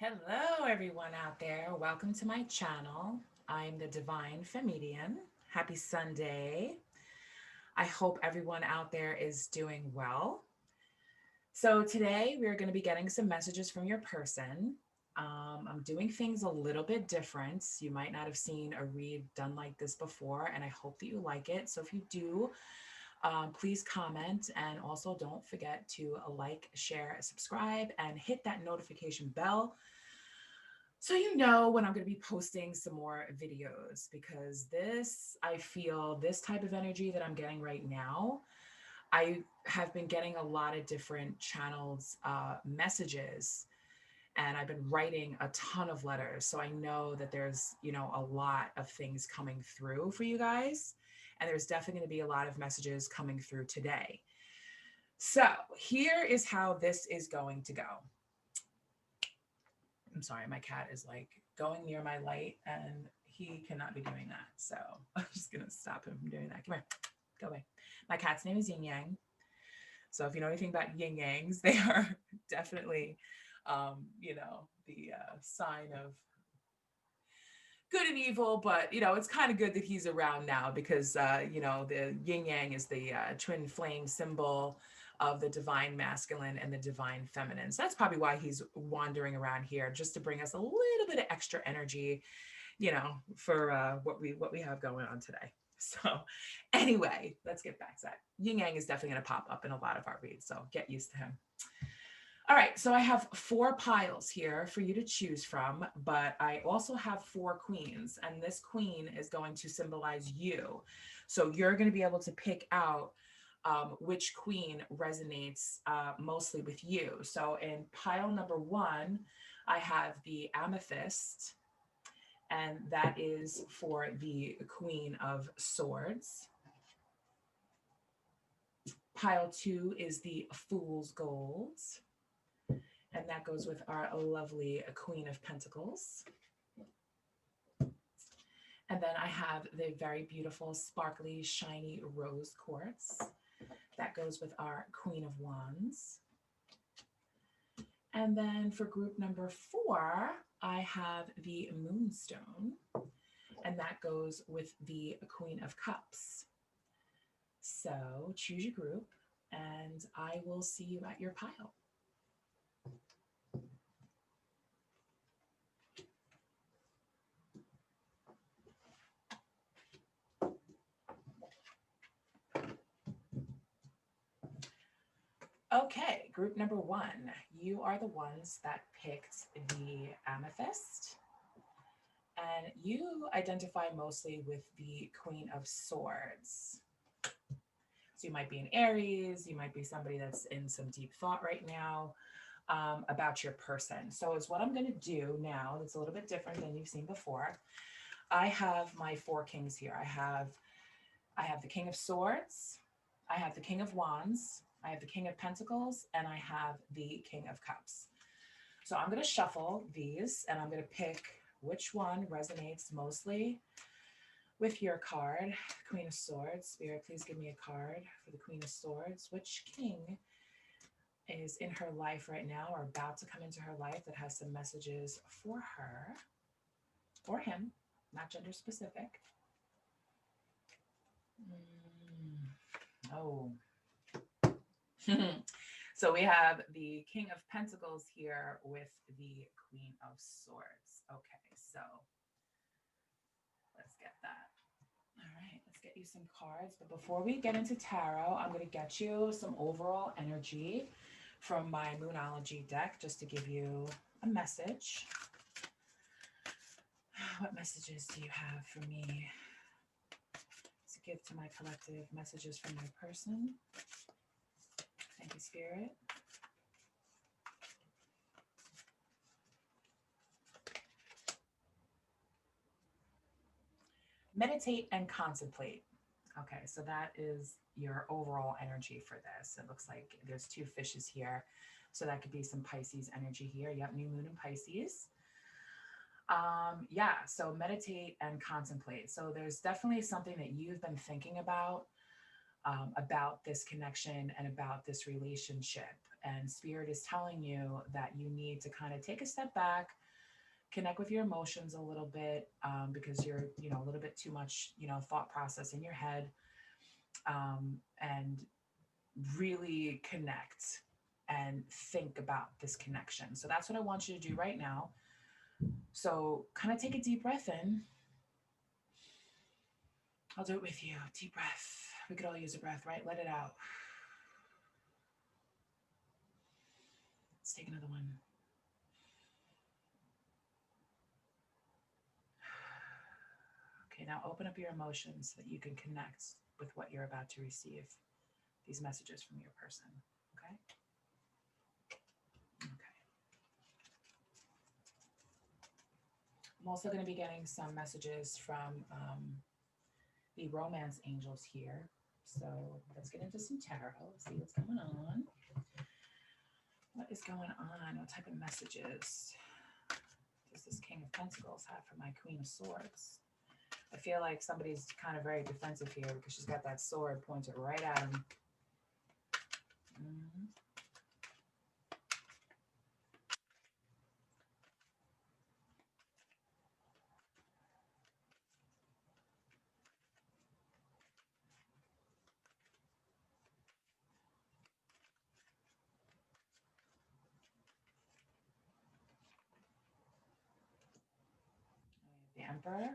Hello, everyone out there. Welcome to my channel. I'm the Divine Femedian. Happy Sunday. I hope everyone out there is doing well. So, today we're going to be getting some messages from your person. I'm doing things a little bit different. You might not have seen a read done like this before, and I hope that you like it. So, if you do, please comment and also don't forget to like, share, subscribe, and hit that notification bell so you know when I'm going to be posting some more videos, because I feel this type of energy that I'm getting right now, I have been getting a lot of different channels messages, and I've been writing a ton of letters. So I know that there's, a lot of things coming through for you guys. And there's definitely going to be a lot of messages coming through today. So here is how this is going to go. I'm sorry, my cat is like going near my light and he cannot be doing that. So I'm just going to stop him from doing that. Come here, go away. My cat's name is Yin Yang. So if you know anything about yin yangs, they are definitely, the sign of good and evil. But it's kind of good that he's around now because the yin yang is the twin flame symbol of the divine masculine and the divine feminine. So that's probably why he's wandering around here, just to bring us a little bit of extra energy, for what we have going on today. So anyway, let's get back to that. Yin Yang is definitely going to pop up in a lot of our reads, so get used to him. All right, so I have 4 piles here for you to choose from, but I also have 4 queens, and this queen is going to symbolize you. So you're going to be able to pick out which queen resonates mostly with you. So in pile number 1, I have the amethyst, and that is for the Queen of Swords. Pile 2 is the Fool's Gold, and that goes with our lovely Queen of Pentacles. And then I have the very beautiful, sparkly, shiny rose quartz. That goes with our Queen of Wands. And then for group number 4, I have the Moonstone, and that goes with the Queen of Cups. So choose your group, and I will see you at your pile. Okay, group number 1, you are the ones that picked the amethyst, and you identify mostly with the Queen of Swords. So you might be an Aries, you might be somebody that's in some deep thought right now about your person. So is what I'm going to do now that's a little bit different than you've seen before. I have my 4 kings here. I have the King of Swords, I have the King of Wands, I have the King of Pentacles, and I have the King of Cups. So I'm going to shuffle these, and I'm going to pick which one resonates mostly with your card. Queen of Swords. Spirit, please give me a card for the Queen of Swords. Which king is in her life right now or about to come into her life that has some messages for her or him, not gender specific? Oh. So we have the King of Pentacles here with the Queen of Swords. Okay, so let's get that. All right, let's get you some cards. But before we get into tarot, I'm going to get you some overall energy from my Moonology deck just to give you a message. What messages do you have for me to give to my collective? Messages from your person. Thank you, Spirit. Meditate and contemplate. Okay, so that is your overall energy for this. It looks like there's 2 fishes here. So that could be some Pisces energy here. Yep, new moon in Pisces. Yeah, so meditate and contemplate. So there's definitely something that you've been thinking about this connection and about this relationship. and Spirit is telling you that you need to kind of take a step back, connect with your emotions a little bit, because you're, a little bit too much, thought process in your head, and really connect and think about this connection. So that's what I want you to do right now. So kind of take a deep breath in. I'll do it with you. Deep breath. We could all use a breath, right? Let it out. Let's take another one. Okay, now open up your emotions so that you can connect with what you're about to receive. These messages from your person, okay? Okay. I'm also going to be getting some messages from the romance angels here. So let's get into some tarot, see what's going on. What is going on? What type of messages does this King of Pentacles have for my Queen of Swords? I feel like somebody's kind of very defensive here because she's got that sword pointed right at him. Mm-hmm. The Emperor.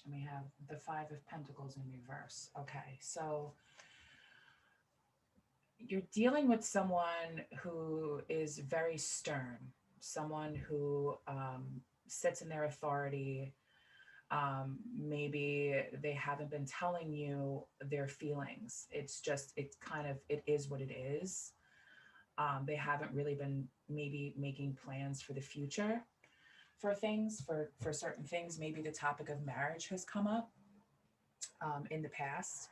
And we have the Five of Pentacles in reverse. Okay, so you're dealing with someone who is very stern, someone who sits in their authority. Maybe they haven't been telling you their feelings. It's it is what it is. They haven't really been maybe making plans for the future for things, for certain things. Maybe the topic of marriage has come up in the past,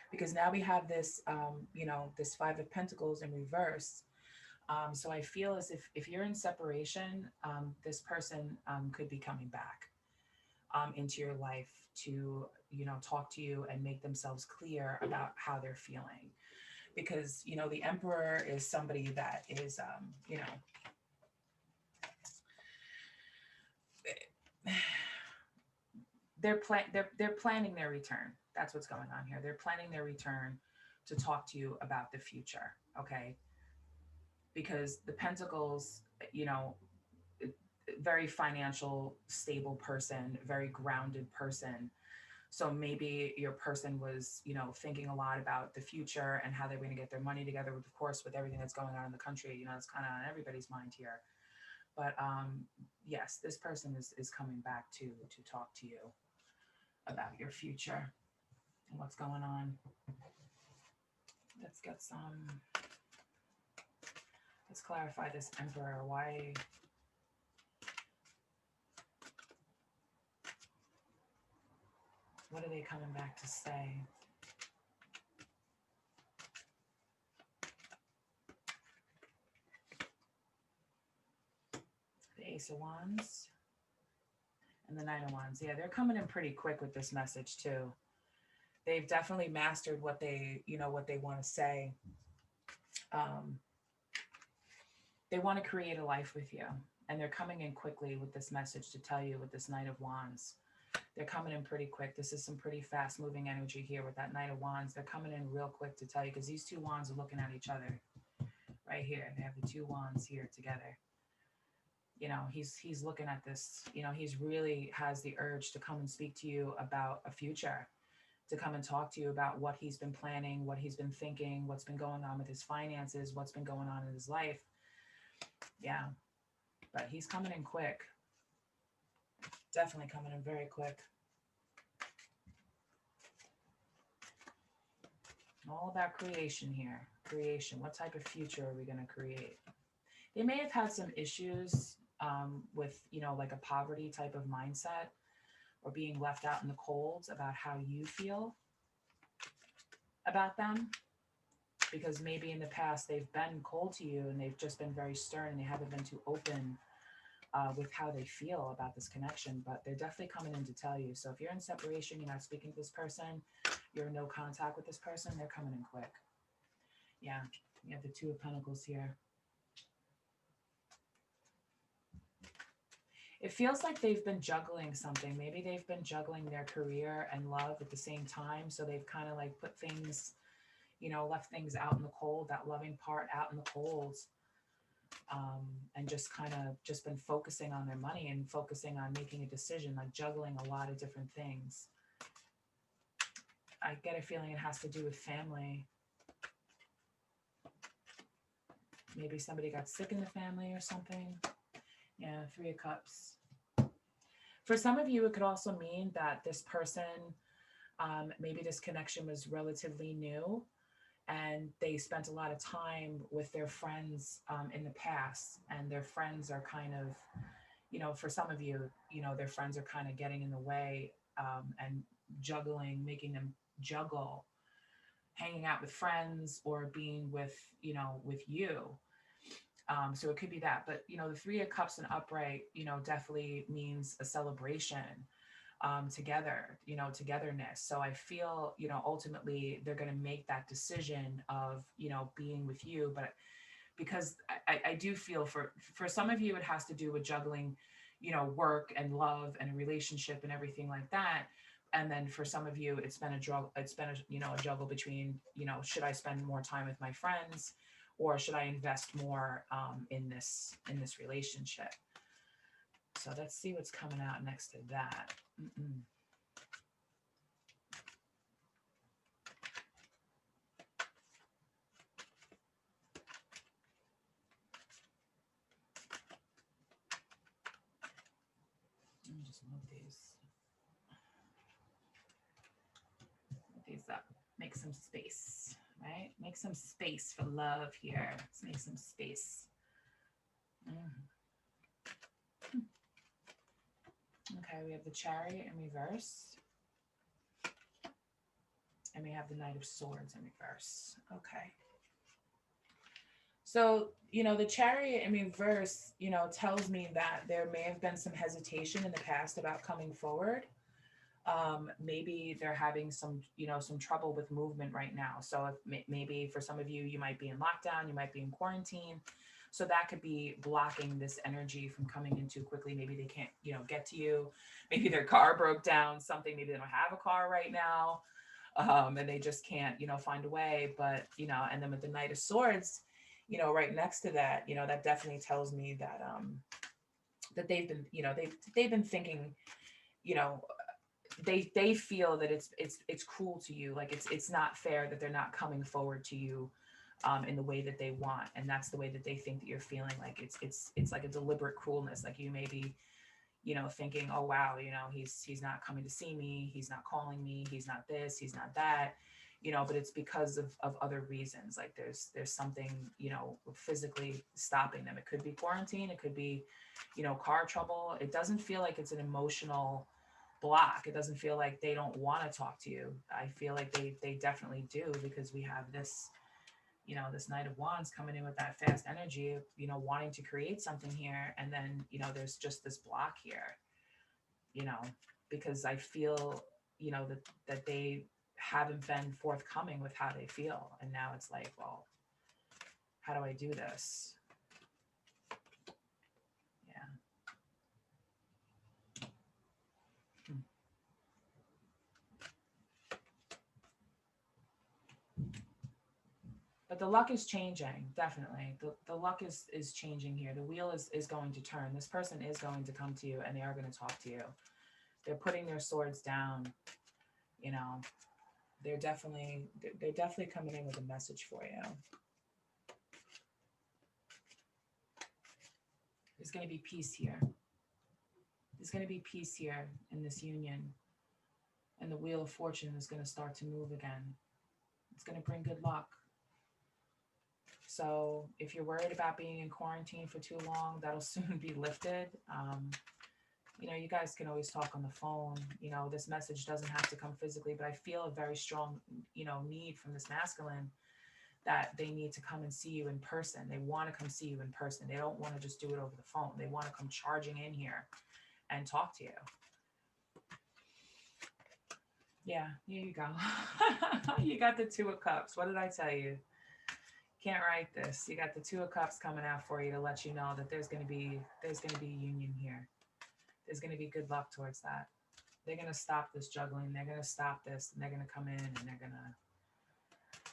because now we have this, this Five of Pentacles in reverse. So I feel as if you're in separation, this person could be coming back into your life to, talk to you and make themselves clear about how they're feeling. Because, the Emperor is somebody that is, they're planning their return. That's what's going on here. They're planning their return to talk to you about the future, okay? Because the Pentacles, very financial, stable person, very grounded person. So maybe your person was, thinking a lot about the future and how they're going to get their money together, of course, with everything that's going on in the country. It's kind of on everybody's mind here. But yes, this person is coming back to talk to you about your future and what's going on. Let's clarify this Emperor. Why? What are they coming back to say? The Ace of Wands and the Knight of Wands. Yeah, they're coming in pretty quick with this message too. They've definitely mastered what they want to say. They want to create a life with you, and they're coming in quickly with this message to tell you with this Knight of Wands. They're coming in pretty quick. This is some pretty fast moving energy here with that Knight of Wands. They're coming in real quick to tell you, because these two wands are looking at each other right here. They have the two wands here together. He's looking at this. He's really has the urge to come and speak to you about a future, to come and talk to you about what he's been planning, what he's been thinking, what's been going on with his finances, what's been going on in his life. Yeah, but he's coming in quick. Definitely coming in very quick. All about creation here. Creation. What type of future are we going to create? They may have had some issues with, like a poverty type of mindset, or being left out in the cold about how you feel about them. Because maybe in the past they've been cold to you and they've just been very stern and they haven't been too open with how they feel about this connection. But they're definitely coming in to tell you. So if you're in separation, you're not speaking to this person, you're in no contact with this person, they're coming in quick. Yeah, you have the Two of Pentacles here. It feels like they've been juggling something. Maybe they've been juggling their career and love at the same time. So they've kind of like put things, you know, left things out in the cold, that loving part out in the cold. And just kind of just been focusing on their money and focusing on making a decision, like juggling a lot of different things. I get a feeling it has to do with family. Maybe somebody got sick in the family or something. Yeah, Three of Cups. For some of you, it could also mean that this person, maybe this connection was relatively new and they spent a lot of time with their friends in the past, and their friends are kind of, you know, for some of you, you know, their friends are kind of getting in the way and juggling, making them juggle hanging out with friends or being with, you know, with you. So it could be that, but you know, the Three of Cups and upright, you know, definitely means a celebration together, you know, togetherness. So I feel, you know, ultimately they're going to make that decision of, you know, being with you. But because I do feel for some of you, it has to do with juggling, you know, work and love and a relationship and everything like that. And then for some of you, it's been a juggle. It's been a, you know, a juggle between, you know, should I spend more time with my friends, or should I invest more in this relationship? So let's see what's coming out next to that. Let me just move these up. Make some space, right? Make some space for love here. Let's make some space. Okay, we have the Chariot in reverse. And we have the Knight of Swords in reverse. Okay. So, you know, the Chariot in reverse, you know, tells me that there may have been some hesitation in the past about coming forward. Maybe they're having some, you know, some trouble with movement right now. So if maybe for some of you, you might be in lockdown, you might be in quarantine. So that could be blocking this energy from coming in too quickly. Maybe they can't, you know, get to you. Maybe their car broke down, something, maybe they don't have a car right now. And they just can't, you know, find a way. But, you know, and then with the Knight of Swords, you know, right next to that, you know, that definitely tells me that that they've been, you know, they've been thinking, you know, they feel that it's cruel to you, like it's not fair that they're not coming forward to you in the way that they want, and that's the way that they think that you're feeling, like it's like a deliberate cruelness, like you may be, you know, thinking, oh wow, you know, he's not coming to see me, he's not calling me, he's not this, he's not that, you know, but it's because of other reasons, like there's something, you know, physically stopping them. It could be quarantine, it could be, you know, car trouble. It doesn't feel like it's an emotional block. It doesn't feel like they don't want to talk to you. I feel like they definitely do, because we have this, you know, this Knight of Wands coming in with that fast energy of, you know, wanting to create something here, and then, you know, there's just this block here, you know, because I feel, you know, that they haven't been forthcoming with how they feel, and now it's like, well, how do I do this? Yeah. But the luck is changing, definitely. The luck is changing here. The wheel is going to turn. This person is going to come to you, and they are going to talk to you. They're putting their swords down, you know. They're definitely coming in with a message for you. There's going to be peace here. There's going to be peace here in this union. And the Wheel of Fortune is going to start to move again. It's going to bring good luck. So if you're worried about being in quarantine for too long, that'll soon be lifted. You know, you guys can always talk on the phone. You know, this message doesn't have to come physically, but I feel a very strong, you know, need from this masculine that they need to come and see you in person. They want to come see you in person. They don't want to just do it over the phone. They want to come charging in here and talk to you. Yeah, here you go. You got the Two of Cups. What did I tell you? Can't write this. You got the Two of Cups coming out for you to let you know that there's going to be union here. There's going to be good luck towards that. They're going to stop this juggling. They're going to stop this, and they're going to come in and they're going to,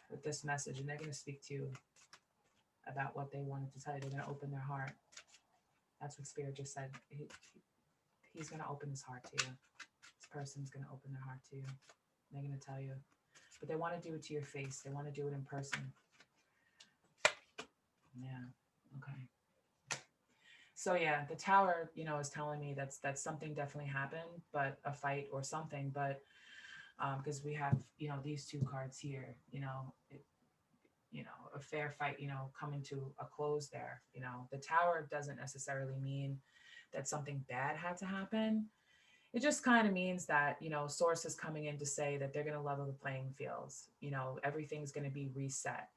with this message, and they're going to speak to you about what they wanted to tell you. They're going to open their heart. That's what Spirit just said. He's going to open his heart to you. This person's going to open their heart to you. They're going to tell you. But they want to do it to your face. They want to do it in person. Yeah. Okay. So yeah, the Tower, is telling me that something definitely happened, but a fight or something. But because we have, these two cards here, a fair fight, coming to a close there. The Tower doesn't necessarily mean that something bad had to happen. It just kind of means that, Source is coming in to say that they're going to level the playing fields. Everything's going to be reset.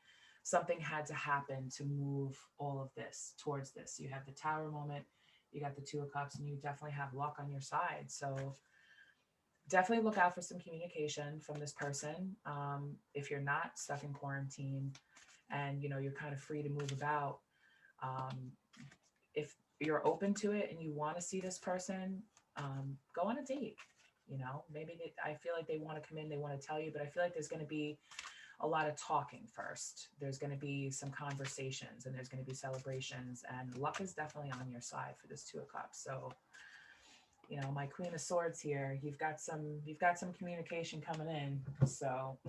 Something had to happen to move all of this towards this. You have the Tower moment, you got the Two of Cups, and you definitely have luck on your side. So definitely look out for some communication from this person. If you're not stuck in quarantine and, you're kind of free to move about, if you're open to it and you want to see this person, go on a date. Maybe I feel like they want to come in, they want to tell you, but I feel like there's going to be a lot of talking first. There's going to be some conversations and there's going to be celebrations, and luck is definitely on your side for this Two of Cups. So, my Queen of Swords here, you've got some communication coming in. So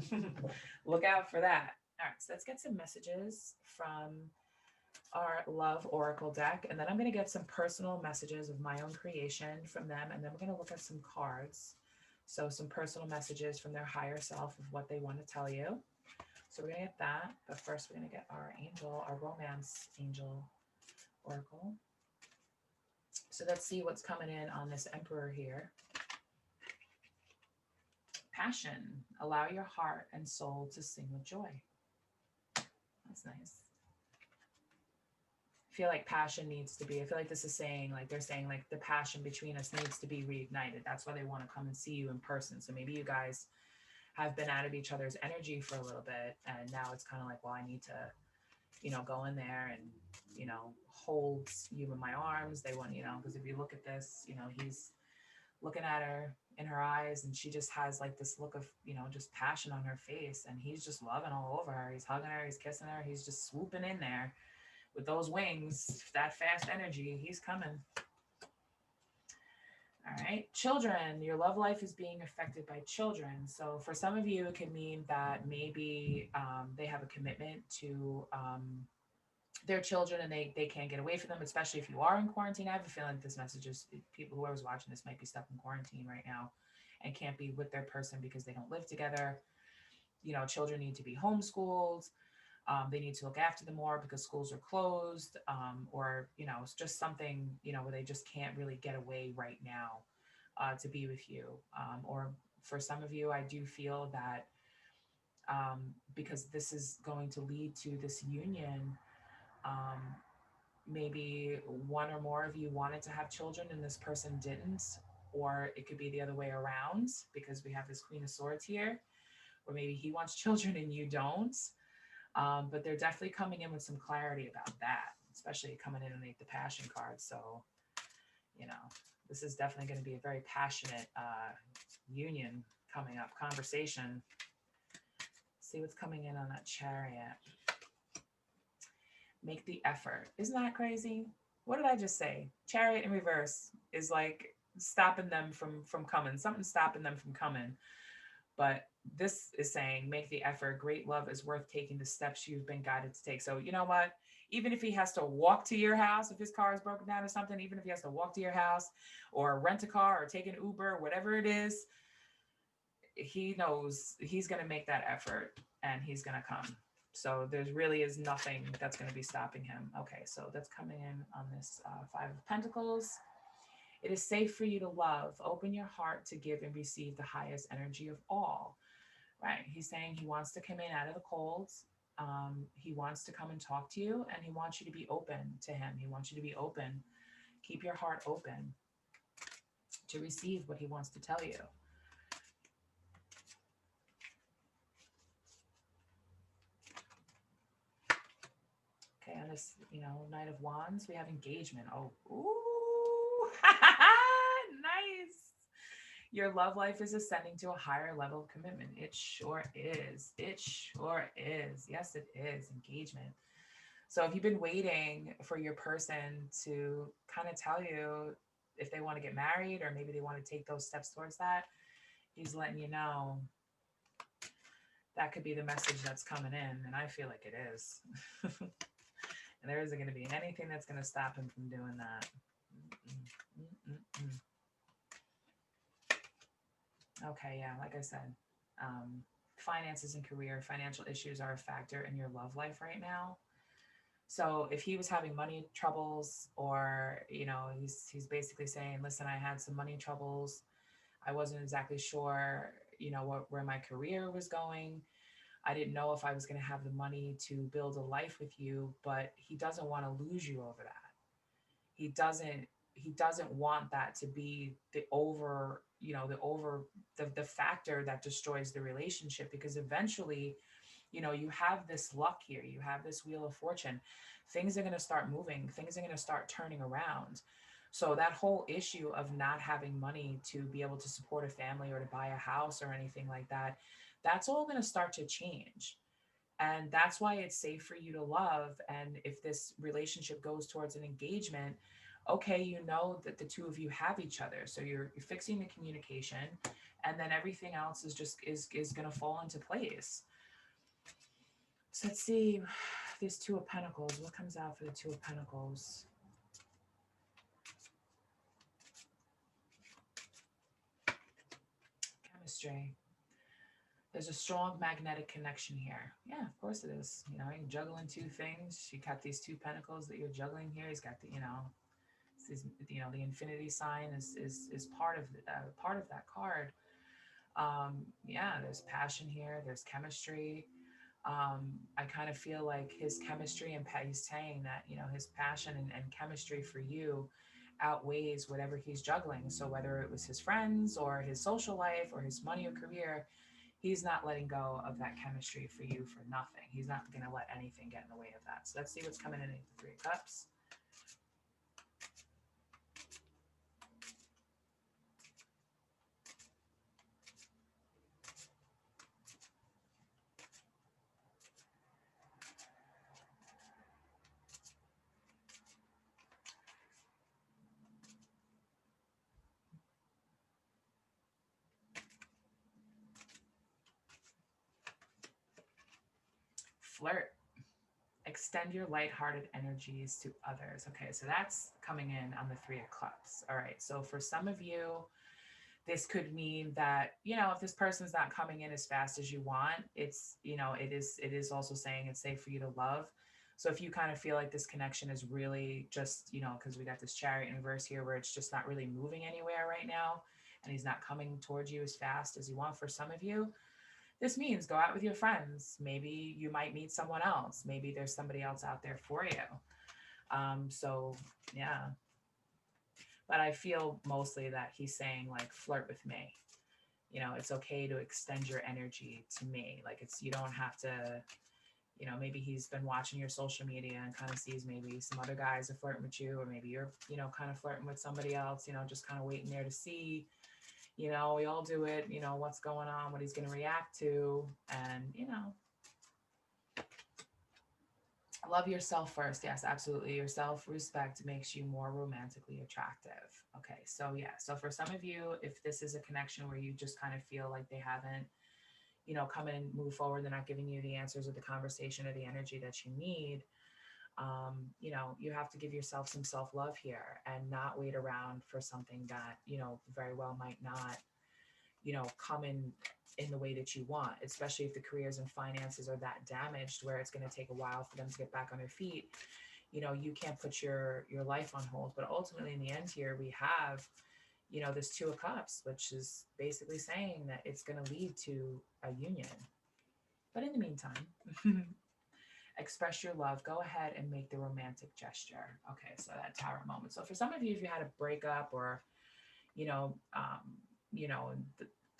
look out for that. All right, so let's get some messages from our Love Oracle deck, and then I'm going to get some personal messages of my own creation from them, and then we're going to look at some cards. So some personal messages from their higher self of what they want to tell you. So we're going to get that, but first we're going to get our angel, our romance angel oracle. So let's see what's coming in on this Emperor here. Passion. Allow your heart and soul to sing with joy. That's nice. I feel like passion needs to be, I feel like this is saying, like they're saying, like the passion between us needs to be reignited. That's why they want to come and see you in person. So maybe you guys have been out of each other's energy for a little bit, and now it's kind of like, well, I need to, go in there and, hold you in my arms. They want, because if you look at this, he's looking at her in her eyes, and she just has like this look of, just passion on her face, and he's just loving all over her. He's hugging her, he's kissing her, he's just swooping in there with those wings, that fast energy. He's coming. All right, children, your love life is being affected by children. So for some of you, it could mean that maybe they have a commitment to their children, and they can't get away from them, especially if you are in quarantine. I have a feeling this message is people, whoever's watching this might be stuck in quarantine right now and can't be with their person because they don't live together. Children need to be homeschooled. They need to look after them more because schools are closed, or, it's just something, where they just can't really get away right now to be with you. Or for some of you, I do feel that because this is going to lead to this union, maybe one or more of you wanted to have children and this person didn't, or it could be the other way around because we have this Queen of Swords here, or maybe he wants children and you don't. But they're definitely coming in with some clarity about that, especially coming in underneath the passion card. So, this is definitely going to be a very passionate union coming up, conversation. See what's coming in on that Chariot. Make the effort. Isn't that crazy? What did I just say? Chariot in reverse is like stopping them from coming. Something's stopping them from coming. But this is saying, make the effort. Great love is worth taking the steps you've been guided to take. So you know what? Even if he has to walk to your house, if his car is broken down or something, even if he has to walk to your house or rent a car or take an Uber, whatever it is, he knows he's going to make that effort and he's going to come. So there really is nothing that's going to be stopping him. Okay, so that's coming in on this Five of Pentacles. It is safe for you to love. Open your heart to give and receive the highest energy of all. Right? He's saying he wants to come in out of the cold. He wants to come and talk to you, and he wants you to be open to him. He wants you to be open. Keep your heart open to receive what he wants to tell you. then this, Knight of Wands, we have engagement. Oh, ooh, nice. Your love life is ascending to a higher level of commitment. It sure is. It sure is. Yes, it is. Engagement. So if you've been waiting for your person to kind of tell you if they want to get married or maybe they want to take those steps towards that, he's letting you know that could be the message that's coming in. And I feel like it is. And there isn't going to be anything that's going to stop him from doing that. Okay, yeah, like I said, finances and career, financial issues are a factor in your love life right now. So if he was having money troubles, or he's basically saying, listen, I had some money troubles, I wasn't exactly sure where my career was going, I didn't know if I was going to have the money to build a life with you, but he doesn't want to lose you over that. He doesn't want that to be the factor that destroys the relationship, because eventually, you have this luck here, you have this wheel of fortune, things are going to start moving, things are going to start turning around. So that whole issue of not having money to be able to support a family or to buy a house or anything like that, that's all going to start to change. And that's why it's safe for you to love. And if this relationship goes towards an engagement, okay, you know that the two of you have each other. So you're fixing the communication, and then everything else is going to fall into place. So let's see, these Two of Pentacles. What comes out for the Two of Pentacles? Chemistry. There's a strong magnetic connection here. Yeah, of course it is. You're juggling two things. You got these two pentacles that you're juggling here. He's got the, the infinity sign is part of that card. Yeah, there's passion here. There's chemistry. I kind of feel like his chemistry, and he's saying that, his passion and chemistry for you outweighs whatever he's juggling. So whether it was his friends or his social life or his money or career, he's not letting go of that chemistry for you for nothing. He's not going to let anything get in the way of that. So let's see what's coming in the Three of Cups. Flirt. Extend your lighthearted energies to others. Okay, so that's coming in on the Three of Cups. All right, so for some of you, this could mean that, if this person's not coming in as fast as you want, it is also saying it's safe for you to love. So if you kind of feel like this connection is really just, because we got this Chariot in reverse here where it's just not really moving anywhere right now, and he's not coming towards you as fast as you want, for some of you, this means go out with your friends. Maybe you might meet someone else. Maybe there's somebody else out there for you. So yeah. But I feel mostly that he's saying, like, flirt with me. It's okay to extend your energy to me. Like, you don't have to, maybe he's been watching your social media and kind of sees maybe some other guys are flirting with you, or maybe you're, kind of flirting with somebody else, just kind of waiting there to see, we all do it, what's going on, what he's going to react to. And, love yourself first. Yes, absolutely. Your self-respect makes you more romantically attractive. Okay, so yeah. So for some of you, if this is a connection where you just kind of feel like they haven't, come in and move forward, they're not giving you the answers or the conversation or the energy that you need, you have to give yourself some self-love here and not wait around for something that, very well might not, come in the way that you want, especially if the careers and finances are that damaged where it's going to take a while for them to get back on their feet. You can't put your life on hold. But ultimately, in the end here, we have, this Two of Cups, which is basically saying that it's going to lead to a union. But in the meantime, express your love. Go ahead and make the romantic gesture. Okay, so that Tower moment. So for some of you, if you had a breakup, or, the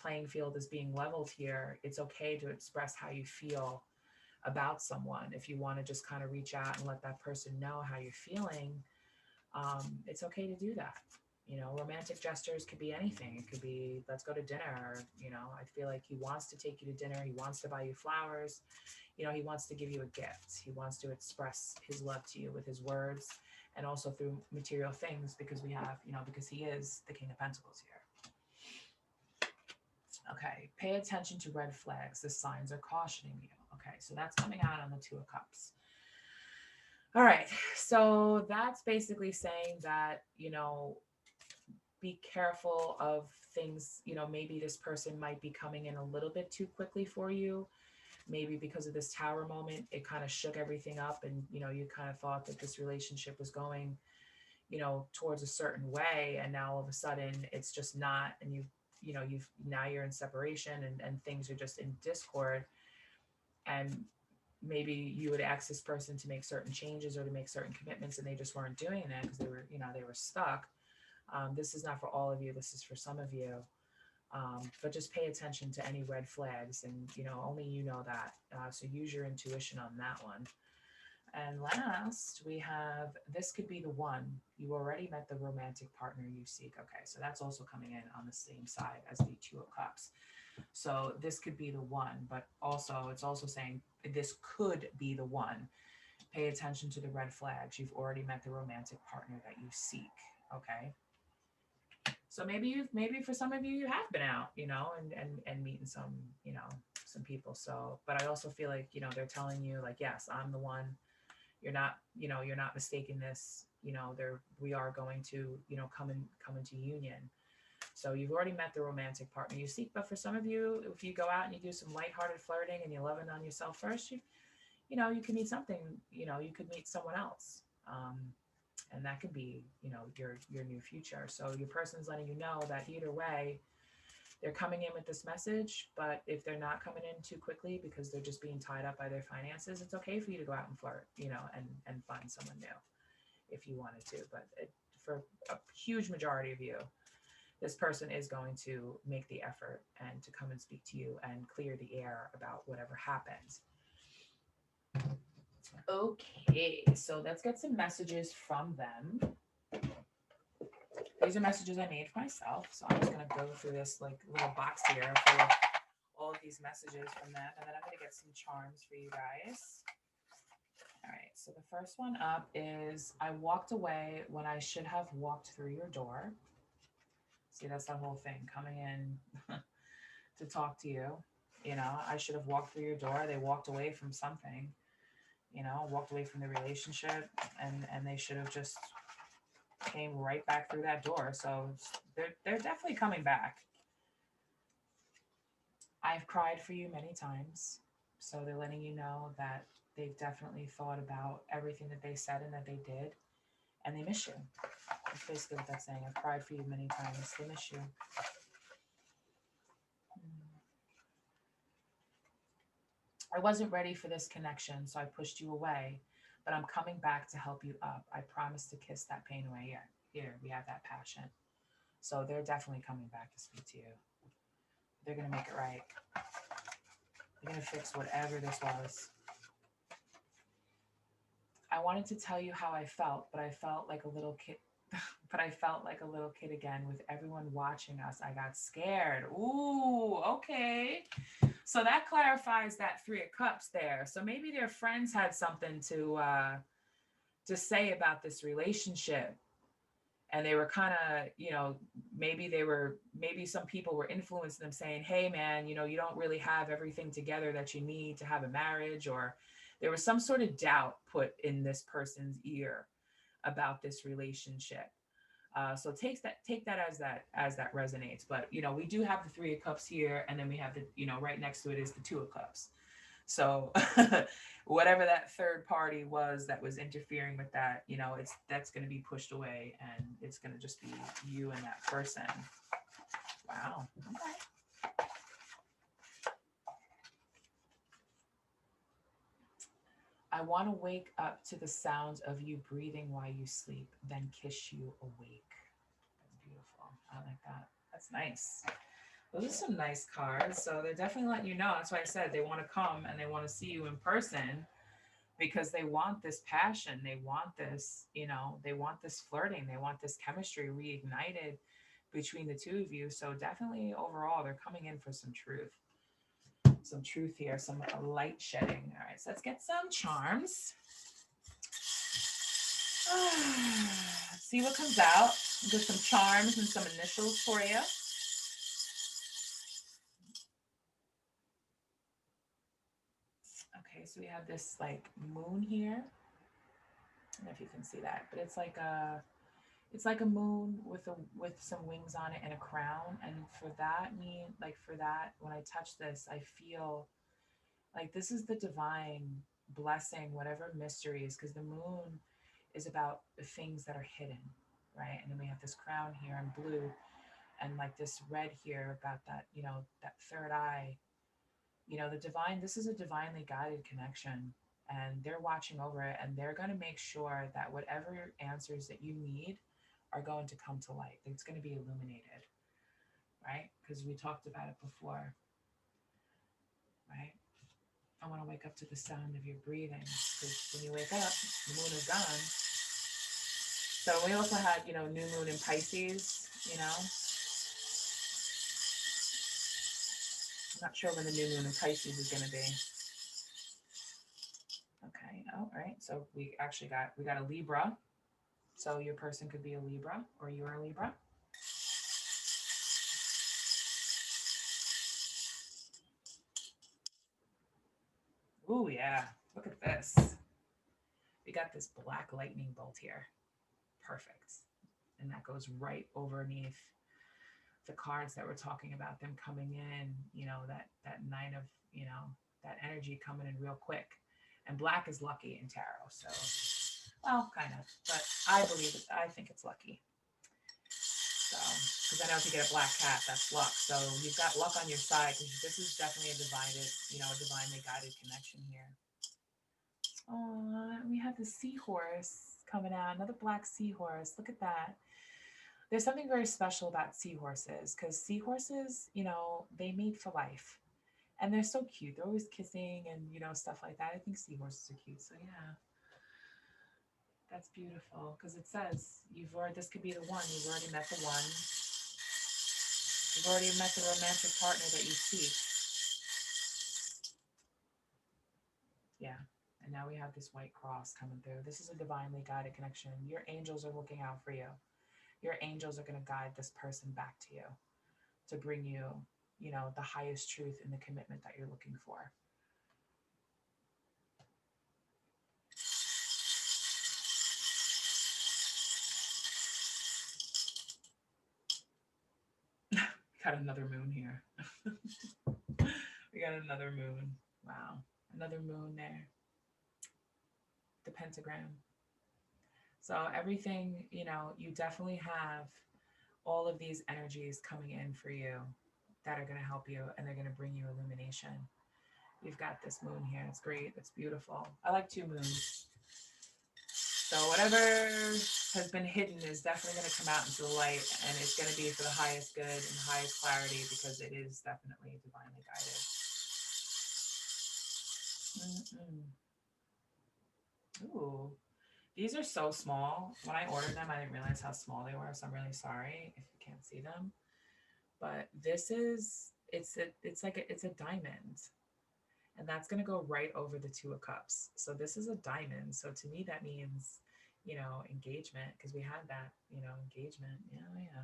playing field is being leveled here, it's okay to express how you feel about someone. If you want to just kind of reach out and let that person know how you're feeling, it's okay to do that. You know, romantic gestures could be anything. It could be, let's go to dinner. Or, you know, I feel like he wants to take you to dinner. He wants to buy you flowers. You know, he wants to give you a gift. He wants to express his love to you with his words and also through material things, because we have, you know, because he is the King of Pentacles here. Okay, pay attention to red flags. The signs are cautioning you. Okay, so that's coming out on the Two of Cups. All right, so that's basically saying that, you know, be careful of things. You know, maybe this person might be coming in a little bit too quickly for you. Maybe because of this Tower moment, it kind of shook everything up, and, you know, you kind of thought that this relationship was going, you know, towards a certain way, and now all of a sudden it's just not. And you know, now you're in separation, and things are just in discord. And maybe you would ask this person to make certain changes or to make certain commitments, and they just weren't doing that because they were, you know, they were stuck. This is not for all of you. This is for some of you. But just pay attention to any red flags, and, you know, only you know that. So use your intuition on that one. And last, we have, this could be the one. You already met the romantic partner you seek. Okay, so that's also coming in on the same side as the Two of Cups. So this could be the one, but also it's also saying this could be the one. Pay attention to the red flags. You've already met the romantic partner that you seek. Okay. So maybe for some of you, you have been out, you know, and meeting some, you know, some people. So, but I also feel like, you know, they're telling you like, yes, I'm the one. You're not, you know, you're not mistaking this. You know, we are going to, you know, come into union. So you've already met the romantic partner you seek. But for some of you, if you go out and you do some lighthearted flirting and you love it on yourself first, you know, you can meet something, you know, you could meet someone else. And that could be, you know, your new future. So your person's letting you know that either way, they're coming in with this message. But if they're not coming in too quickly because they're just being tied up by their finances, it's okay for you to go out and flirt, you know, and find someone new if you wanted to. But for a huge majority of you, this person is going to make the effort and to come and speak to you and clear the air about whatever happens. Okay, so let's get some messages from them. These are messages I made for myself. So I'm just going to go through this like little box here full of all of these messages from them. And then I'm going to get some charms for you guys. All right, so the first one up is, I walked away when I should have walked through your door. See, that's that whole thing, coming in to talk to you. You know, I should have walked through your door. They walked away from something, you know, walked away from the relationship, and they should have just came right back through that door. So they're definitely coming back. I've cried for you many times. So they're letting you know that they've definitely thought about everything that they said and that they did, and they miss you. That's basically what that's saying. I've cried for you many times. They miss you. I wasn't ready for this connection, so I pushed you away, but I'm coming back to help you up. I promise to kiss that pain away. Yeah, here, we have that passion. So they're definitely coming back to speak to you. They're going to make it right. They're going to fix whatever this was. I wanted to tell you how I felt, but I felt like a little kid. But I felt like a little kid again with everyone watching us. I got scared. Ooh, okay. So that clarifies that Three of Cups there. So maybe their friends had something to say about this relationship. And they were kind of, you know, maybe some people were influencing them saying, hey, man, you know, you don't really have everything together that you need to have a marriage. Or there was some sort of doubt put in this person's ear about this relationship. So take that as that resonates. But, you know, we do have the Three of Cups here, and then we have the, you know, right next to it is the Two of Cups. So whatever that third party was that was interfering with that, you know, that's going to be pushed away, and it's going to just be you and that person. Wow. Okay. I want to wake up to the sound of you breathing while you sleep, then kiss you awake. That's beautiful. I like that. That's nice. Those are some nice cards. So they're definitely letting you know. That's why I said they want to come and they want to see you in person because they want this passion. They want this, they want this flirting. They want this chemistry reignited between the two of you. So definitely overall, they're coming in for some truth. Some truth here, some light shedding. All right, so let's get some charms. See what comes out. Get some charms and some initials for you. Okay, so we have this like moon here. I don't know if you can see that, but it's like a moon with some wings on it and a crown. And for that, when I touch this, I feel like this is the divine blessing, whatever mysteries, because the moon is about the things that are hidden, right? And then we have this crown here in blue and like this red here about that, that third eye. The divine, this is a divinely guided connection, and they're watching over it, and they're going to make sure that whatever answers that you need are going to come to light. It's going to be illuminated, right? Because we talked about it before, right? I want to wake up to the sound of your breathing, because when you wake up, the moon is gone. So we also had, new moon in Pisces, I'm not sure when the new moon in Pisces is going to be. Okay. All right. So we got a Libra. So your person could be a Libra or you're a Libra. Ooh, yeah. Look at this. We got this black lightning bolt here. Perfect. And that goes right underneath the cards that we're talking about, them coming in, that nine of, that energy coming in real quick. And black is lucky in tarot. So, well, kind of, but I think it's lucky. So, because I know if you get a black cat, that's luck. So you've got luck on your side because this is definitely a divinely guided connection here. Oh, we have the seahorse coming out, another black seahorse. Look at that. There's something very special about seahorses because seahorses, they mate for life. And they're so cute. They're always kissing and, stuff like that. I think seahorses are cute. So, yeah, that's beautiful because it says this could be the one. You've already met the one. You've already met the romantic partner that you seek. Yeah. And now we have this white cross coming through. This is a divinely guided connection. Your angels are looking out for you. Your angels are going to guide this person back to you to bring you, the highest truth in the commitment that you're looking for. We got another moon here. We got another moon. Wow. Another moon there. The pentagram. So everything, you definitely have all of these energies coming in for you that are going to help you and they're going to bring you illumination. We've got this moon here. It's great. It's beautiful. I like two moons. So whatever has been hidden is definitely going to come out into the light, and it's going to be for the highest good and the highest clarity because it is definitely divinely guided. Ooh, these are so small. When I ordered them, I didn't realize how small they were, so I'm really sorry if you can't see them. But it's a diamond, and that's going to go right over the Two of Cups. So this is a diamond. So to me, that means, engagement, because we had that, engagement. Yeah, yeah.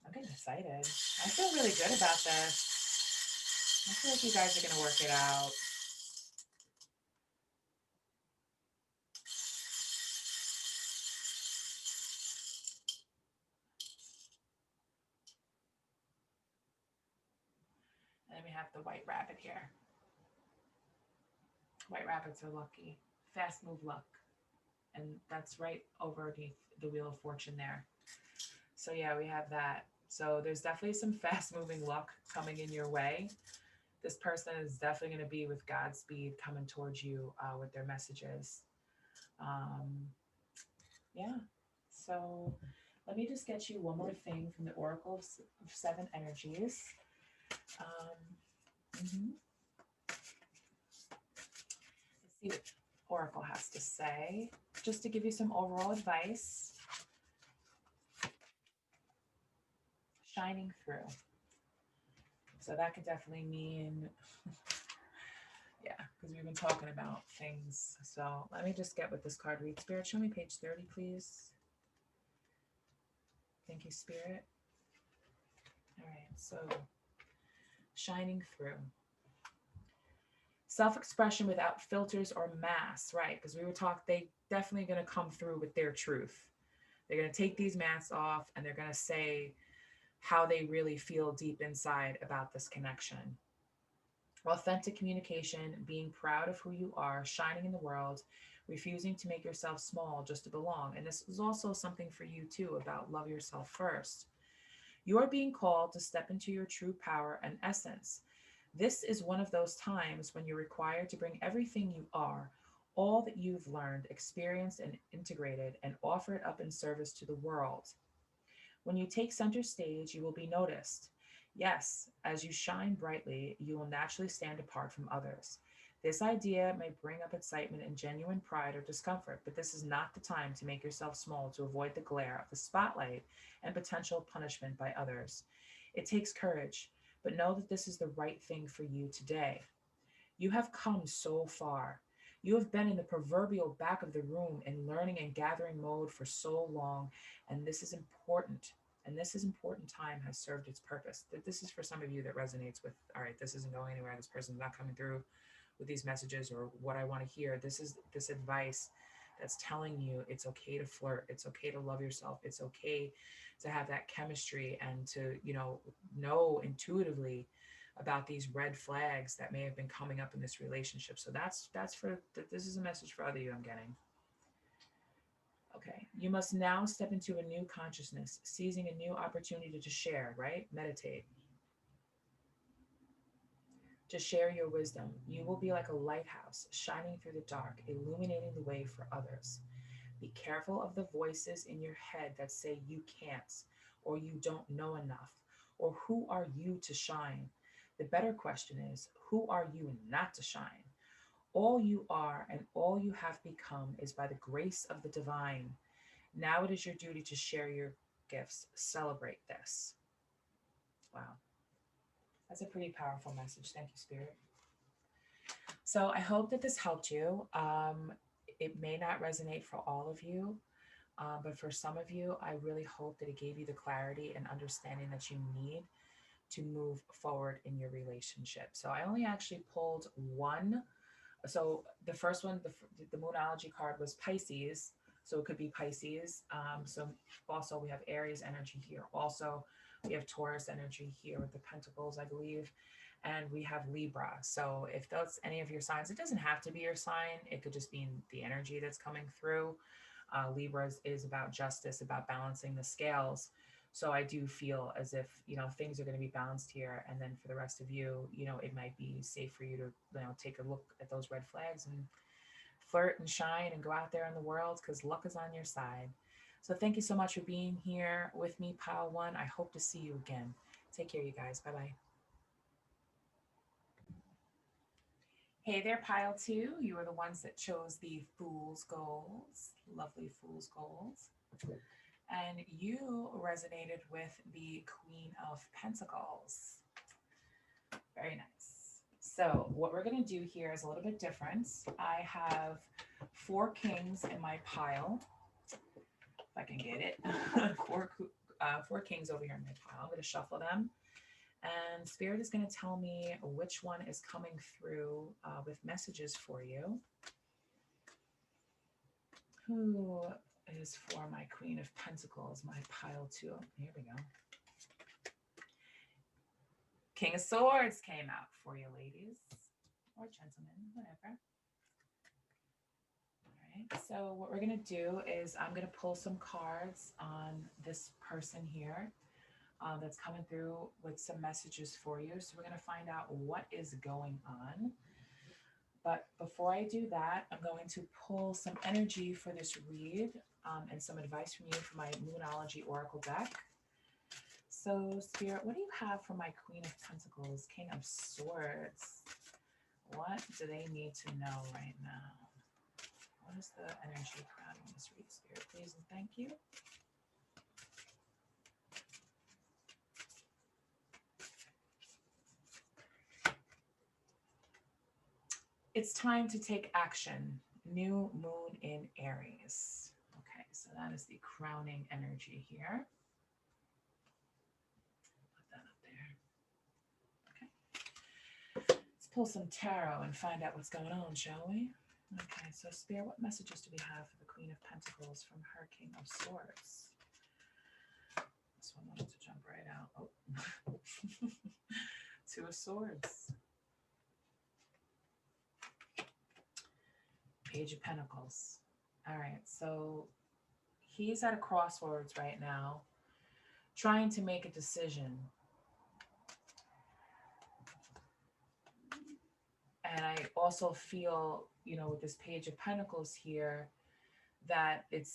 I'm getting excited. I feel really good about this. I feel like you guys are going to work it out. And then we have the white rabbit here. White rabbits are lucky. Fast move luck. And that's right underneath the Wheel of Fortune there. So yeah, we have that. So there's definitely some fast moving luck coming in your way. This person is definitely going to be with Godspeed coming towards you with their messages. Yeah. So Let me just get you one more thing from the Oracle of Seven Energies. Mhm. Let's see what Oracle has to say, just to give you some overall advice. Shining through. So that could definitely mean, yeah, because we've been talking about things. So let me just get what this card reads. Spirit, show me page 30, please. Thank you, Spirit. All right, so shining through. Self-expression without filters or masks, right? Because we were talking, they definitely going to come through with their truth. They're going to take these masks off and they're going to say how they really feel deep inside about this connection. Authentic communication, being proud of who you are, shining in the world, refusing to make yourself small just to belong. And this is also something for you too about love yourself first. You are being called to step into your true power and essence. This is one of those times when you're required to bring everything you are, all that you've learned, experienced, and integrated, and offer it up in service to the world. When you take center stage, you will be noticed. Yes, as you shine brightly, you will naturally stand apart from others. This idea may bring up excitement and genuine pride or discomfort, but this is not the time to make yourself small to avoid the glare of the spotlight and potential punishment by others. It takes courage, but know that this is the right thing for you today. You have come so far. You have been in the proverbial back of the room in learning and gathering mode for so long, and this is important. And this is important time has served its purpose. That this is for some of you that resonates with, all right, this isn't going anywhere. This person's not coming through with these messages or what I want to hear. This is this advice that's telling you it's okay to flirt. It's okay to love yourself. It's okay to have that chemistry and to, know intuitively about these red flags that may have been coming up in this relationship. So that's for this is a message for other you I'm getting. Okay. You must now step into a new consciousness, seizing a new opportunity to share, right? Meditate. To share your wisdom. You will be like a lighthouse shining through the dark, illuminating the way for others. Be careful of the voices in your head that say you can't, or you don't know enough, or who are you to shine? The better question is, who are you not to shine? All you are and all you have become is by the grace of the divine. Now it is your duty to share your gifts. Celebrate this. Wow. That's a pretty powerful message. Thank you, Spirit. So I hope that this helped you. It may not resonate for all of you, but for some of you, I really hope that it gave you the clarity and understanding that you need to move forward in your relationship. So I only actually pulled one. So the first one, the Moonology card was Pisces. So it could be Pisces. So also we have Aries energy here. Also, we have Taurus energy here with the Pentacles, I believe. And we have Libra. So if that's any of your signs, it doesn't have to be your sign. It could just be the energy that's coming through. Libra is about justice, about balancing the scales. So I do feel as if, things are going to be balanced here. And then for the rest of you, it might be safe for you to, take a look at those red flags and flirt and shine and go out there in the world because luck is on your side. So thank you so much for being here with me, Pile One. I hope to see you again. Take care, you guys. Bye-bye. Hey there, Pile Two. You are the ones that chose the Fool's Goals. Lovely Fool's Goals. And you resonated with the Queen of Pentacles. Very nice. So what we're going to do here is a little bit different. I have 4 kings in my pile. If I can get it. four kings over here in my pile. I'm going to shuffle them. And Spirit is going to tell me which one is coming through with messages for you. Who is for my Queen of Pentacles, my pile 2. Here we go. King of Swords came out for you, ladies. Or gentlemen, whatever. All right, so what we're going to do is I'm going to pull some cards on this person here. That's coming through with some messages for you. So we're going to find out what is going on. But before I do that, I'm going to pull some energy for this read. and some advice from you for my Moonology Oracle deck. So, Spirit, what do you have for my Queen of Pentacles, King of Swords? What do they need to know right now? What is the energy crowding this read, Spirit, please, and thank you. It's time to take action. New moon in Aries. Okay, so that is the crowning energy here. Put that up there. Okay. Let's pull some tarot and find out what's going on, shall we? Okay, so Spirit, what messages do we have for the Queen of Pentacles from her King of Swords? This one wanted to jump right out. Oh. Two of Swords. Page of Pentacles. All right, so he's at a crossroads right now, trying to make a decision. And I also feel, you know, with this Page of Pentacles here, that it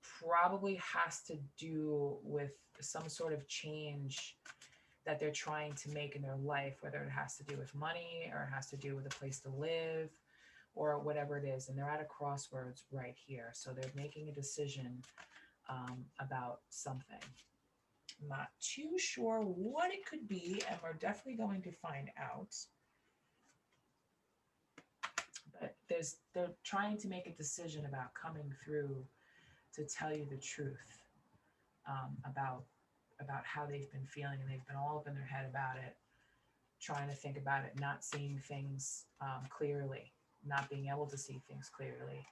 probably has to do with some sort of change that they're trying to make in their life, whether it has to do with money or it has to do with a place to live or whatever it is. And they're at a crossroads right here. So they're making a decision about something. I'm not too sure what it could be, and we're definitely going to find out. But they're trying to make a decision about coming through to tell you the truth about how they've been feeling, and they've been all up in their head about it, trying to think about it, not seeing things clearly, not being able to see things clearly.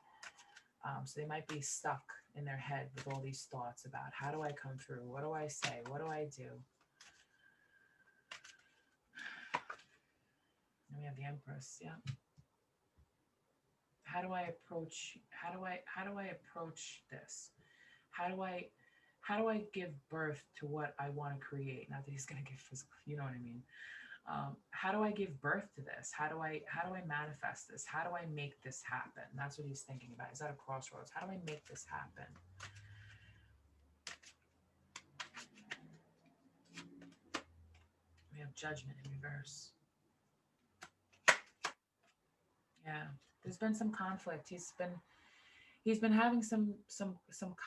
So they might be stuck in their head with all these thoughts about, how do I come through? What do I say? What do I do? And we have the Empress, yeah. How do I approach this? How do I give birth to what I want to create? Not that he's going to give physical, you know what I mean? How do I give birth to this? How do I manifest this? How do I make this happen? That's what he's thinking about. He's at a crossroads. How do I make this happen? We have Judgment in reverse. Yeah, there's been some conflict. He's been having some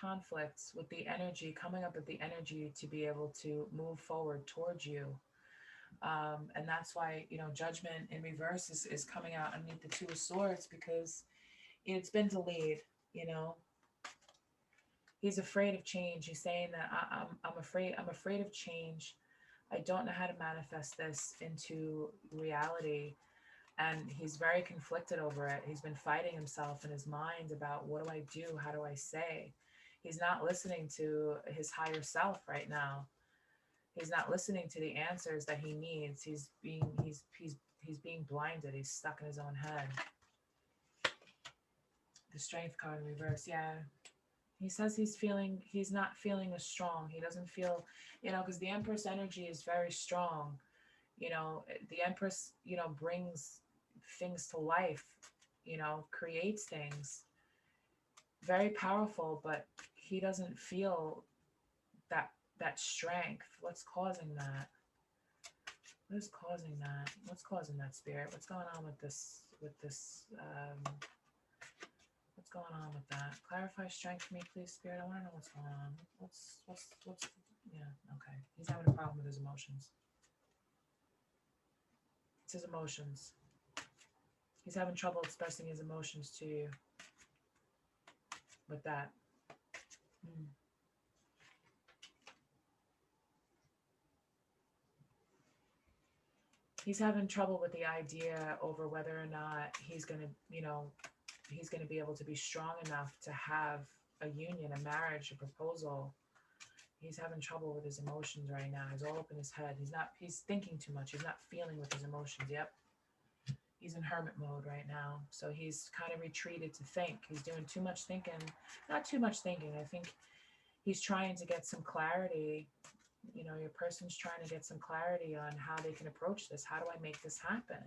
conflicts with the energy, coming up with the energy to be able to move forward towards you. And that's why, you know, Judgment in reverse is coming out underneath the Two of Swords, because it's been delayed, you know. He's afraid of change. He's saying that I'm afraid of change. I don't know how to manifest this into reality. And he's very conflicted over it. He's been fighting himself in his mind about, what do I do? How do I say? He's not listening to his higher self right now. He's not listening to the answers that he needs. He's being blinded. He's stuck in his own head. The Strength card in reverse, yeah. He says he's not feeling as strong. He doesn't feel, you know, because the Empress energy is very strong. You know, the Empress, you know, brings things to life, you know, creates things. Very powerful, but he doesn't feel that strength. What's causing that? What is causing that? What's causing that, Spirit? What's going on with this? What's going on with that? Clarify strength for me, please, Spirit. I want to know what's going on. What's yeah, okay. He's having a problem with his emotions. It's his emotions. He's having trouble expressing his emotions to you with that. He's having trouble with the idea over whether or not he's going to, you know, he's going to be able to be strong enough to have a union, a marriage, a proposal. He's having trouble with his emotions right now. He's all up in his head. He's thinking too much. He's not feeling with his emotions. Yep. He's in hermit mode right now. So he's kind of retreated to think. He's doing too much thinking. Not too much thinking. I think he's trying to get some clarity. You know, your person's trying to get some clarity on how they can approach this. How do I make this happen?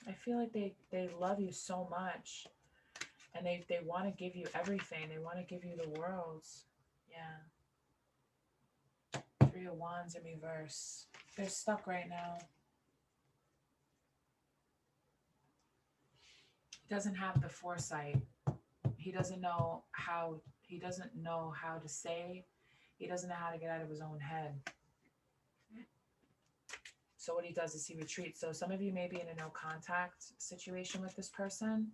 I feel like they love you so much, and they want to give you everything. They want to give you the world. Yeah. Three of Wands in reverse. They're stuck right now. He doesn't have the foresight. He doesn't know how. He doesn't know how to say. He doesn't know how to get out of his own head. So what he does is he retreats. So some of you may be in a no contact situation with this person.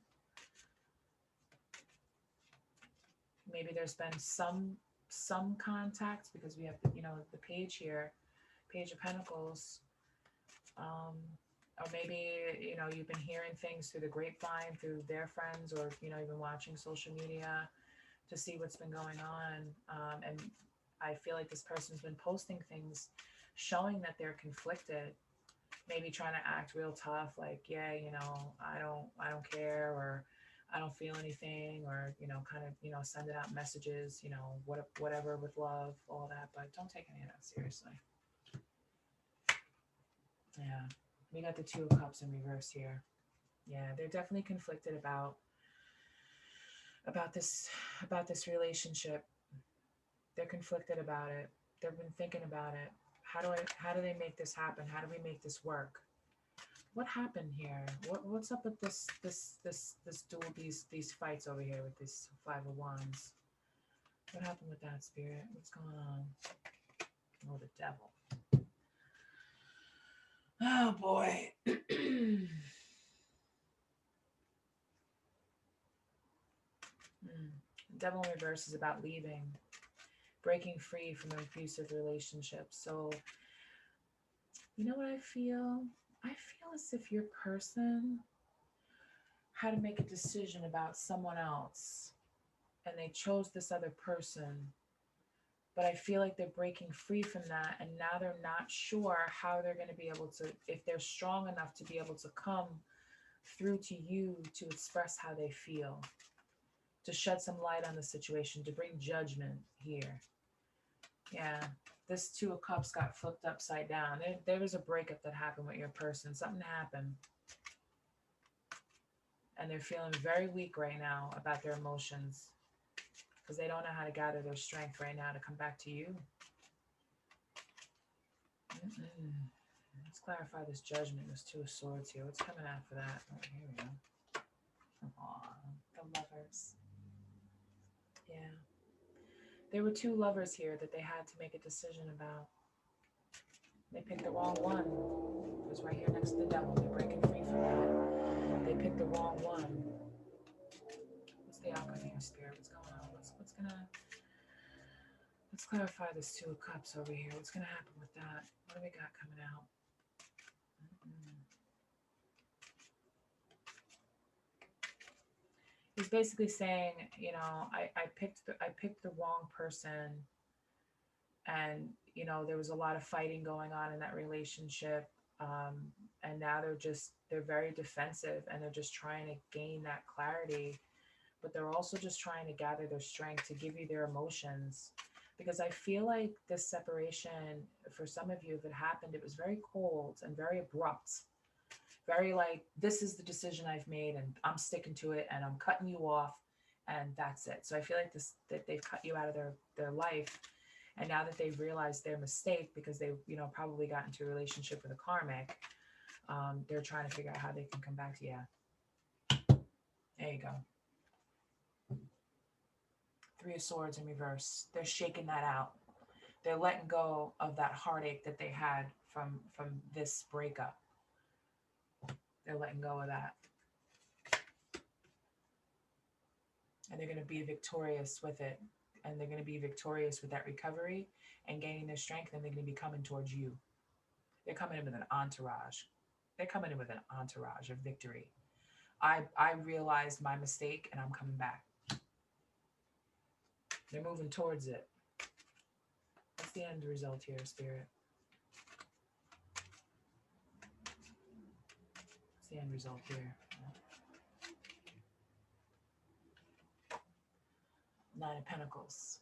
Maybe there's been some contact, because we have the, the page here, Page of Pentacles. Or maybe, you've been hearing things through the grapevine, through their friends, or, you've been watching social media to see what's been going on. And I feel like this person's been posting things showing that they're conflicted, maybe trying to act real tough, like, yeah, I don't care, or I don't feel anything, or, kind of, sending out messages, whatever with love, all that, but don't take any of that seriously. Yeah. We got the Two of Cups in reverse here. Yeah, they're definitely conflicted about this relationship. They're conflicted about it. They've been thinking about it. How do they make this happen? How do we make this work? What happened here? What's up with this duel, these fights over here with this Five of Wands? What happened with that, Spirit? What's going on? Oh, the Devil. Oh boy. Devil in reverse is about leaving, breaking free from an abusive relationship. So, you know what I feel? I feel as if your person had to make a decision about someone else, and they chose this other person. But I feel like they're breaking free from that, and now they're not sure how they're going to be able to, if they're strong enough to be able to come through to you to express how they feel, to shed some light on the situation, to bring judgment here. Yeah, this Two of Cups got flipped upside down. There was a breakup that happened with your person. Something happened. And they're feeling very weak right now about their emotions, because they don't know how to gather their strength right now to come back to you. Let's clarify this judgment, this Two of Swords here. What's coming after that? Oh, here we go. Aw, the Lovers. Yeah. There were two lovers here that they had to make a decision about. They picked the wrong one. It was right here next to the Devil. They're breaking free from that. They picked the wrong one. What's the outcome here, Spirit? What's going on? Let's clarify this Two of Cups over here. What's gonna happen with that? What do we got coming out? He's basically saying, I picked the wrong person, and there was a lot of fighting going on in that relationship, and now they're very defensive, and they're just trying to gain that clarity, but they're also just trying to gather their strength to give you their emotions, because I feel like this separation, for some of you, if it happened, it was very cold and very abrupt. Very like, this is the decision I've made, and I'm sticking to it, and I'm cutting you off, and that's it. So I feel like that they've cut you out of their life, and now that they've realized their mistake, because they probably got into a relationship with a karmic, they're trying to figure out how they can come back to you. There you go. Three of Swords in reverse. They're shaking that out. They're letting go of that heartache that they had from this breakup. They're letting go of that. And they're going to be victorious with it. And they're going to be victorious with that recovery and gaining their strength. And they're going to be coming towards you. They're coming in with an entourage. They're coming in with an entourage of victory. I realized my mistake, and I'm coming back. They're moving towards it. What's the end result here, Spirit? What's the end result here? Nine of Pentacles.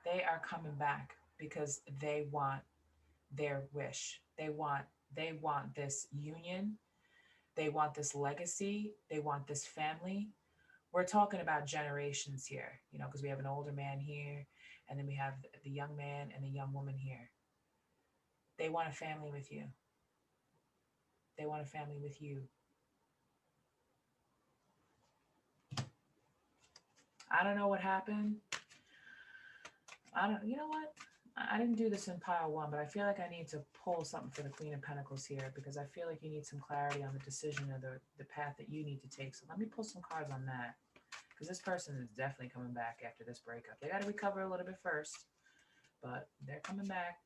They are coming back because they want their wish. They want They want this union. They want this legacy. They want this family. We're talking about generations here, you know, because we have an older man here, and then we have the young man and the young woman here. They want a family with you. They want a family with you. I don't know what happened. I don't, you know what? I didn't do this in pile one, but I feel like I need to pull something for the Queen of Pentacles here because I feel like you need some clarity on the decision or the path that you need to take. So let me pull some cards on that because this person is definitely coming back after this breakup. They got to recover a little bit first, but they're coming back.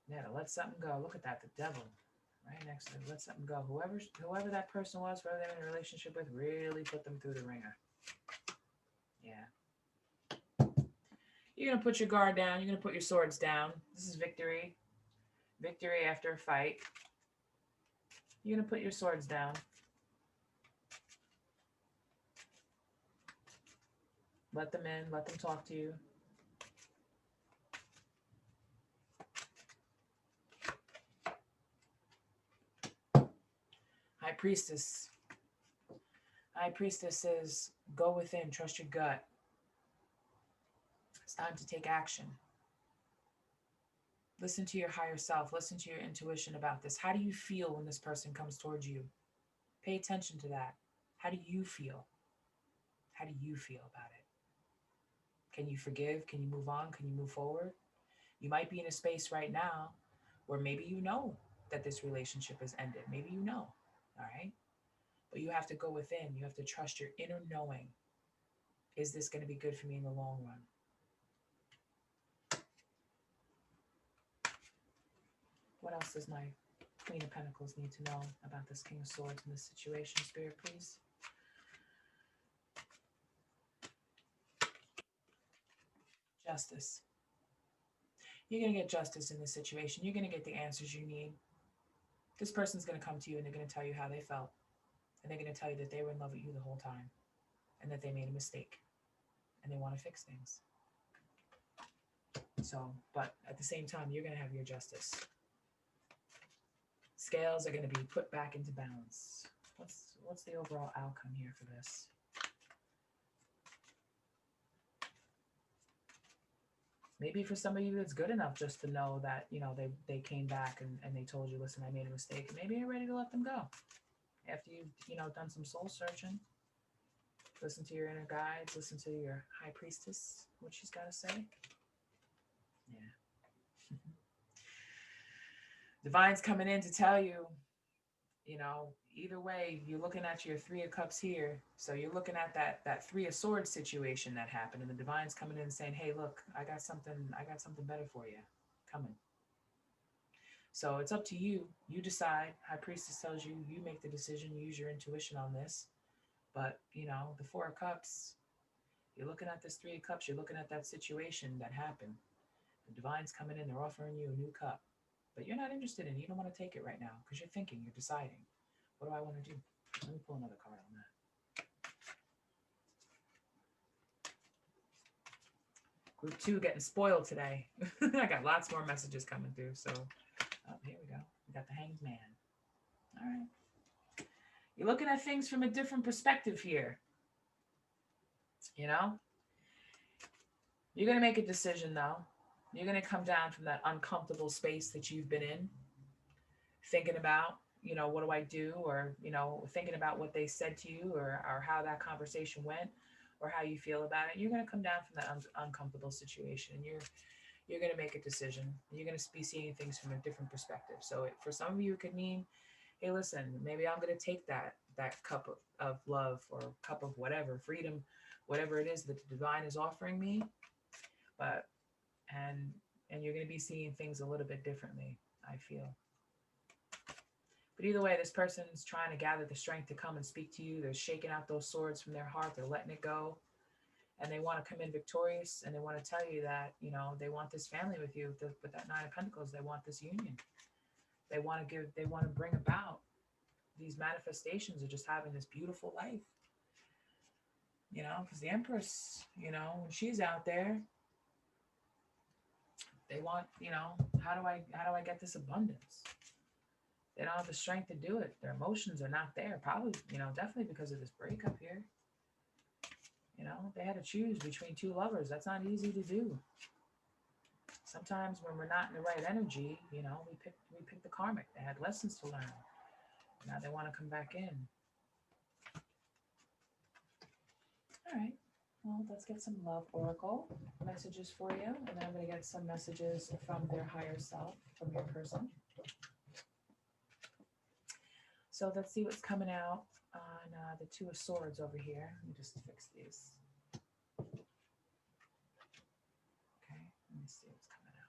Yeah, to let something go. Look at that, the devil right next to them. Let something go. Whoever that person was, whoever they're in a relationship with, really put them through the ringer. Yeah. You're going to put your guard down. You're going to put your swords down. This is victory. Victory after a fight. You're going to put your swords down. Let them in. Let them talk to you. High Priestess. High Priestess says, go within. Trust your gut. It's time to take action. Listen to your higher self. Listen to your intuition about this. How do you feel when this person comes towards you? Pay attention to that. How do you feel? How do you feel about it? Can you forgive? Can you move on? Can you move forward? You might be in a space right now where maybe you know that this relationship has ended. Maybe you know, all right? But you have to go within. You have to trust your inner knowing. Is this going to be good for me in the long run? What else does my Queen of Pentacles need to know about this King of Swords in this situation? Spirit, please. Justice. You're going to get justice in this situation. You're going to get the answers you need. This person's going to come to you and they're going to tell you how they felt. And they're going to tell you that they were in love with you the whole time and that they made a mistake and they want to fix things. So, but at the same time, you're going to have your justice. Scales are going to be put back into balance. What's the overall outcome here for this? Maybe for some of you, it's good enough just to know that, you know, they came back and they told you, listen, I made a mistake. Maybe you're ready to let them go. After you've, you know, done some soul searching, listen to your inner guides, listen to your High Priestess, what she's got to say. Yeah. Divine's coming in to tell you, you know, either way, you're looking at your Three of Cups here. So you're looking at that Three of Swords situation that happened, and the Divine's coming in and saying, hey, look, I got something better for you coming. So it's up to you. You decide. High Priestess tells you, you make the decision, use your intuition on this. But, you know, the Four of Cups, you're looking at this Three of Cups, you're looking at that situation that happened. The Divine's coming in, they're offering you a new cup. But you're not interested in it. You don't want to take it right now because you're thinking, you're deciding. What do I want to do? Let me pull another card on that. Group 2 getting spoiled today. I got lots more messages coming through. So here we go. We got the Hanged Man. All right. You're looking at things from a different perspective here. You know? You're going to make a decision, though. You're going to come down from that uncomfortable space that you've been in, thinking about, you know, what do I do? Or, you know, thinking about what they said to you or how that conversation went or how you feel about it. You're going to come down from that uncomfortable situation and you're going to make a decision. You're going to be seeing things from a different perspective. So for some of you, it could mean, hey, listen, maybe I'm going to take that cup of love or cup of whatever, freedom, whatever it is that the Divine is offering me. But, and you're going to be seeing things a little bit differently, I feel. But either way, this person's trying to gather the strength to come and speak to you. They're shaking out those swords from their heart. They're letting it go. And they want to come in victorious. And they want to tell you that, you know, they want this family with you. With that Nine of Pentacles, they want this union. They want to bring about these manifestations of just having this beautiful life. You know, because the Empress, you know, when she's out there, They want, how do I get this abundance? They don't have the strength to do it. Their emotions are not there. Probably, definitely because of this breakup here. They had to choose between two lovers. That's not easy to do. Sometimes when we're not in the right energy, we pick the karmic. They had lessons to learn. Now they want to come back in. All right. Well, let's get some love oracle messages for you. And then I'm going to get some messages from their higher self, from your person. So let's see what's coming out on the Two of Swords over here. Let me just fix these. Okay, let me see what's coming out.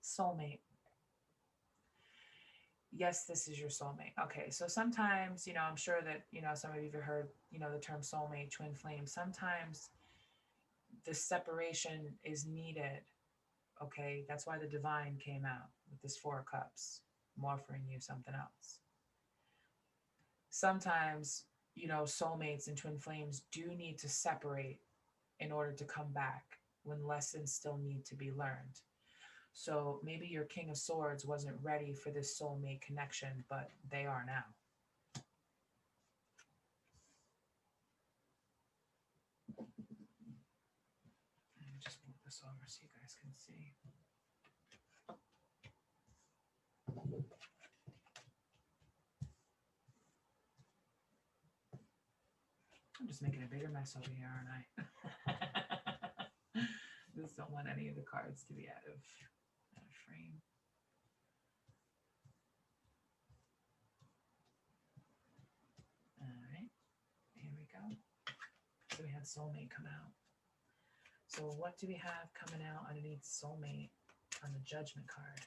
Soulmate. Yes, this is your soulmate. Okay, so sometimes, I'm sure that, some of you have heard, the term soulmate, twin flame. Sometimes the separation is needed. Okay, that's why the divine came out with this Four of Cups. I'm offering you something else. Sometimes, soulmates and twin flames do need to separate in order to come back when lessons still need to be learned. So maybe your King of Swords wasn't ready for this soulmate connection, but they are now. Let me just move this over so you guys can see. I'm just making a bigger mess over here, aren't I? Just don't want any of the cards to be out of frame. All right, here we go. So we had soulmate come out. So what do we have coming out underneath soulmate on the Judgment card?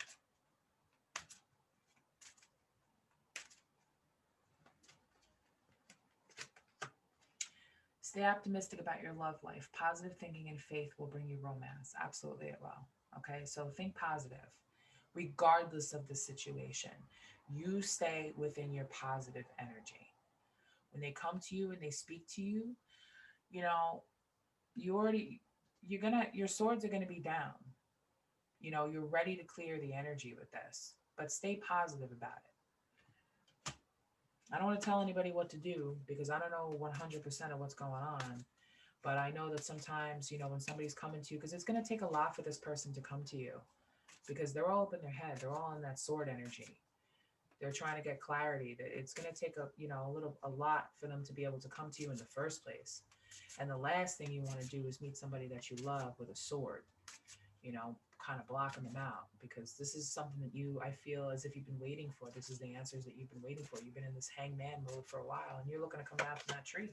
Stay optimistic about your love life. Positive thinking and faith will bring you romance. Absolutely it will. Okay, so think positive, regardless of the situation. You stay within your positive energy. When they come to you and they speak to you, your swords are gonna be down. You're ready to clear the energy with this, but stay positive about it. I don't want to tell anybody what to do because I don't know 100% of what's going on. But I know that sometimes, when somebody's coming to you, because it's going to take a lot for this person to come to you because they're all up in their head. They're all in that sword energy. They're trying to get clarity. It's going to take a lot for them to be able to come to you in the first place. And the last thing you want to do is meet somebody that you love with a sword, kind of blocking them out, because this is something that I feel as if you've been waiting for. This is the answers that you've been waiting for. You've been in this hangman mode for a while and you're looking to come out from that tree.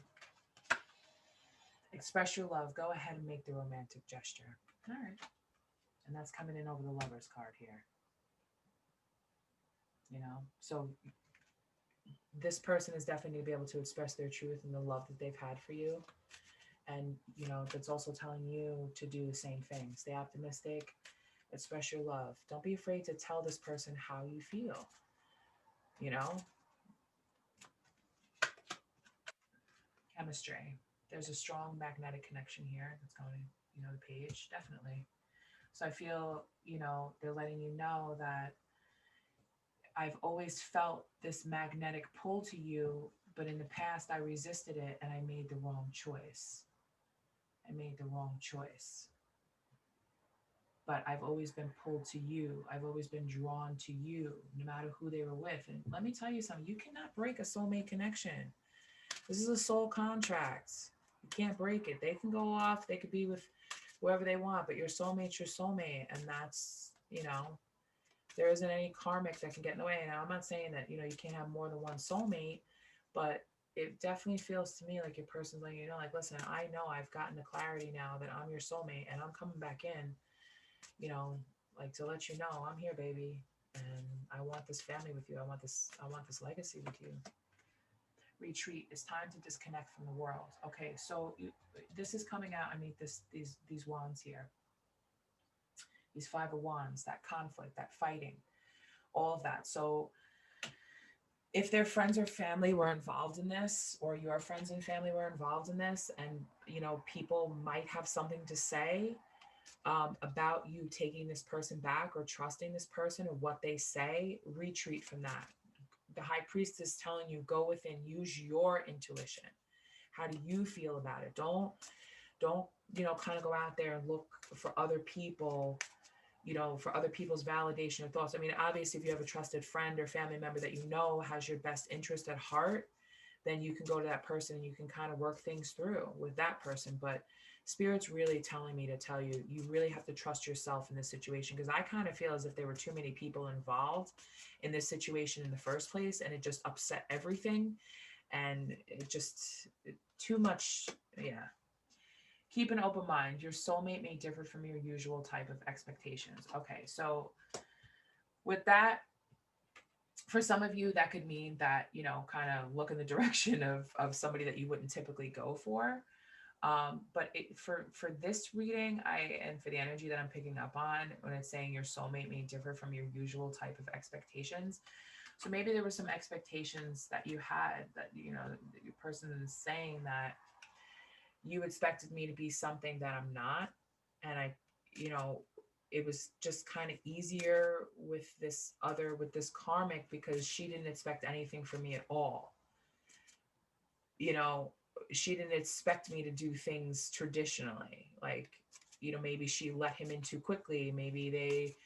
Express your love. Go ahead and make the romantic gesture. All right. And that's coming in over the Lover's card here. So this person is definitely going to be able to express their truth and the love that they've had for you. And, that's also telling you to do the same thing. Stay optimistic. Express your love. Don't be afraid to tell this person how you feel. Chemistry. There's a strong magnetic connection here that's going, the page, definitely. So I feel, they're letting you know that I've always felt this magnetic pull to you, but in the past I resisted it and I made the wrong choice. But I've always been pulled to you. I've always been drawn to you, no matter who they were with. And let me tell you something, you cannot break a soulmate connection. This is a soul contract. You can't break it. They can go off, they could be with whoever they want, but your soulmate's your soulmate. And that's, there isn't any karmic that can get in the way. Now, I'm not saying that, you can't have more than one soulmate, but it definitely feels to me like your person's like, listen, I know I've gotten the clarity now that I'm your soulmate and I'm coming back in, to let you know I'm here, baby. And I want this family with you. I want this legacy with you. Retreat. It's time to disconnect from the world. Okay, so this is coming out. I mean, these wands here. These 5 of Wands, that conflict, that fighting, all of that. So if their friends or family were involved in this, or your friends and family were involved in this, and people might have something to say about you taking this person back or trusting this person or what they say, retreat from that. The high priest is telling you, go within, use your intuition. How do you feel about it? Don't kind of go out there and look for other people, for other people's validation or thoughts. I mean, obviously, if you have a trusted friend or family member that has your best interest at heart, then you can go to that person and you can kind of work things through with that person. But Spirit's really telling me to tell you, you really have to trust yourself in this situation, because I kind of feel as if there were too many people involved in this situation in the first place, and it just upset everything. And too much. Yeah. Keep an open mind. Your soulmate may differ from your usual type of expectations. Okay, so with that, for some of you, that could mean that, kind of look in the direction of somebody that you wouldn't typically go for. But for this reading, and for the energy that I'm picking up on, when it's saying your soulmate may differ from your usual type of expectations. So maybe there were some expectations that you had that, your person is saying that you expected me to be something that I'm not. And it was just kind of easier with this karmic, because she didn't expect anything from me at all. She didn't expect me to do things traditionally. Like, maybe she let him in too quickly. Maybe they,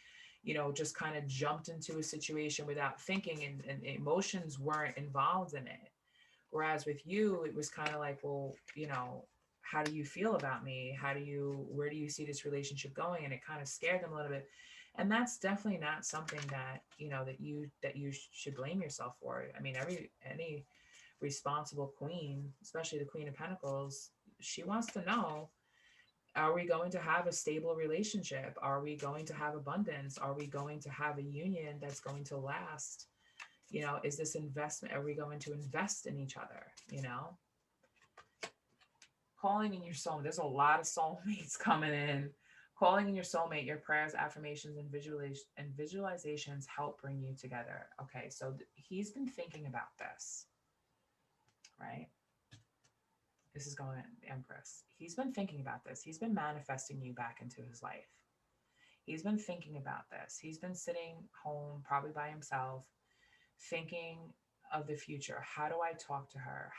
just kind of jumped into a situation without thinking, and emotions weren't involved in it. Whereas with you, it was kind of like, well, how do you feel about me? Where do you see this relationship going? And it kind of scared them a little bit. And that's definitely not something that, that you should blame yourself for. I mean, any responsible queen, especially the Queen of Pentacles, she wants to know, are we going to have a stable relationship? Are we going to have abundance? Are we going to have a union that's going to last? Is this investment? Are we going to invest in each other? Calling in your soulmate. There's a lot of soulmates coming in. Calling in your soulmate, your prayers, affirmations, and visualizations help bring you together. Okay, so he's been thinking about this, right? This is going to Empress. He's been thinking about this. He's been manifesting you back into his life. He's been thinking about this. He's been sitting home, probably by himself, thinking of the future. How do I talk to her?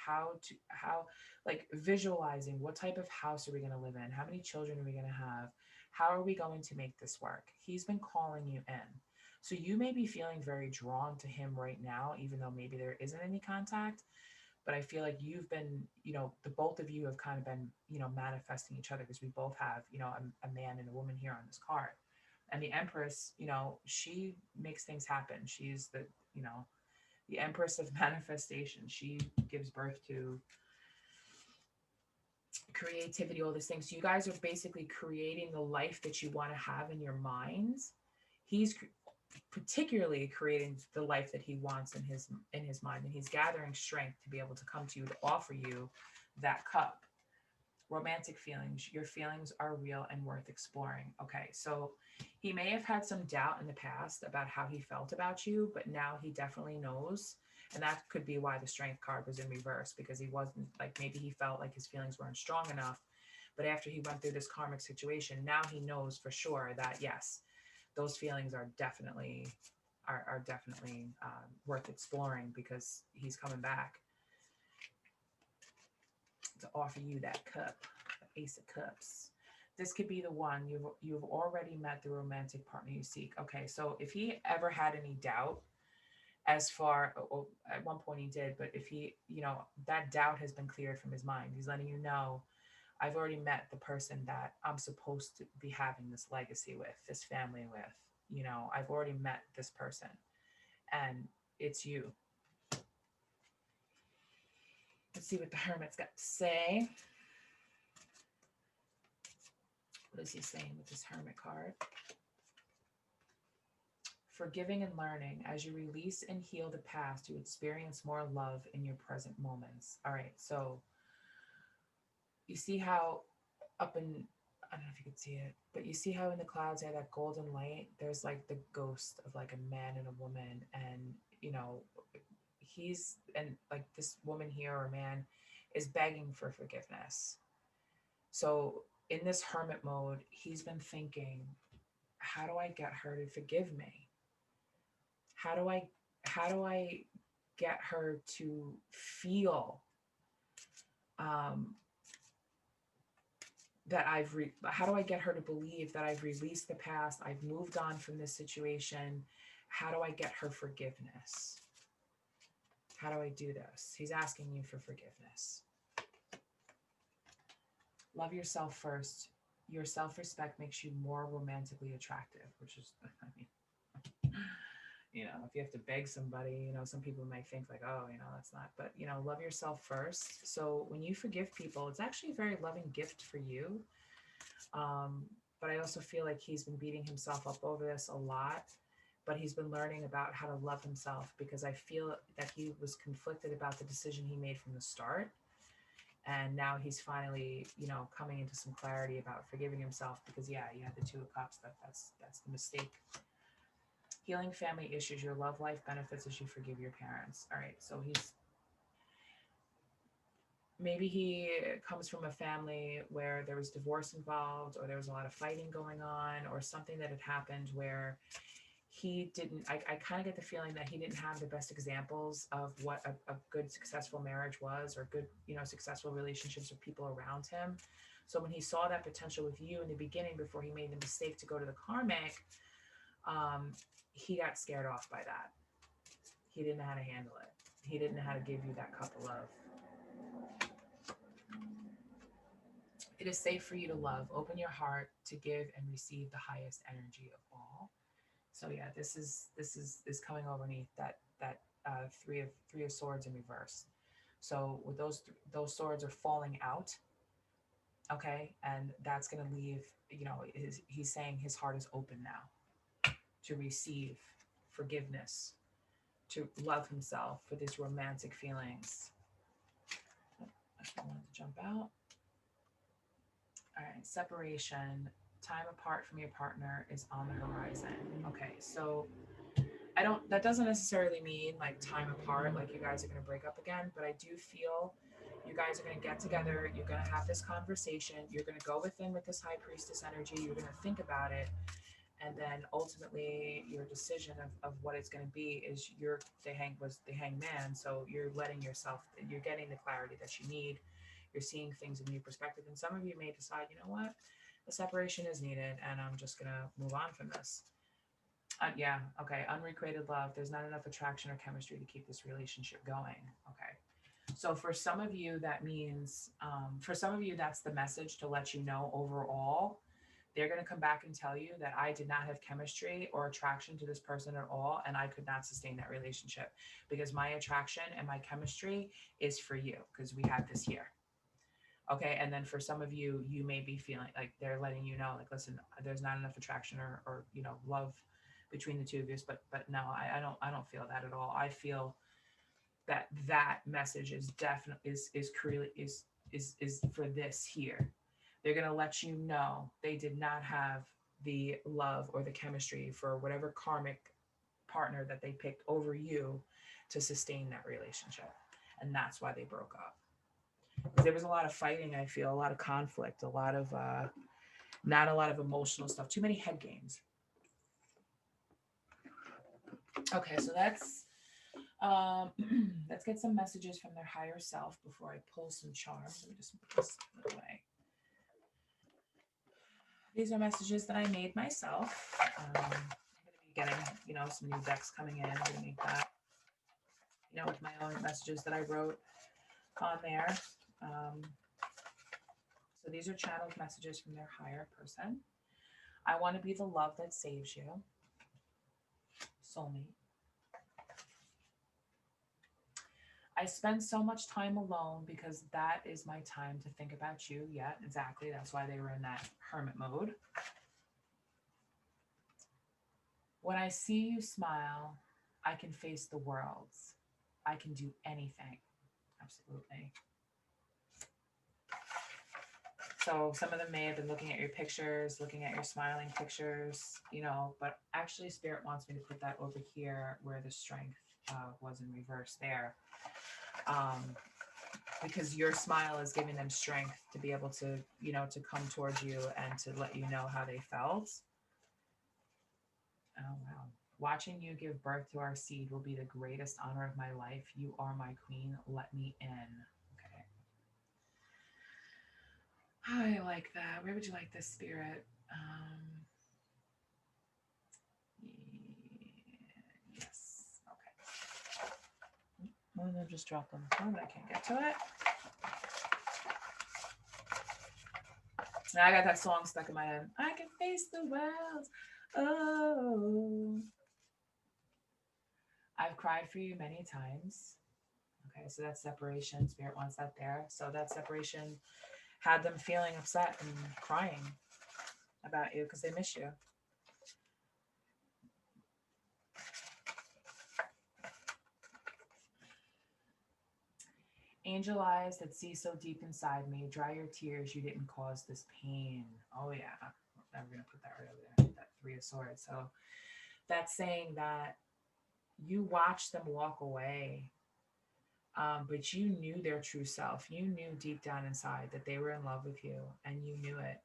Like visualizing, what type of house are we going to live in? How many children are we going to have? How are we going to make this work? He's been calling you in. So you may be feeling very drawn to him right now, even though maybe there isn't any contact. But I feel like you've been, the both of you have kind of been, manifesting each other, because we both have, a man and a woman here on this card. And the Empress, she makes things happen. She's the Empress of manifestation. She gives birth to creativity, all these things. So you guys are basically creating the life that you want to have in your minds. He's particularly creating the life that he wants in his mind, and he's gathering strength to be able to come to you to offer you that cup. Romantic feelings. Your feelings are real and worth exploring. Okay, so he may have had some doubt in the past about how he felt about you, but now he definitely knows. And that could be why the Strength card was in reverse, because he wasn't, like, maybe he felt like his feelings weren't strong enough. But after he went through this karmic situation, now he knows for sure that, yes, those feelings are definitely worth exploring, because he's coming back to offer you that cup, the Ace of Cups. This could be the one. You've already met the romantic partner you seek. Okay, so if he ever had any doubt, at one point he did, but if he, that doubt has been cleared from his mind. He's letting you know, I've already met the person that I'm supposed to be having this legacy with, this family with. I've already met this person, and it's you. Let's see what the Hermit's got to say. What is he saying with this Hermit card? Forgiving and learning. As you release and heal the past, you experience more love in your present moments. All right, so you see how I don't know if you can see it, but you see how in the clouds they have that golden light? There's like the ghost of like a man and a woman, and and like this woman here or man is begging for forgiveness. So in this hermit mode, he's been thinking, how do I get her to forgive me? How do I how do I get her to feel um, that how do I get her to believe that I've released the past, I've moved on from this situation? How do I get her forgiveness? How do I do this? He's asking you for forgiveness. Love yourself first. Your self-respect makes you more romantically attractive, which is, I mean, if you have to beg somebody, some people might think like, oh, that's not, but, love yourself first. So when you forgive people, it's actually a very loving gift for you. But I also feel like he's been beating himself up over this a lot, but he's been learning about how to love himself, because I feel that he was conflicted about the decision he made from the start. And now he's finally, coming into some clarity about forgiving himself, because you had the Two of Cups. That's the mistake. Healing family issues. Your love life benefits as you forgive your parents. All right. So maybe he comes from a family where there was divorce involved, or there was a lot of fighting going on, or something that had happened where he didn't, I kind of get the feeling that he didn't have the best examples of what a good, successful marriage was, or good, successful relationships with people around him. So when he saw that potential with you in the beginning, before he made the mistake to go to the karmic, he got scared off by that. He didn't know how to handle it. He didn't know how to give you that cup of love. It is safe for you to love. Open your heart to give and receive the highest energy of all. So yeah, this is coming underneath that three of swords in reverse. So with those swords are falling out, okay, and that's going to leave. He's saying his heart is open now to receive forgiveness, to love himself for these romantic feelings. I wanted to jump out. All right, separation. Time apart from your partner is on the horizon. Okay, so that doesn't necessarily mean like time apart, like you guys are going to break up again, but I do feel you guys are going to get together, you're going to have this conversation, you're going to go within with this high priestess energy, you're going to think about it, and then ultimately your decision of what it's going to be is the hangman. So you're letting yourself, you're getting the clarity that you need, you're seeing things in a new perspective, and some of you may decide, you know what, the separation is needed and I'm just going to move on from this. Yeah, okay, unrequited love. There's not enough attraction or chemistry to keep this relationship going. Okay. So for some of you, that means, that's the message to let you know overall, they're going to come back and tell you that I did not have chemistry or attraction to this person at all, and I could not sustain that relationship because my attraction and my chemistry is for you because we had this here. Okay, and then for some of you, you may be feeling like they're letting you know, like, listen, there's not enough attraction or love between the two of you, but no, I don't feel that at all. I feel that message is definitely is for this here. They're going to let you know they did not have the love or the chemistry for whatever karmic partner that they picked over you to sustain that relationship. And that's why they broke up. There was a lot of fighting, I feel, a lot of conflict, a lot of, not a lot of emotional stuff, too many head games. Okay, so let's get some messages from their higher self before I pull some charms. Let me just move this away. These are messages that I made myself. I'm going to be getting, some new decks coming in. I'm going to make that, with my own messages that I wrote on there. So these are channeled messages from their higher person. I want to be the love that saves you. Soulmate. I spend so much time alone because that is my time to think about you. Yeah, exactly. That's why they were in that hermit mode. When I see you smile, I can face the world. I can do anything. Absolutely. So some of them may have been looking at your pictures, looking at your smiling pictures, but actually Spirit wants me to put that over here where the strength was in reverse there. Because your smile is giving them strength to be able to, you know, to come towards you and to let you know how they felt. Oh, wow. Watching you give birth to our seed will be the greatest honor of my life. You are my queen. Let me in. Okay. I like that. Where would you like this, spirit? Yes. Okay. I'm going to just drop on the phone, but I can't get to it. Now I got that song stuck in my head. I can face the world. Oh. I've cried for you many times. Okay, so that's separation. Spirit wants that there. So that separation had them feeling upset and crying about you because they miss you. Angel eyes that see so deep inside me, dry your tears, you didn't cause this pain. Oh yeah, now we're gonna put that right over there, that Three of Swords. So that's saying that you watched them walk away, but you knew their true self. You knew deep down inside that they were in love with you, and you knew it.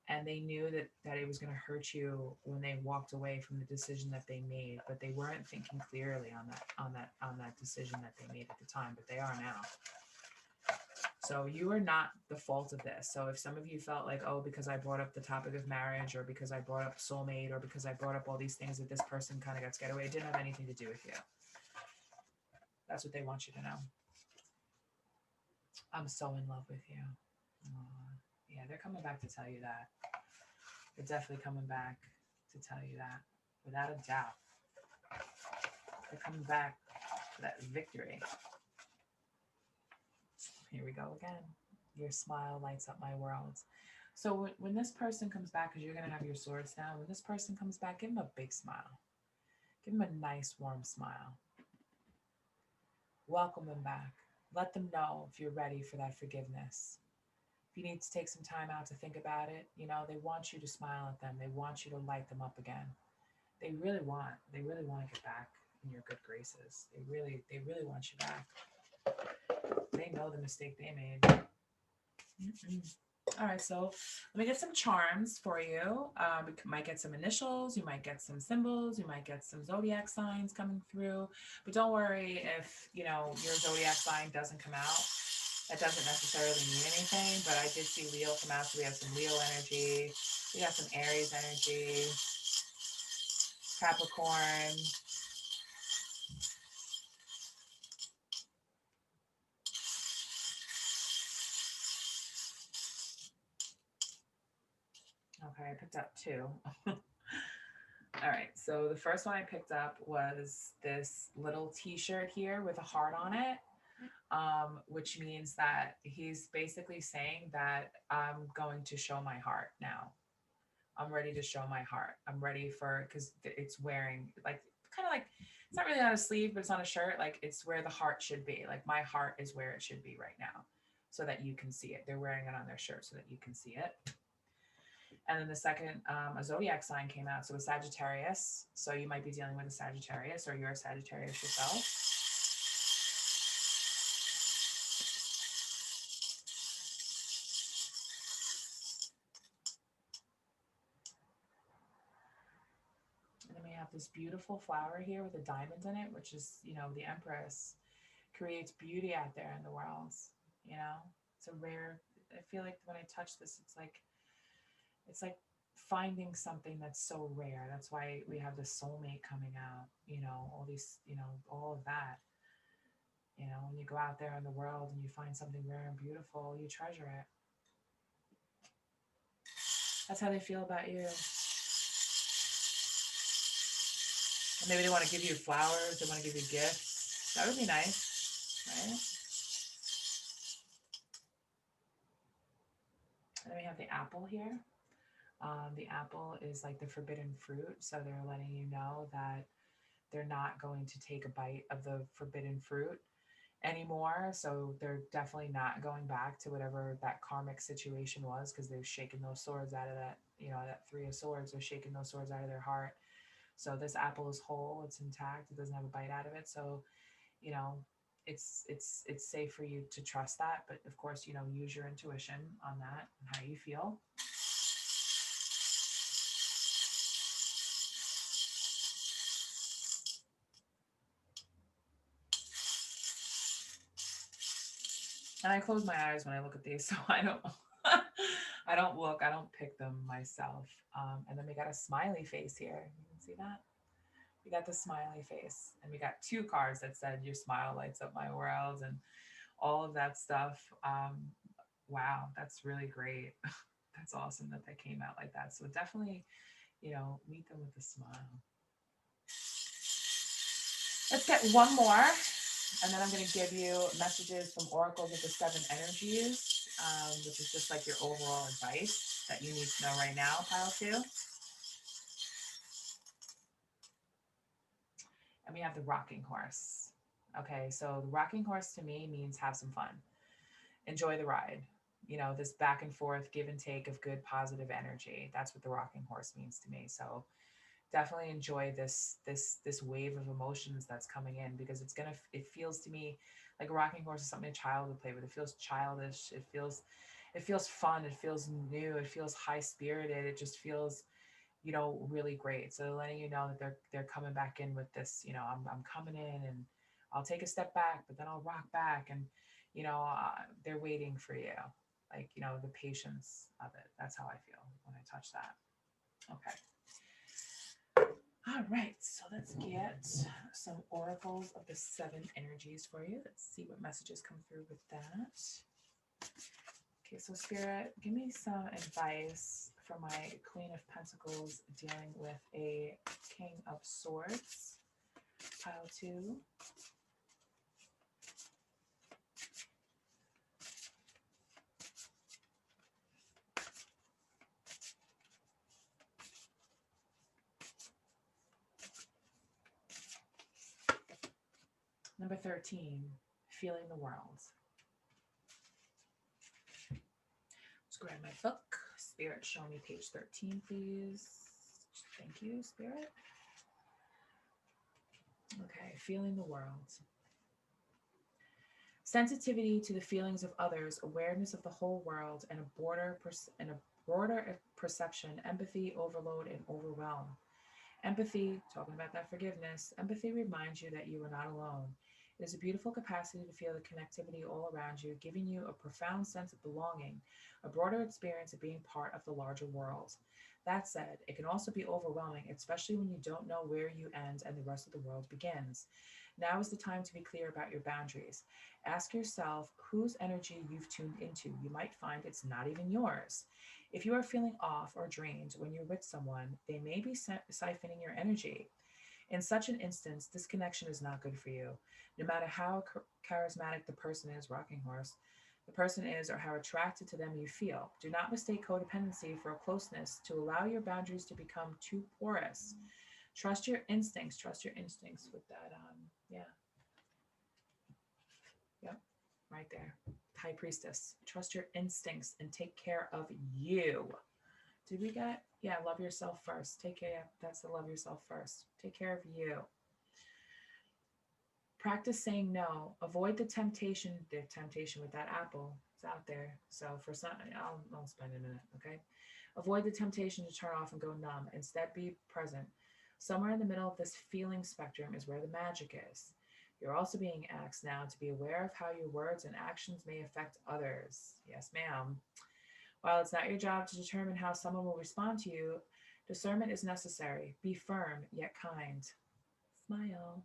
And they knew that it was going to hurt you when they walked away from the decision that they made, but they weren't thinking clearly on that decision that they made at the time, but they are now. So you are not the fault of this. So if some of you felt like, oh, because I brought up the topic of marriage, or because I brought up soulmate, or because I brought up all these things that this person kind of got scared away, it didn't have anything to do with you. That's what they want you to know. I'm so in love with you. Yeah, they're coming back to tell you that. They're definitely coming back to tell you that, without a doubt. They're coming back for that victory. Here we go again. Your smile lights up my world. So when this person comes back, because you're going to have your swords now, when this person comes back, give them a big smile. Give them a nice, warm smile. Welcome them back. Let them know if you're ready for that forgiveness. If you need to take some time out to think about it, you know, they want you to smile at them. They want you to light them up again. They really want to get back in your good graces. They really want you back. They know the mistake they made. All right, so let me get some charms for you. You might get some initials, you might get some symbols, you might get some zodiac signs coming through. But don't worry if, you know, your zodiac sign doesn't come out. That doesn't necessarily mean anything, but I did see Leo come out, so we have some Leo energy. We got some Aries energy, Capricorn. Okay, I picked up two. All right, so the first one I picked up was this little t-shirt here with a heart on it, which means that he's basically saying that I'm going to show my heart now. I'm ready to show my heart. I'm ready for, because it's wearing like, kind of like, it's not really on a sleeve, but it's on a shirt. Like it's where the heart should be. Like my heart is where it should be right now so that you can see it. They're wearing it on their shirt so that you can see it. And then the second, a zodiac sign came out. So a Sagittarius. So you might be dealing with a Sagittarius, or you're a Sagittarius yourself. And then we have this beautiful flower here with a diamond in it, which is, you know, the Empress. Creates beauty out there in the world. You know, it's a rare, I feel like when I touch this, it's like finding something that's so rare. That's why we have the soulmate coming out, you know, all these, you know, all of that. You know, when you go out there in the world and you find something rare and beautiful, you treasure it. That's how they feel about you. And maybe they want to give you flowers, they want to give you gifts. That would be nice, right? And then we have the apple here. The apple is like the forbidden fruit. So they're letting you know that they're not going to take a bite of the forbidden fruit anymore. So they're definitely not going back to whatever that karmic situation was, because they've shaken those swords out of that, you know, that Three of Swords. They're shaking those swords out of their heart. So this apple is whole, it's intact, it doesn't have a bite out of it. So, you know, it's safe for you to trust that. But of course, you know, use your intuition on that and how you feel. And I close my eyes when I look at these, so I don't I don't look, I don't pick them myself. And then we got a smiley face here. You can see that? We got the smiley face, and we got two cards that said your smile lights up my world and all of that stuff. Wow, that's really great. That's awesome that they came out like that. So definitely, you know, meet them with a smile. Let's get one more, and then I'm going to give you messages from Oracles of the Seven Energies, which is just like your overall advice that you need to know right now, pile two. And we have the rocking horse. Okay, so the rocking horse to me means have some fun. Enjoy the ride. You know, this back and forth, give and take of good, positive energy. That's what the rocking horse means to me. So definitely enjoy this wave of emotions that's coming in, because it feels to me like a rocking horse is something a child would play with. It feels childish. It feels fun. It feels new. It feels high spirited. It just feels, you know, really great. So letting you know that they're coming back in with this, you know, I'm coming in and I'll take a step back, but then I'll rock back, and you know, they're waiting for you. Like, you know, the patience of it. That's how I feel when I touch that. Okay. All right, so let's get some oracles of the seven energies for you. Let's see what messages come through with that. Okay, so Spirit, give me some advice for my Queen of Pentacles dealing with a King of Swords. Pile two. Number 13, feeling the world. Let's grab my book. Spirit, show me page 13, please. Thank you, Spirit. Okay, feeling the world. Sensitivity to the feelings of others, awareness of the whole world, and a broader perception, empathy, overload, and overwhelm. Empathy, talking about that forgiveness, empathy reminds you that you are not alone. It is a beautiful capacity to feel the connectivity all around you, giving you a profound sense of belonging, a broader experience of being part of the larger world. That said, it can also be overwhelming, especially when you don't know where you end and the rest of the world begins. Now is the time to be clear about your boundaries. Ask yourself whose energy you've tuned into. You might find it's not even yours. If you are feeling off or drained when you're with someone, they may be siphoning your energy. In such an instance, this connection is not good for you. No matter how charismatic the person is, rocking horse, the person is, or how attracted to them you feel. Do not mistake codependency for a closeness to allow your boundaries to become too porous. Trust your instincts. Trust your instincts with that. Yeah. Yep. Right there. High Priestess. Trust your instincts and take care of you. Did we get? Yeah, love yourself first. Take care. That's the love yourself first. Take care of you. Practice saying no. Avoid the temptation. The temptation with that apple. It's out there. So for some, I'll spend a minute. Okay. Avoid the temptation to turn off and go numb. Instead, be present. Somewhere in the middle of this feeling spectrum is where the magic is. You're also being asked now to be aware of how your words and actions may affect others. Yes, ma'am. While it's not your job to determine how someone will respond to you, discernment is necessary. Be firm, yet kind. Smile.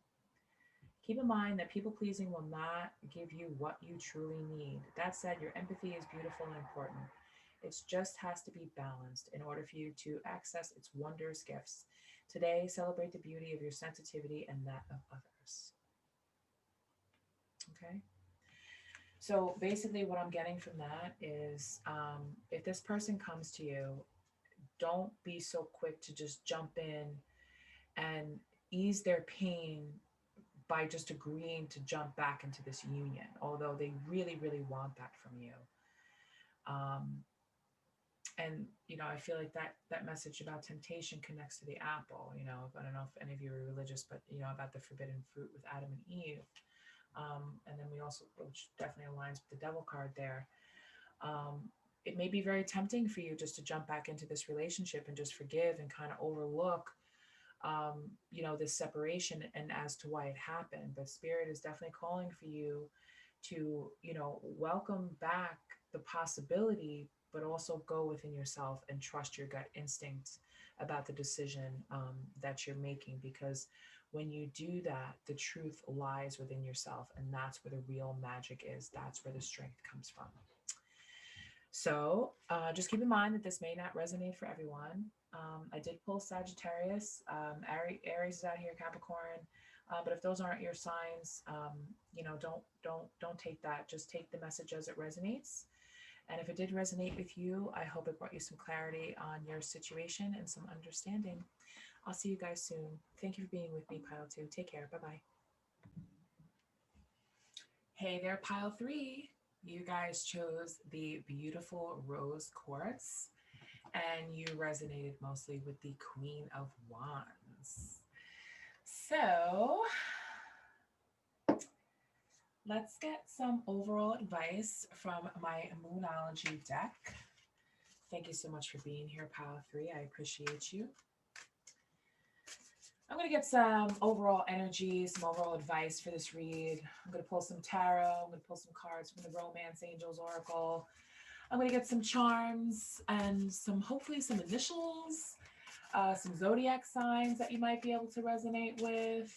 Keep in mind that people pleasing will not give you what you truly need. That said, your empathy is beautiful and important. It just has to be balanced in order for you to access its wondrous gifts. Today, celebrate the beauty of your sensitivity and that of others. Okay? So basically what I'm getting from that is if this person comes to you, don't be so quick to just jump in and ease their pain by just agreeing to jump back into this union, although they really, really want that from you. And, you know, I feel like that message about temptation connects to the apple. You know, I don't know if any of you are religious, but, you know, about the forbidden fruit with Adam and Eve. And then we also, which definitely aligns with the devil card there. Um, it may be very tempting for you just to jump back into this relationship and just forgive and kind of overlook, you know, this separation and as to why it happened. But Spirit is definitely calling for you to, you know, welcome back the possibility, but also go within yourself and trust your gut instincts about the decision that you're making. Because when you do that, the truth lies within yourself, and that's where the real magic is. That's where the strength comes from. So just keep in mind that this may not resonate for everyone. I did pull Sagittarius. Aries is out here, Capricorn. But if those aren't your signs, you know, don't take that. Just take the message as it resonates. And if it did resonate with you, I hope it brought you some clarity on your situation and some understanding. I'll see you guys soon. Thank you for being with me, Pile 2. Take care. Bye-bye. Hey there, Pile 3. You guys chose the beautiful rose quartz, and you resonated mostly with the Queen of Wands. So let's get some overall advice from my Moonology deck. Thank you so much for being here, Pile 3. I appreciate you. I'm going to get some overall energy, some overall advice for this read. I'm going to pull some tarot. I'm going to pull some cards from the Romance Angels Oracle. I'm going to get some charms and hopefully some initials, some zodiac signs that you might be able to resonate with,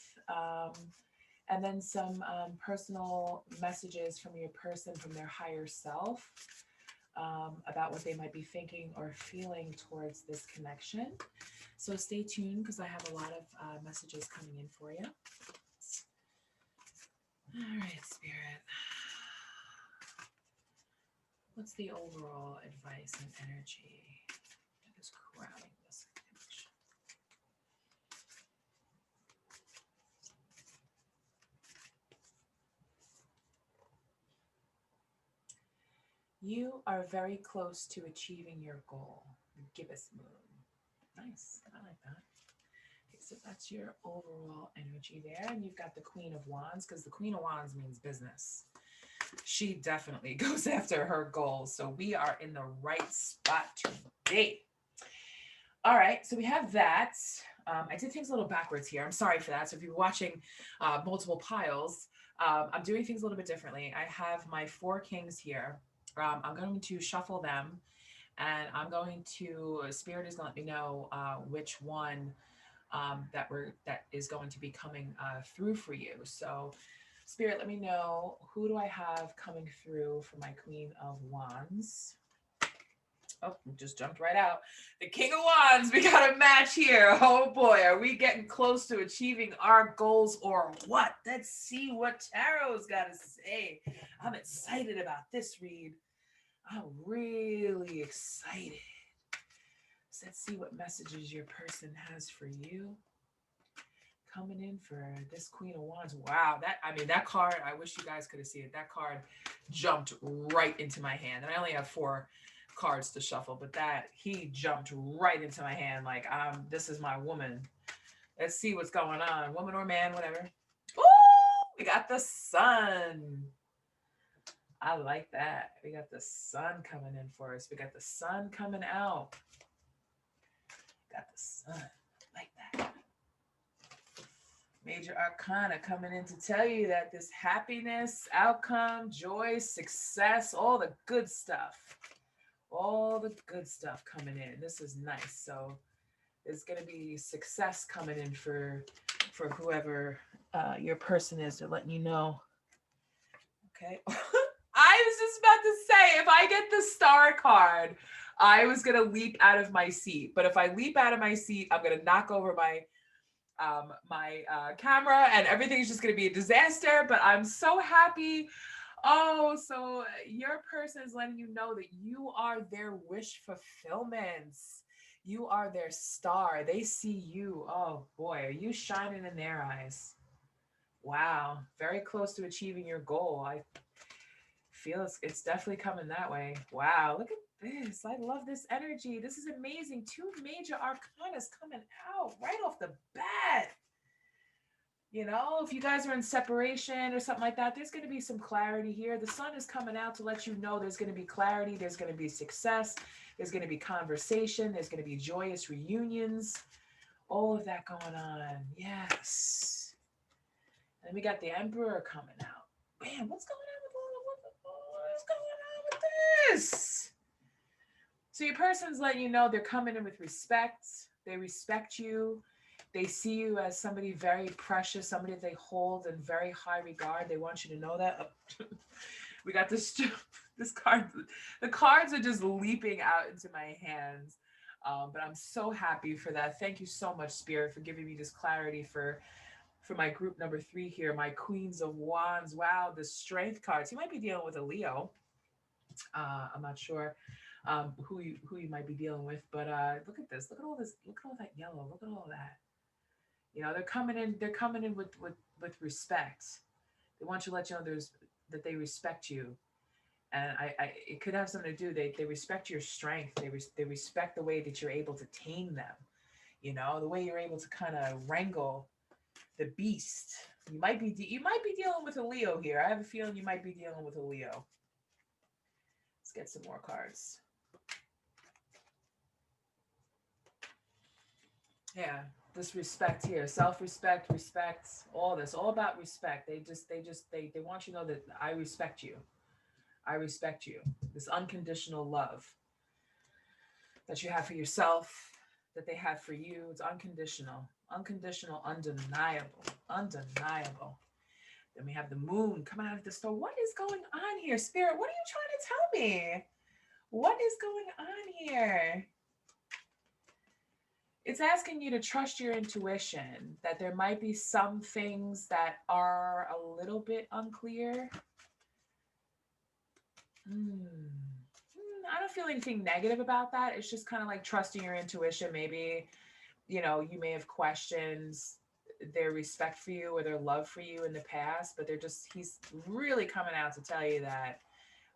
and then some personal messages from your person, from their higher self, about what they might be thinking or feeling towards this connection. So stay tuned because I have a lot of messages coming in for you. All right, Spirit. What's the overall advice and energy that is crowding this connection? You are very close to achieving your goal. Gibbous moon. Nice. I like that. Okay, so that's your overall energy there. And you've got the Queen of Wands, because the Queen of Wands means business. She definitely goes after her goals. So we are in the right spot today. All right, so we have that. I did things a little backwards here. I'm sorry for that. So if you're watching multiple piles, I'm doing things a little bit differently. I have my 4 kings here. I'm going to shuffle them, and I'm going to, Spirit is going to let me know which one that is going to be coming through for you. So Spirit, let me know, who do I have coming through for my Queen of Wands? Oh, just jumped right out. The King of Wands, we got a match here. Oh boy, are we getting close to achieving our goals or what? Let's see what Tarot's got to say. I'm excited about this read. I'm really excited. So let's see what messages your person has for you. Coming in for this Queen of Wands. Wow, that card, I wish you guys could have seen it. That card jumped right into my hand. And I only have 4 cards to shuffle, but he jumped right into my hand. Like, this is my woman. Let's see what's going on. Woman or man, whatever. Ooh, we got the Sun. I like that. We got the Sun coming in for us. We got the Sun coming out. Got the Sun. Like that. Major Arcana coming in to tell you that this happiness, outcome, joy, success, all the good stuff. All the good stuff coming in. This is nice. So there's going to be success coming in for whoever your person is. They're letting you know. Okay. I was just about to say, if I get the Star card, I was going to leap out of my seat. But if I leap out of my seat, I'm going to knock over my camera, and everything's just going to be a disaster. But I'm so happy. Oh, so your person is letting you know that you are their wish fulfillments. You are their star. They see you. Oh boy, are you shining in their eyes? Wow, very close to achieving your goal. I feel it's definitely coming that way. Wow, look at this. I love this energy. This is amazing. Two major arcanas coming out right off the bat. You know, if you guys are in separation or something like that, there's going to be some clarity here. The sun is coming out to let you know there's going to be clarity, there's going to be success, there's going to be conversation, there's going to be joyous reunions, all of that going on. Yes. And then we got the Emperor coming out. Man, what's going on with what's going on with this? So your person's letting you know they're coming in with respect. They respect you. They see you as somebody very precious, somebody they hold in very high regard. They want you to know that. We got this card. The cards are just leaping out into my hands. But I'm so happy for that. Thank you so much, Spirit, for giving me this clarity for my group number 3 here, my Queens of Wands. Wow, the Strength cards. You might be dealing with a Leo. I'm not sure who you might be dealing with, but look at this. Look at all this. Look at all that yellow. Look at all that. You know, they're coming in with respect. They want you to let you know that they respect you. And it could have something to do. They respect your strength. They respect the way that you're able to tame them. You know, the way you're able to kind of wrangle the beast. You might be dealing with a Leo here. I have a feeling you might be dealing with a Leo. Let's get some more cards. Yeah, this respect here, self-respect, respect, all this, all about respect. They want you to know that I respect you. I respect you. This unconditional love that you have for yourself, that they have for you, it's unconditional, undeniable, undeniable. Then we have the moon coming out of the store. What is going on here, Spirit? What are you trying to tell me? What is going on here? It's asking you to trust your intuition, that there might be some things that are a little bit unclear. I don't feel anything negative about that. It's just kind of like trusting your intuition. Maybe, you know, you may have questioned their respect for you or their love for you in the past, but he's really coming out to tell you that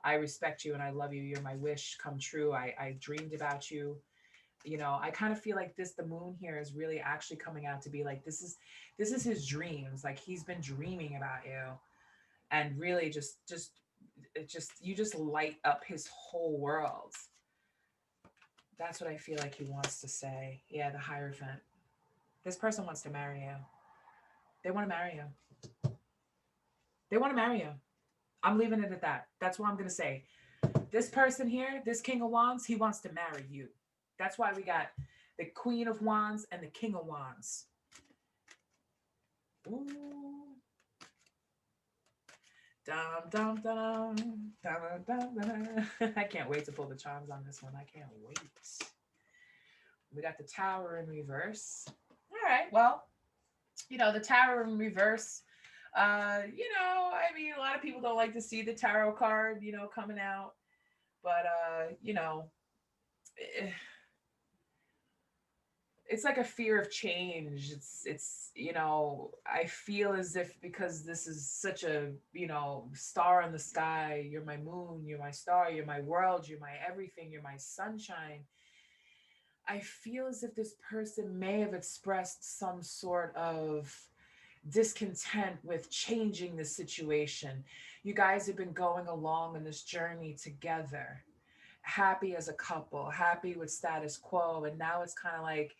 I respect you and I love you. You're my wish come true. I dreamed about you. You know, I kind of feel like the moon here is really actually coming out to be like, this is his dreams. Like he's been dreaming about you, and really you just light up his whole world. That's what I feel like he wants to say. Yeah, the Hierophant. This person wants to marry you. They want to marry you. They want to marry you. I'm leaving it at that. That's what I'm going to say. This person here, this King of Wands, he wants to marry you. That's why we got the Queen of Wands and the King of Wands. Ooh. Dum, dum, dum, dum, dum, dum. I can't wait to pull the charms on this one. I can't wait. We got the Tower in reverse. All right. Well, you know, the Tower in reverse, you know, I mean, a lot of people don't like to see the tarot card, you know, coming out. But, you know, it's like a fear of change. It's, you know, I feel as if because this is such a, you know, star in the sky, you're my moon, you're my star, you're my world, you're my everything, you're my sunshine. I feel as if this person may have expressed some sort of discontent with changing the situation. You guys have been going along on this journey together, happy as a couple, happy with status quo. And now it's kind of like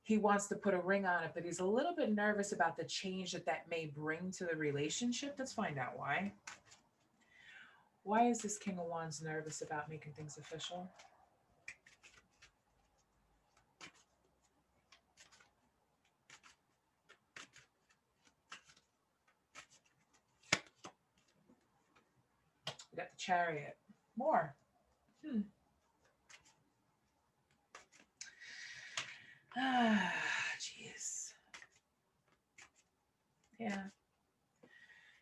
he wants to put a ring on it, but he's a little bit nervous about the change that may bring to the relationship. Let's find out why. Why is this King of Wands nervous about making things official? We got the Chariot. More. Ah, jeez. Yeah.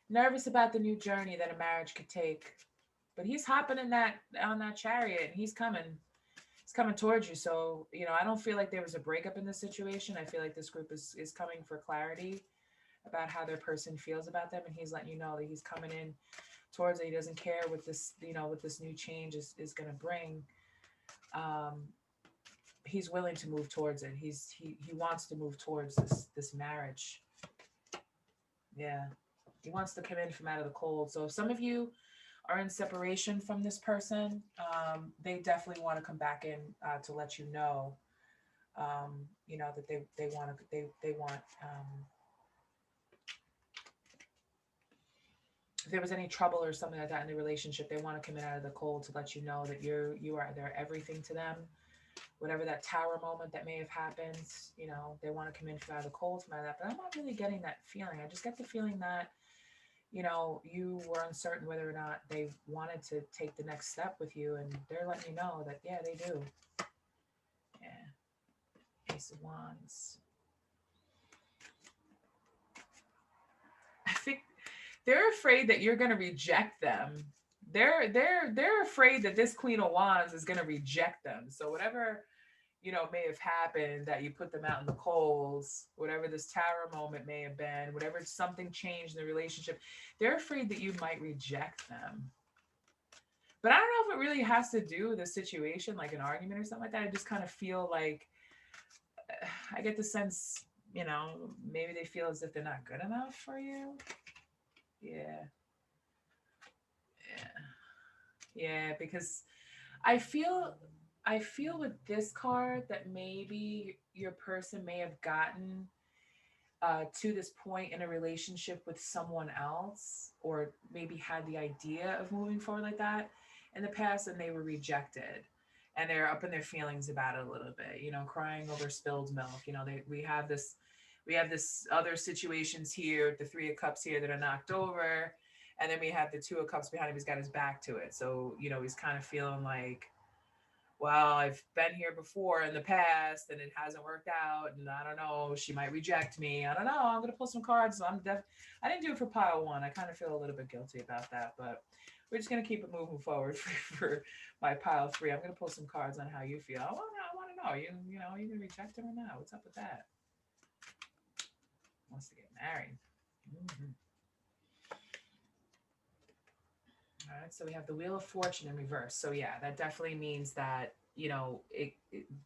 Nervous about the new journey that a marriage could take. But he's hopping on that chariot and he's coming. He's coming towards you. So, you know, I don't feel like there was a breakup in this situation. I feel like this group is coming for clarity about how their person feels about them. And he's letting you know that he's coming in towards it. He doesn't care what this, what this new change is going to bring. Um, he's willing to move towards it. He wants to move towards this marriage. Yeah. He wants to come in from out of the cold. So if some of you are in separation from this person, they definitely want to come back in to let you know, that they want to, they want, if there was any trouble or something like that in the relationship, they want to come in out of the cold to let you know that they're everything to them. Whatever that tower moment that may have happened, they want to come in from out of the cold from out of that. But I'm not really getting that feeling. I just get the feeling that, you were uncertain whether or not they wanted to take the next step with you, and they're letting you know that, yeah, they do. Yeah. Ace of Wands. I think they're afraid that you're going to reject them. They're afraid that this Queen of Wands is going to reject them. So whatever, may have happened, that you put them out in the coals, whatever this tower moment may have been, whatever something changed in the relationship, they're afraid that you might reject them. But I don't know if it really has to do with a situation like an argument or something like that. I just kind of feel like, I get the sense, maybe they feel as if they're not good enough for you. Yeah. Yeah, because I feel with this card that maybe your person may have gotten to this point in a relationship with someone else, or maybe had the idea of moving forward like that in the past, and they were rejected, and they're up in their feelings about it a little bit, crying over spilled milk. We have this other situations here, the Three of Cups here that are knocked over, and then we have the Two of Cups behind him. He's got his back to it, so he's kind of feeling like, well, I've been here before in the past and it hasn't worked out, and I don't know, she might reject me. I don't know. I'm gonna pull some cards. I didn't do it for pile one. I kind of feel a little bit guilty about that, but we're just gonna keep it moving forward for my pile three. I'm gonna pull some cards on how you feel. I want to know. You gonna reject him or not? What's up with that? Wants to get married. Mm-hmm. All right, so we have the Wheel of Fortune in reverse. So yeah, that definitely means that,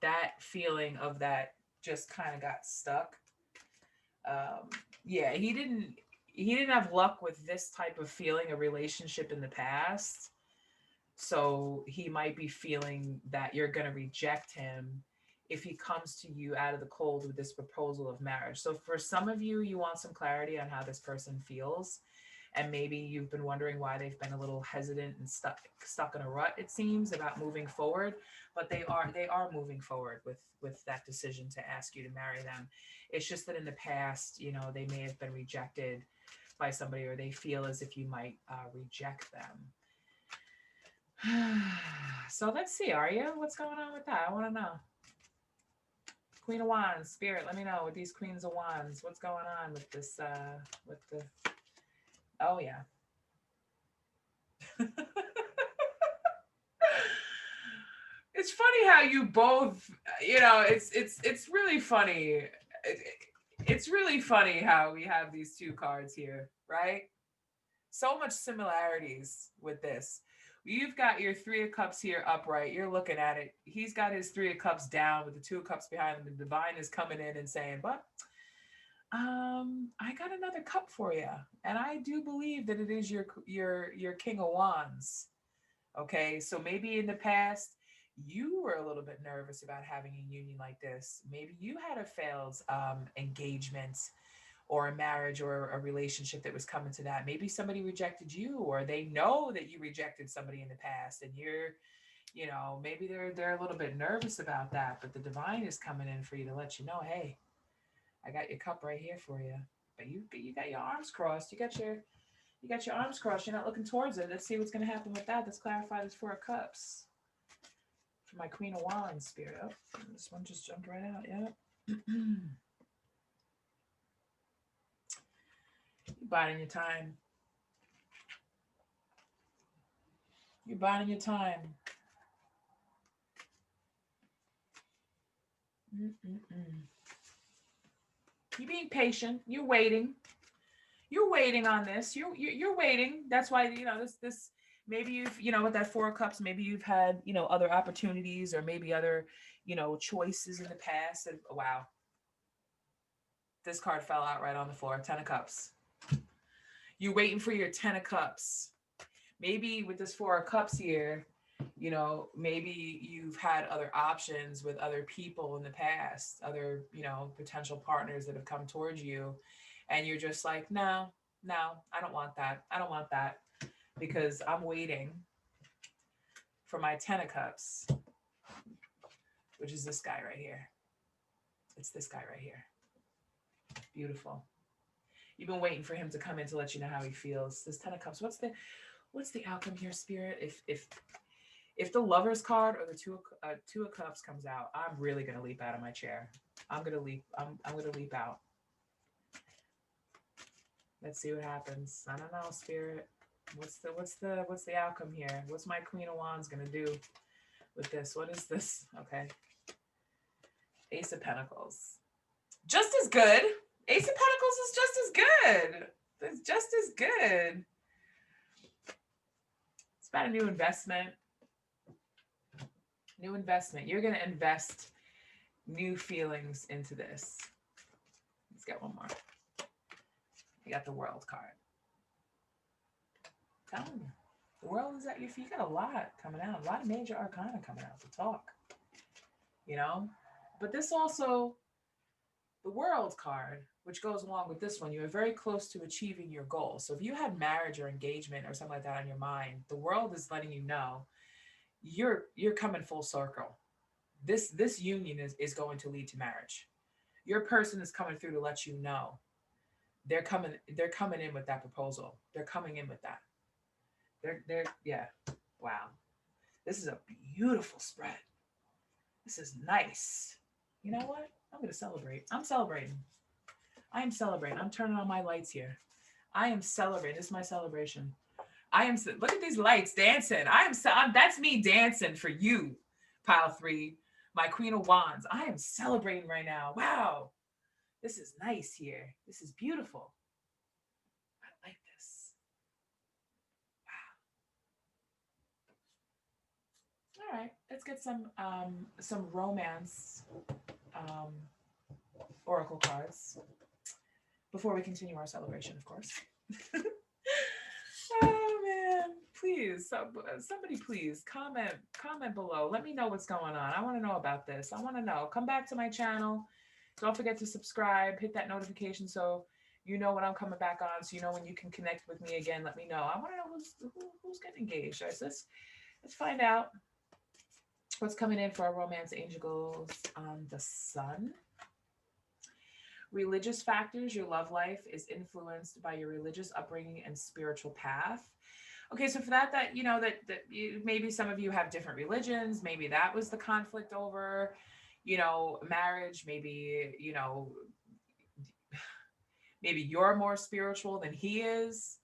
that feeling of that just kind of got stuck. Yeah, he didn't have luck with this type of feeling, a relationship in the past. So he might be feeling that you're going to reject him if he comes to you out of the cold with this proposal of marriage. So for some of you, you want some clarity on how this person feels. And maybe you've been wondering why they've been a little hesitant and stuck in a rut, it seems, about moving forward. But they are moving forward with that decision to ask you to marry them. It's just that in the past, they may have been rejected by somebody, or they feel as if you might reject them. So let's see, Arya, what's going on with that? I want to know. Queen of Wands, Spirit, let me know with these Queens of Wands. What's going on with this, with the... Oh, yeah. It's funny how you both, it's really funny. It's really funny how we have these two cards here, right? So much similarities with this. You've got your Three of Cups here upright. You're looking at it. He's got his Three of Cups down with the Two of Cups behind him. The Divine is coming in and saying, but I got another cup for you. And I do believe that it is your King of Wands. Okay, so maybe in the past, you were a little bit nervous about having a union like this. Maybe you had a failed engagement or a marriage or a relationship that was coming to that. Maybe somebody rejected you, or they know that you rejected somebody in the past, and you're, maybe they're a little bit nervous about that. But the Divine is coming in for you to let you know, hey, I got your cup right here for you. But you got your arms crossed. You got your arms crossed. You're not looking towards it. Let's see what's going to happen with that. Let's clarify this Four of Cups. For my Queen of Wands, Spirit. Oh, this one just jumped right out. Yeah. You're biding your time. You're biding your time. You're being patient. You're waiting. You're waiting on this. You're waiting. That's why, this maybe you've, with that Four of Cups, maybe you've had, other opportunities, or maybe other, choices in the past. And wow, this card fell out right on the floor. 10 of Cups. You're waiting for your 10 of Cups. Maybe with this Four of Cups here, maybe you've had other options with other people in the past, other, potential partners that have come towards you. And you're just like, no, I don't want that. I don't want that, because I'm waiting for my 10 of Cups, which is this guy right here. It's this guy right here. Beautiful. You've been waiting for him to come in to let you know how he feels. This 10 of Cups. What's the outcome here, Spirit? If the Lover's card or the two of Cups comes out, I'm really gonna leap out of my chair. I'm gonna leap out. Let's see what happens. I don't know, Spirit. What's the outcome here? What's my Queen of Wands gonna do with this? What is this? Okay. Ace of Pentacles. Just as good. Ace of Pentacles is just as good. It's just as good. It's about a new investment. New investment. You're going to invest new feelings into this. Let's get one more. You got the World card. I'm telling you, the world is at your feet. You got a lot coming out. A lot of major arcana coming out to talk. But this also, the World card, which goes along with this one, you are very close to achieving your goal. So if you had marriage or engagement or something like that on your mind, the world is letting you know you're coming full circle. This union is going to lead to marriage. Your person is coming through to let you know they're coming in with that proposal. They're coming in with that. Yeah. Wow. This is a beautiful spread. This is nice. You know what? I'm going to celebrate. I'm celebrating. I am celebrating. I'm turning on my lights here. I am celebrating. This is my celebration. Look at these lights dancing. That's me dancing for you, pile 3, my Queen of Wands. I am celebrating right now. Wow. This is nice here. This is beautiful. I like this. Wow. All right. Let's get some romance oracle cards before we continue our celebration, of course. Oh man, please, somebody please comment below. Let me know what's going on. I want to know about this. I want to know. Come back to my channel. Don't forget to subscribe, hit that notification so you know when I'm coming back on, so you know when you can connect with me again. Let me know. I want to know who's getting engaged. Let's find out what's coming in for our romance angels on the Sun. Religious factors. Your love life is influenced by your religious upbringing and spiritual path. Okay, so for that maybe some of you have different religions. Maybe that was the conflict over, marriage. Maybe, maybe you're more spiritual than he is.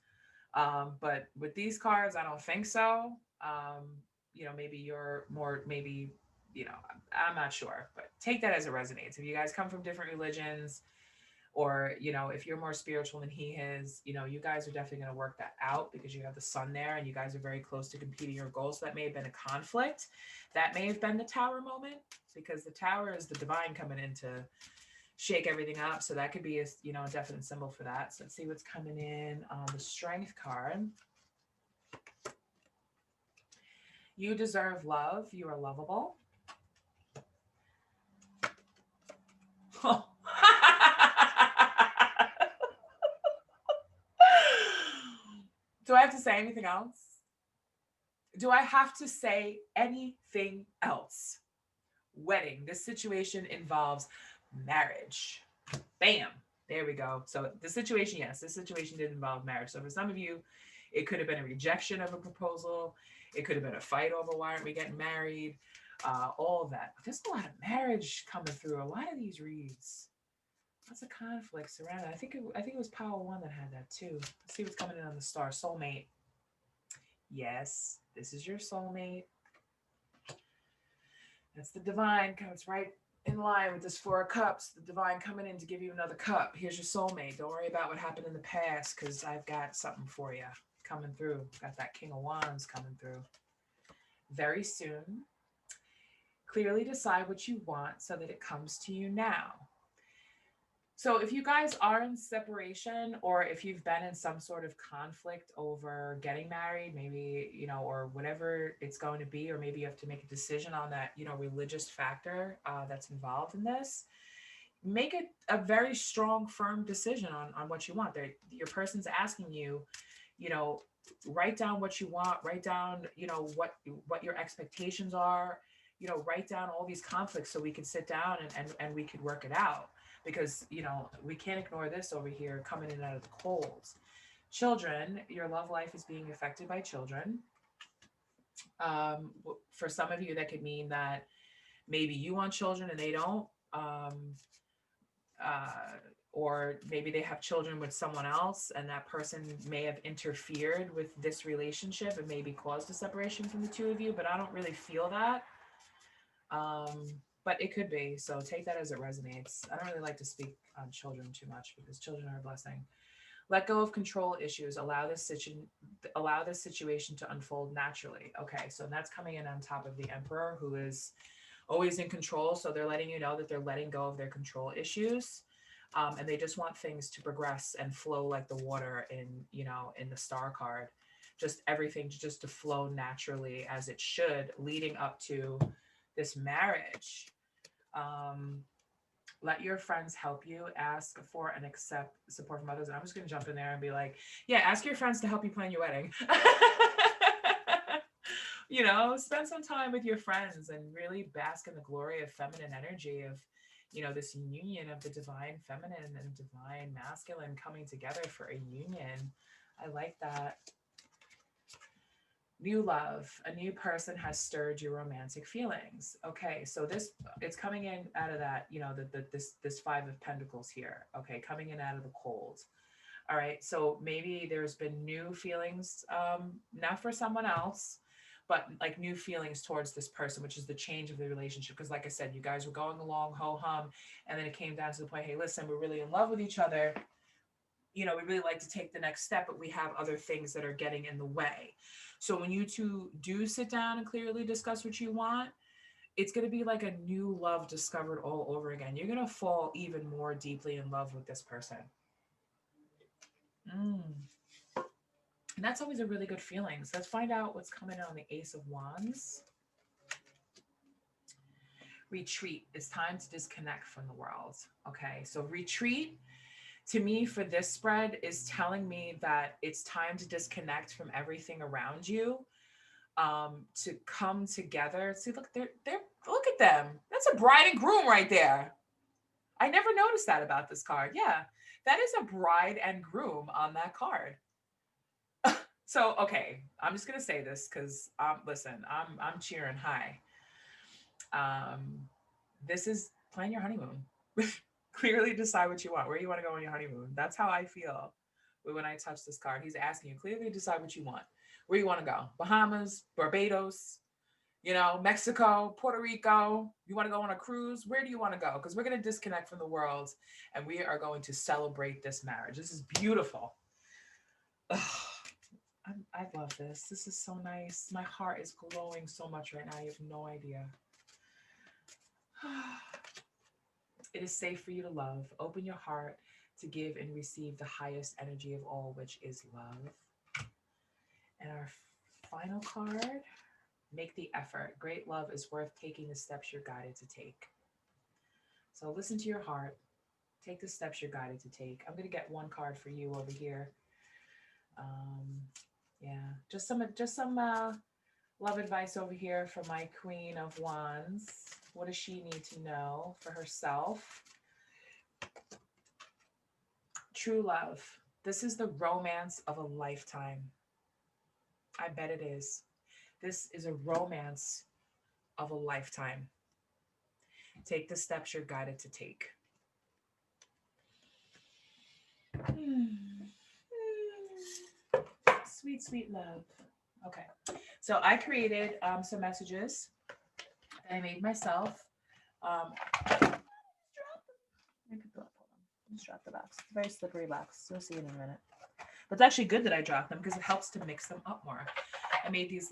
But with these cards, I don't think so. Maybe you're more, I'm not sure, but take that as it resonates. If you guys come from different religions, or, if you're more spiritual than he is, you guys are definitely going to work that out, because you have the Sun there and you guys are very close to completing your goals. So that may have been a conflict. That may have been the Tower moment, because the Tower is the divine coming in to shake everything up. So that could be a definite symbol for that. So let's see what's coming in on the Strength card. You deserve love. You are lovable. Oh. Do I have to say anything else? Do I have to say anything else? Wedding. This situation involves marriage. Bam. There we go. So the situation, yes, this situation did involve marriage. So for some of you, it could have been a rejection of a proposal. It could have been a fight over why aren't we getting married? All of that. But there's a lot of marriage coming through a lot of these reads. Lots of conflicts around it. I think it was Power 1 that had that too. Let's see what's coming in on the star. Soulmate. Yes, this is your soulmate. That's the divine. Comes right in line with this Four of Cups, the divine coming in to give you another cup. Here's your soulmate. Don't worry about what happened in the past, because I've got something for you coming through. Got that King of Wands coming through very soon. Clearly decide what you want so that it comes to you now. So if you guys are in separation, or if you've been in some sort of conflict over getting married, maybe, you know, or whatever it's going to be, or maybe you have to make a decision on that, you know, religious factor that's involved in this, make it a very strong, firm decision on what you want. Your person's asking you, you know, write down what you want, write down, you know, what your expectations are, you know, write down all these conflicts so we can sit down and we could work it out. Because, you know, we can't ignore this over here coming in out of the cold. Children, your love life is being affected by children. For some of you, that could mean that maybe you want children and they don't. Or maybe they have children with someone else and that person may have interfered with this relationship and maybe caused a separation from the two of you, but I don't really feel that. But it could be. So take that as it resonates. I don't really like to speak on children too much because children are a blessing. Let go of control issues. Allow this situation to unfold naturally. Okay, so that's coming in on top of the Emperor, who is always in control. So they're letting you know that they're letting go of their control issues. And they just want things to progress and flow like the water in, you know, in the Star card. Just everything just to flow naturally as it should, leading up to this marriage. Let your friends help you. Ask for and accept support from others. And I'm just going to jump in there and be like, yeah, ask your friends to help you plan your wedding. You know, spend some time with your friends and really bask in the glory of feminine energy, of, you know, this union of the divine feminine and divine masculine coming together for a union. I like that. New love, a new person has stirred your romantic feelings. Okay, so it's coming in out of that, you know, this Five of Pentacles here. Okay, coming in out of the cold. All right, so maybe there's been new feelings, not for someone else, but like new feelings towards this person, which is the change of the relationship. Because like I said, you guys were going along ho hum, and then it came down to the point, hey, listen, we're really in love with each other. You know, we really like to take the next step, but we have other things that are getting in the way. So when you two do sit down and clearly discuss what you want, it's going to be like a new love discovered all over again. You're going to fall even more deeply in love with this person. And that's always a really good feeling. So let's find out what's coming on the Ace of Wands. Retreat. It's time to disconnect from the world. Okay, so retreat, to me, for this spread, is telling me that it's time to disconnect from everything around you, to come together. See, look, they're look at them. That's a bride and groom right there. I never noticed that about this card. Yeah, that is a bride and groom on that card. So, okay, I'm just gonna say this because listen, I'm cheering high. This is plan your honeymoon. Clearly decide what you want, where you want to go on your honeymoon. That's how I feel when I touch this card. He's asking you, clearly decide what you want, where you want to go. Bahamas, Barbados, you know, Mexico, Puerto Rico. You want to go on a cruise? Where do you want to go? Because we're going to disconnect from the world and we are going to celebrate this marriage. This is beautiful. I love this. This is so nice. My heart is glowing so much right now. You have no idea. It is safe for you to love. Open your heart to give and receive the highest energy of all, which is love. And our final card, make the effort. Great love is worth taking the steps you're guided to take. So listen to your heart. Take the steps you're guided to take. I'm going to get one card for you over here. Yeah, just some love advice over here from my Queen of Wands. What does she need to know for herself? True love. This is the romance of a lifetime. I bet it is. This is a romance of a lifetime. Take the steps you're guided to take. Sweet, sweet love. Okay. So I created some messages that I made myself. Just drop the box. It's a very slippery box. You'll see it in a minute. But it's actually good that I dropped them because it helps to mix them up more. I made this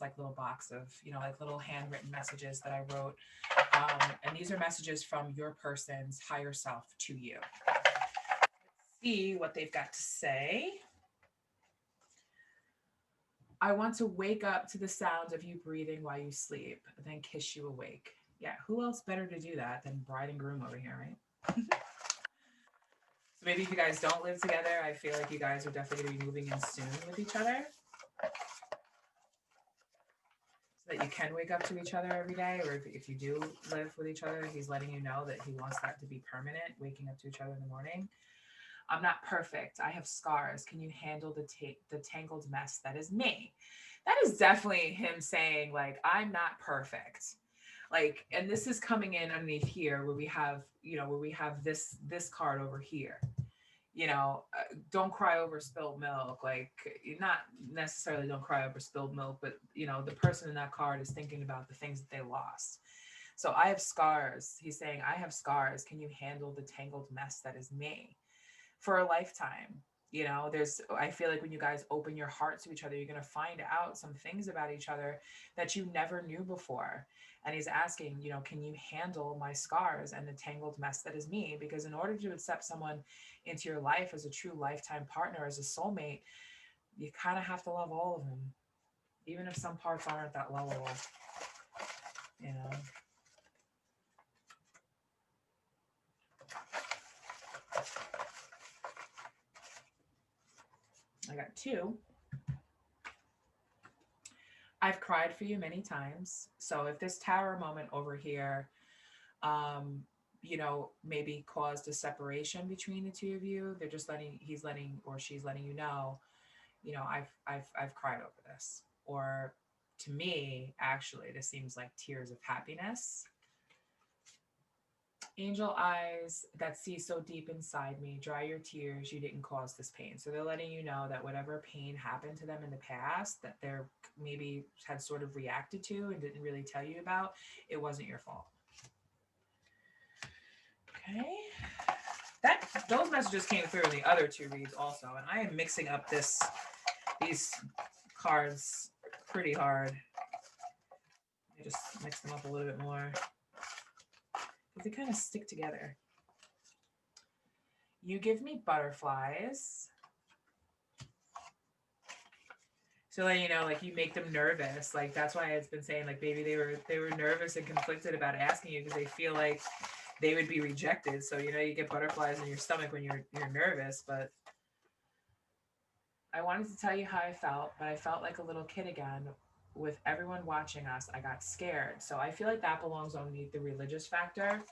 like little box of, like little handwritten messages that I wrote. And these are messages from your person's higher self to you. Let's see what they've got to say. I want to wake up to the sound of you breathing while you sleep, then kiss you awake. Yeah, who else better to do that than bride and groom over here, right? So maybe if you guys don't live together, I feel like you guys are definitely going to be moving in soon with each other. So that you can wake up to each other every day. Or if you do live with each other, he's letting you know that he wants that to be permanent, waking up to each other in the morning. I'm not perfect. I have scars. Can you handle the tangled mess that is me? That is definitely him saying, like, I'm not perfect. Like, and this is coming in underneath here where we have, this card over here. Don't cry over spilled milk. Like, not necessarily don't cry over spilled milk, but the person in that card is thinking about the things that they lost. So I have scars. He's saying, I have scars. Can you handle the tangled mess that is me? For a lifetime. I feel like when you guys open your heart to each other, you're going to find out some things about each other that you never knew before. And he's asking, can you handle my scars and the tangled mess that is me? Because in order to accept someone into your life as a true lifetime partner, as a soulmate, you kind of have to love all of them, even if some parts aren't that lovable. I got 2. I've cried for you many times. So if this tower moment over here, maybe caused a separation between the two of you, he's letting, or she's letting you know, I've cried over this. Or to me, actually, this seems like tears of happiness. Angel eyes that see so deep inside me, dry your tears, you didn't cause this pain. So they're letting you know that whatever pain happened to them in the past that they're maybe had sort of reacted to and didn't really tell you about, it wasn't your fault. Okay. Those messages came through in the other 2 reads also, and I am mixing up these cards pretty hard. Let me just mix them up a little bit more. They kind of stick together. You give me butterflies. So like, like you make them nervous. Like that's why it's been saying like maybe they were nervous and conflicted about asking you because they feel like they would be rejected. So you get butterflies in your stomach when you're nervous. But I wanted to tell you how I felt, but I felt like a little kid again. With everyone watching us, I got scared. So I feel like that belongs underneath the religious factor,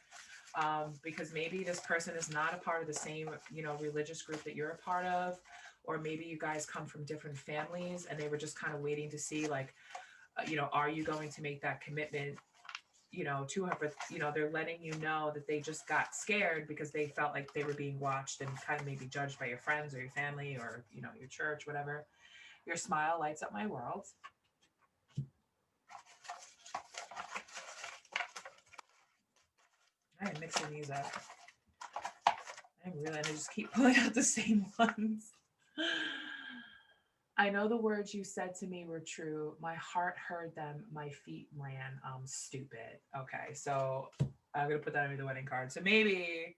because maybe this person is not a part of the same, religious group that you're a part of, or maybe you guys come from different families and they were just kind of waiting to see, like, are you going to make that commitment, to her? But, they're letting you know that they just got scared because they felt like they were being watched and kind of maybe judged by your friends or your family or, your church, whatever. Your smile lights up my world. I'm mixing these up. I just keep pulling out the same ones. I know the words you said to me were true. My heart heard them. My feet ran. Stupid. Okay, so I'm going to put that under the wedding card. So maybe,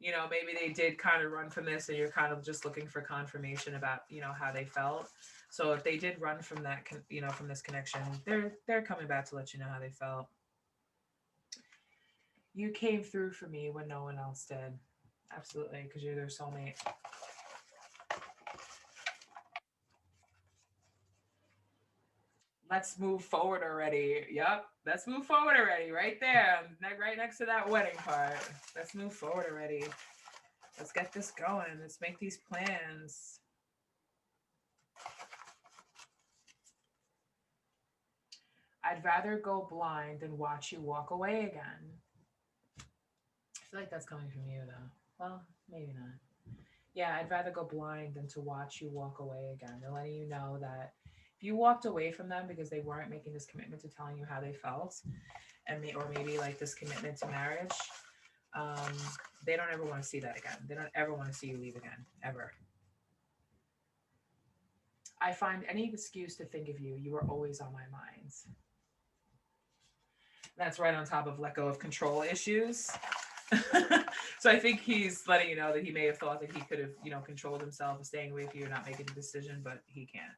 maybe they did kind of run from this and you're kind of just looking for confirmation about, how they felt. So if they did run from that, from this connection, they're coming back to let you know how they felt. You came through for me when no one else did. Absolutely, because you're their soulmate. Let's move forward already. Yep, let's move forward already. Right there, right next to that wedding part. Let's move forward already. Let's get this going. Let's make these plans. I'd rather go blind than watch you walk away again. I feel like that's coming from you, though. Well, maybe not. Yeah, I'd rather go blind than to watch you walk away again. They're letting you know that if you walked away from them because they weren't making this commitment to telling you how they felt, or maybe like this commitment to marriage, Um, they don't ever want to see that again. They don't ever want to see you leave again, ever. I find any excuse to think of you. You are always on my minds. That's right on top of let go of control issues. So I think he's letting you know that he may have thought that he could have, controlled himself, staying away from you, not making a decision, but he can't.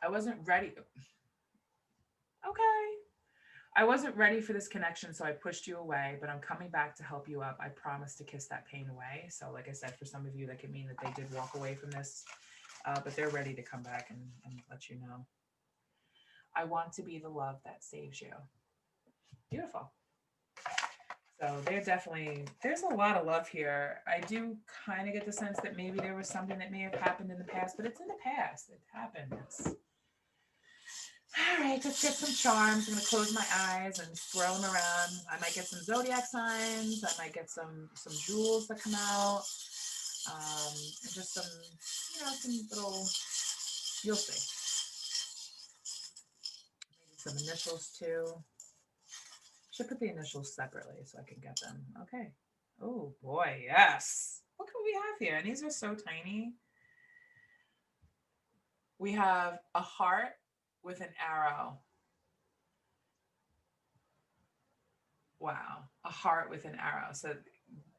I wasn't ready. Okay. I wasn't ready for this connection, so I pushed you away, but I'm coming back to help you up. I promise to kiss that pain away. So, like I said, for some of you, that could mean that they did walk away from this, but they're ready to come back and let you know. I want to be the love that saves you. Beautiful. So there's a lot of love here. I do kind of get the sense that maybe there was something that may have happened in the past, but it's in the past. It happened. All right, let's get some charms. I'm gonna close my eyes and swirl them around. I might get some zodiac signs. I might get some jewels that come out, and just some little. You'll see. Maybe some initials too. Should put the initials separately so I can get them. Okay. Oh boy, yes. What can we have here? And these are so tiny. We have a heart with an arrow. Wow, a heart with an arrow. So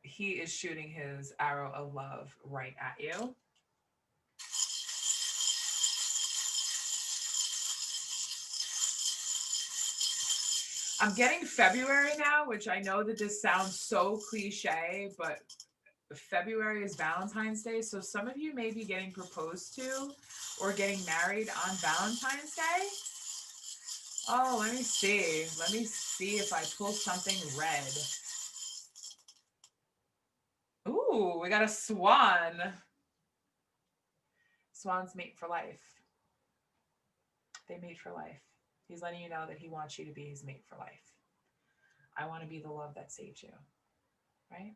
he is shooting his arrow of love right at you. I'm getting February now, which I know that this sounds so cliche, but February is Valentine's Day. So some of you may be getting proposed to or getting married on Valentine's Day. Oh, let me see. Let me see if I pull something red. Ooh, we got a swan. Swans mate for life. They mate for life. He's letting you know that he wants you to be his mate for life. I want to be the love that saves you. Right?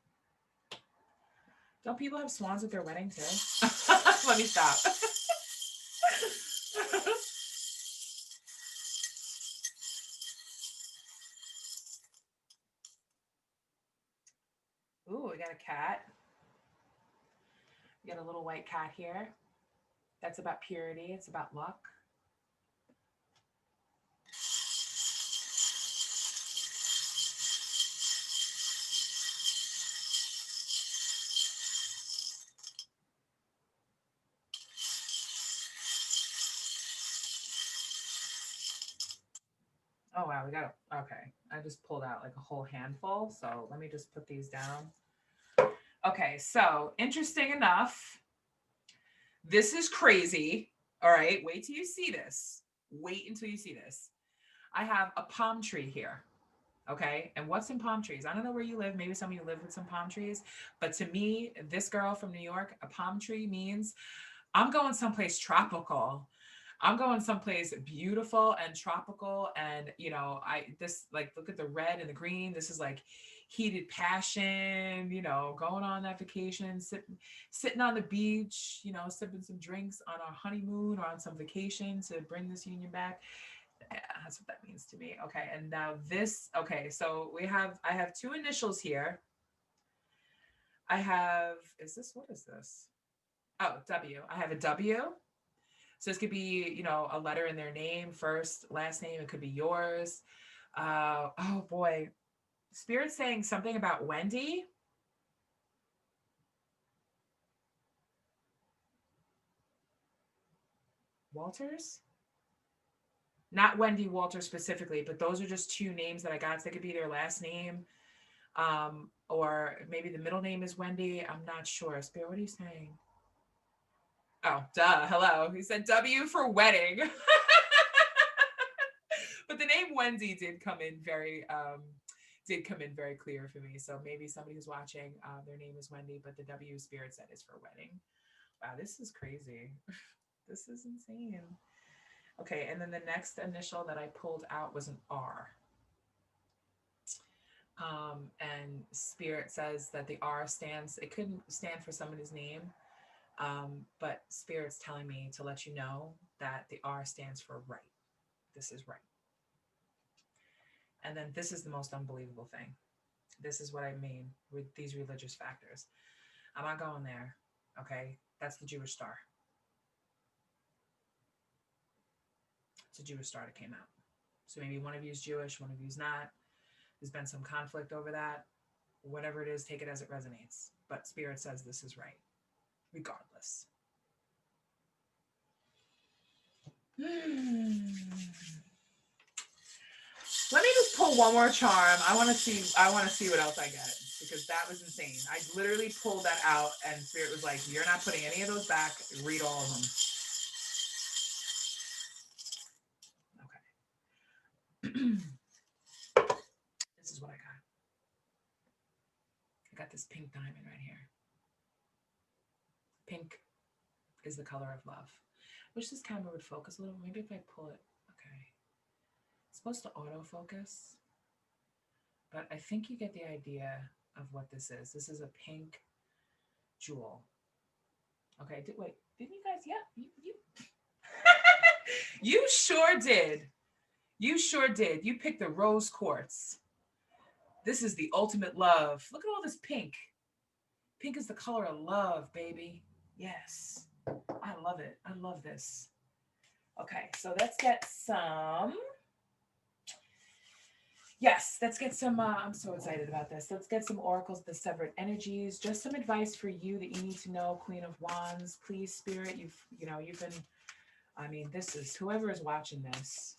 Don't people have swans at their wedding too? Let me stop. Ooh, we got a cat. We got a little white cat here. That's about purity. It's about luck. Oh wow, we got a okay. I just pulled out like a whole handful. So let me just put these down. Okay, so interesting enough, this is crazy. All right, wait till you see this. Wait until you see this. I have a palm tree here. Okay. And what's in palm trees? I don't know where you live. Maybe some of you live with some palm trees. But to me, this girl from New York, a palm tree means I'm going someplace tropical. I'm going someplace beautiful and tropical. And, like, look at the red and the green. This is like heated passion, going on that vacation, sitting on the beach, sipping some drinks on our honeymoon or on some vacation to bring this union back. Yeah, that's what that means to me. Okay, and now this, okay, so I have two initials here. What is this? Oh, W. I have a W. So this could be, a letter in their name, first, last name. It could be yours. Oh boy. Spirit's saying something about Wendy. Walters? Not Wendy Walters specifically, but those are just two names that I got. So they could be their last name. Or maybe the middle name is Wendy. I'm not sure. Spirit, what are you saying? Oh, duh. Hello. He said W for wedding. But the name Wendy did come in very clear for me. So maybe somebody who's watching, their name is Wendy, but the W Spirit said is for wedding. Wow, this is crazy. This is insane. Okay, and then the next initial that I pulled out was an R. And Spirit says that the R it couldn't stand for somebody's name, but Spirit's telling me to let you know that the R stands for right. This is right. And then this is the most unbelievable thing. This is what I mean with these religious factors. I'm not going there. Okay. That's the Jewish star. It's a Jewish star that came out. So maybe one of you is Jewish, one of you is not. There's been some conflict over that. Whatever it is, take it as it resonates. But Spirit says this is right, regardless. Let me just pull one more charm. I want to see. I want to see what else I get because that was insane. I literally pulled that out, and Spirit was like, "You're not putting any of those back. Read all of them." Okay. This is what I got. I got this pink diamond right here. Pink is the color of love. Wish this camera would focus a little. Maybe if I pull it. Okay. It's supposed to autofocus, but I think you get the idea of what this is. This is a pink jewel. Okay, wait, didn't you guys? Yeah, you you sure did. You sure did. You picked the rose quartz. This is the ultimate love. Look at all this pink. Pink is the color of love, baby. Yes. I love it. I love this. Okay, so let's get some. Yes, let's get some. I'm so excited about this. Let's get some oracles of the severed energies. Just some advice for you that you need to know, Queen of Wands. Please, Spirit, you've been. I mean, this is whoever is watching this.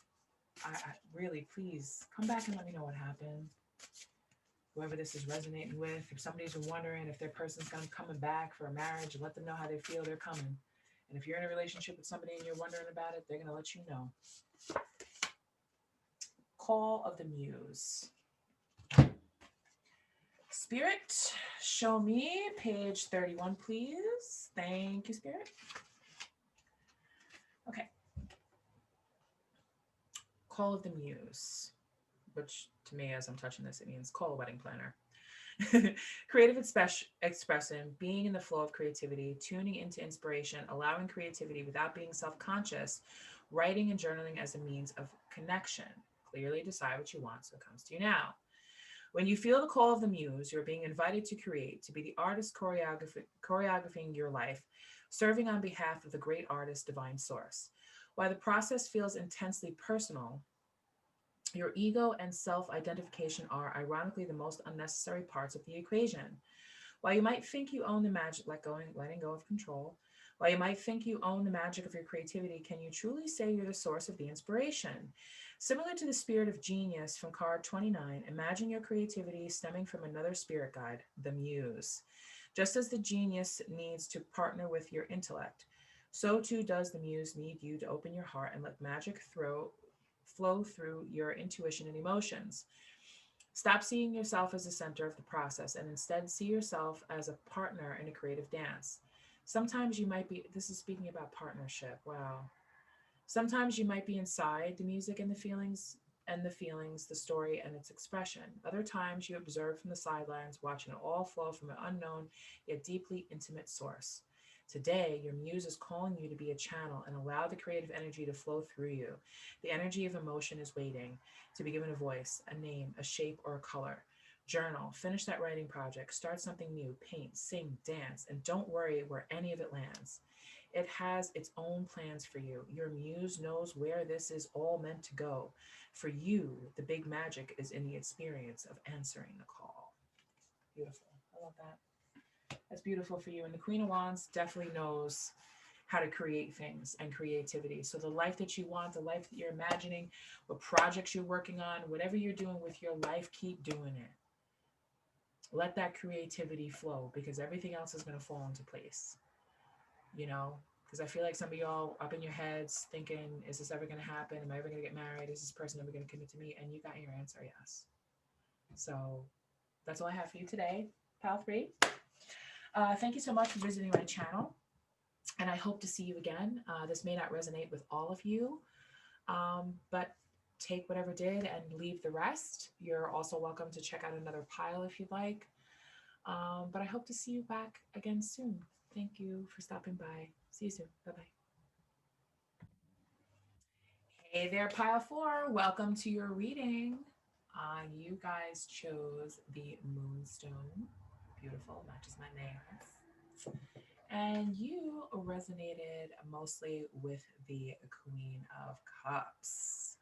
I really, please come back and let me know what happened. Whoever this is resonating with, if somebody's been wondering if their person's coming back for a marriage, let them know how they feel they're coming. And if you're in a relationship with somebody and you're wondering about it, they're going to let you know. Call of the Muse. Spirit, show me page 31, please. Thank you, Spirit. Okay. Call of the Muse, which to me, as I'm touching this, it means call a wedding planner. Creative expression, being in the flow of creativity, tuning into inspiration, allowing creativity without being self-conscious, writing and journaling as a means of connection. Clearly decide what you want so it comes to you now. When you feel the call of the muse, you're being invited to create, to be the artist choreographing your life, serving on behalf of the great artist, divine source. While the process feels intensely personal, your ego and self-identification are ironically the most unnecessary parts of the equation. While you might think you own the magic, letting go of control, while you might think you own the magic of your creativity, can you truly say you're the source of the inspiration? Similar to the spirit of genius from card 29, imagine your creativity stemming from another spirit guide, the muse. Just as the genius needs to partner with your intellect, so too does the muse need you to open your heart and let magic flow through your intuition and emotions. Stop seeing yourself as the center of the process and instead see yourself as a partner in a creative dance. Sometimes you might be, this is speaking about partnership. Wow. Sometimes you might be inside the music and the feelings, the story and its expression. Other times you observe from the sidelines, watching it all flow from an unknown yet deeply intimate source. Today, your muse is calling you to be a channel and allow the creative energy to flow through you. The energy of emotion is waiting to be given a voice, a name, a shape, or a color. Journal, finish that writing project, start something new, paint, sing, dance, and don't worry where any of it lands. It has its own plans for you. Your muse knows where this is all meant to go. For you, the big magic is in the experience of answering the call. Beautiful. I love that. That's beautiful for you. And the Queen of Wands definitely knows how to create things and creativity. So the life that you want, the life that you're imagining, what projects you're working on, whatever you're doing with your life, keep doing it. Let that creativity flow because everything else is going to fall into place. You know, because I feel like some of y'all up in your heads thinking, is this ever going to happen? Am I ever going to get married? Is this person ever going to commit to me? And you got your answer, yes. So that's all I have for you today, Pal 3. Thank you so much for visiting my channel, and I hope to see you again. This may not resonate with all of you, but take whatever did and leave the rest. You're also welcome to check out another pile if you'd like, but I hope to see you back again soon. Thank you for stopping by. See you soon. Bye-bye. Hey there, pile 4. Welcome to your reading. You guys chose the Moonstone. Beautiful, matches my nails. And you resonated mostly with the Queen of Cups.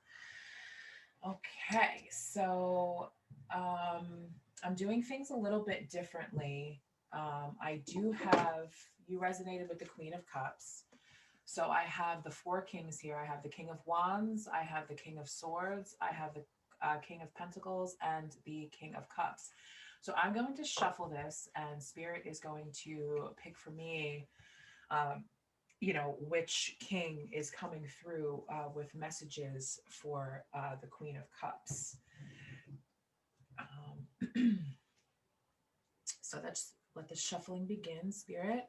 Okay, so um, I'm doing things a little bit differently. I do have, you resonated with the Queen of Cups. So I have the four kings here. I have the King of Wands, I have the King of Swords, I have the King of Pentacles, and the King of Cups. So I'm going to shuffle this, and Spirit is going to pick for me, um, which king is coming through with messages for the Queen of Cups. So let's let the shuffling begin, Spirit.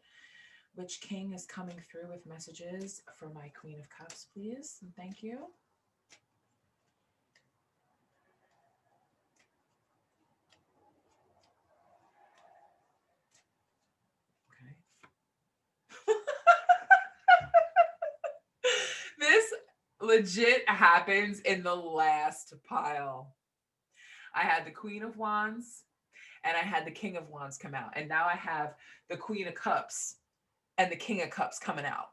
Which king is coming through with messages for my Queen of Cups, please? And thank you. Okay. This legit happens in the last pile. I had the Queen of Wands and I had the King of Wands come out. And now I have the Queen of Cups and the King of Cups coming out.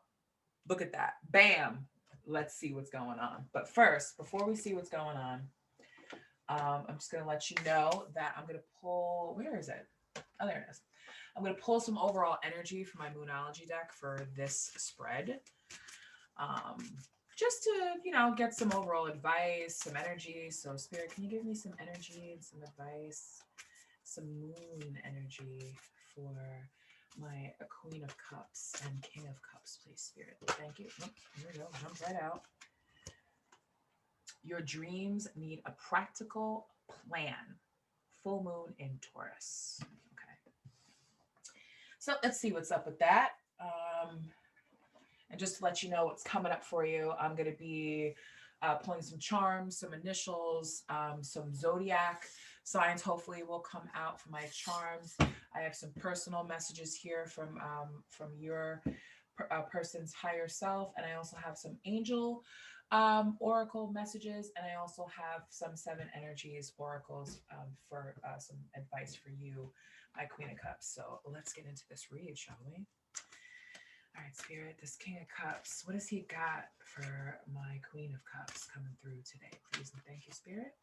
Look at that. Bam. Let's see what's going on. But first, before we see what's going on, I'm just going to let you know that I'm going to pull, where is it? Oh, there it is. I'm going to pull some overall energy from my Moonology deck for this spread. Just to, get some overall advice, some energy. So Spirit, can you give me some energy and some advice, some moon energy for my Queen of Cups and King of Cups, please, Spirit. Thank you. Oh, here we go. Jump right out. Your dreams need a practical plan. Full moon in Taurus. Okay. So let's see what's up with that. And just to let you know what's coming up for you, I'm going to be pulling some charms, some initials, some zodiac signs hopefully will come out for my charms. I have some personal messages here from your person's higher self, and I also have some angel oracle messages, and I also have some seven energies oracles for some advice for you, my Queen of Cups. So let's get into this read, shall we? All right, Spirit, this King of Cups, what has he got for my Queen of Cups coming through today? Please and thank you, Spirit.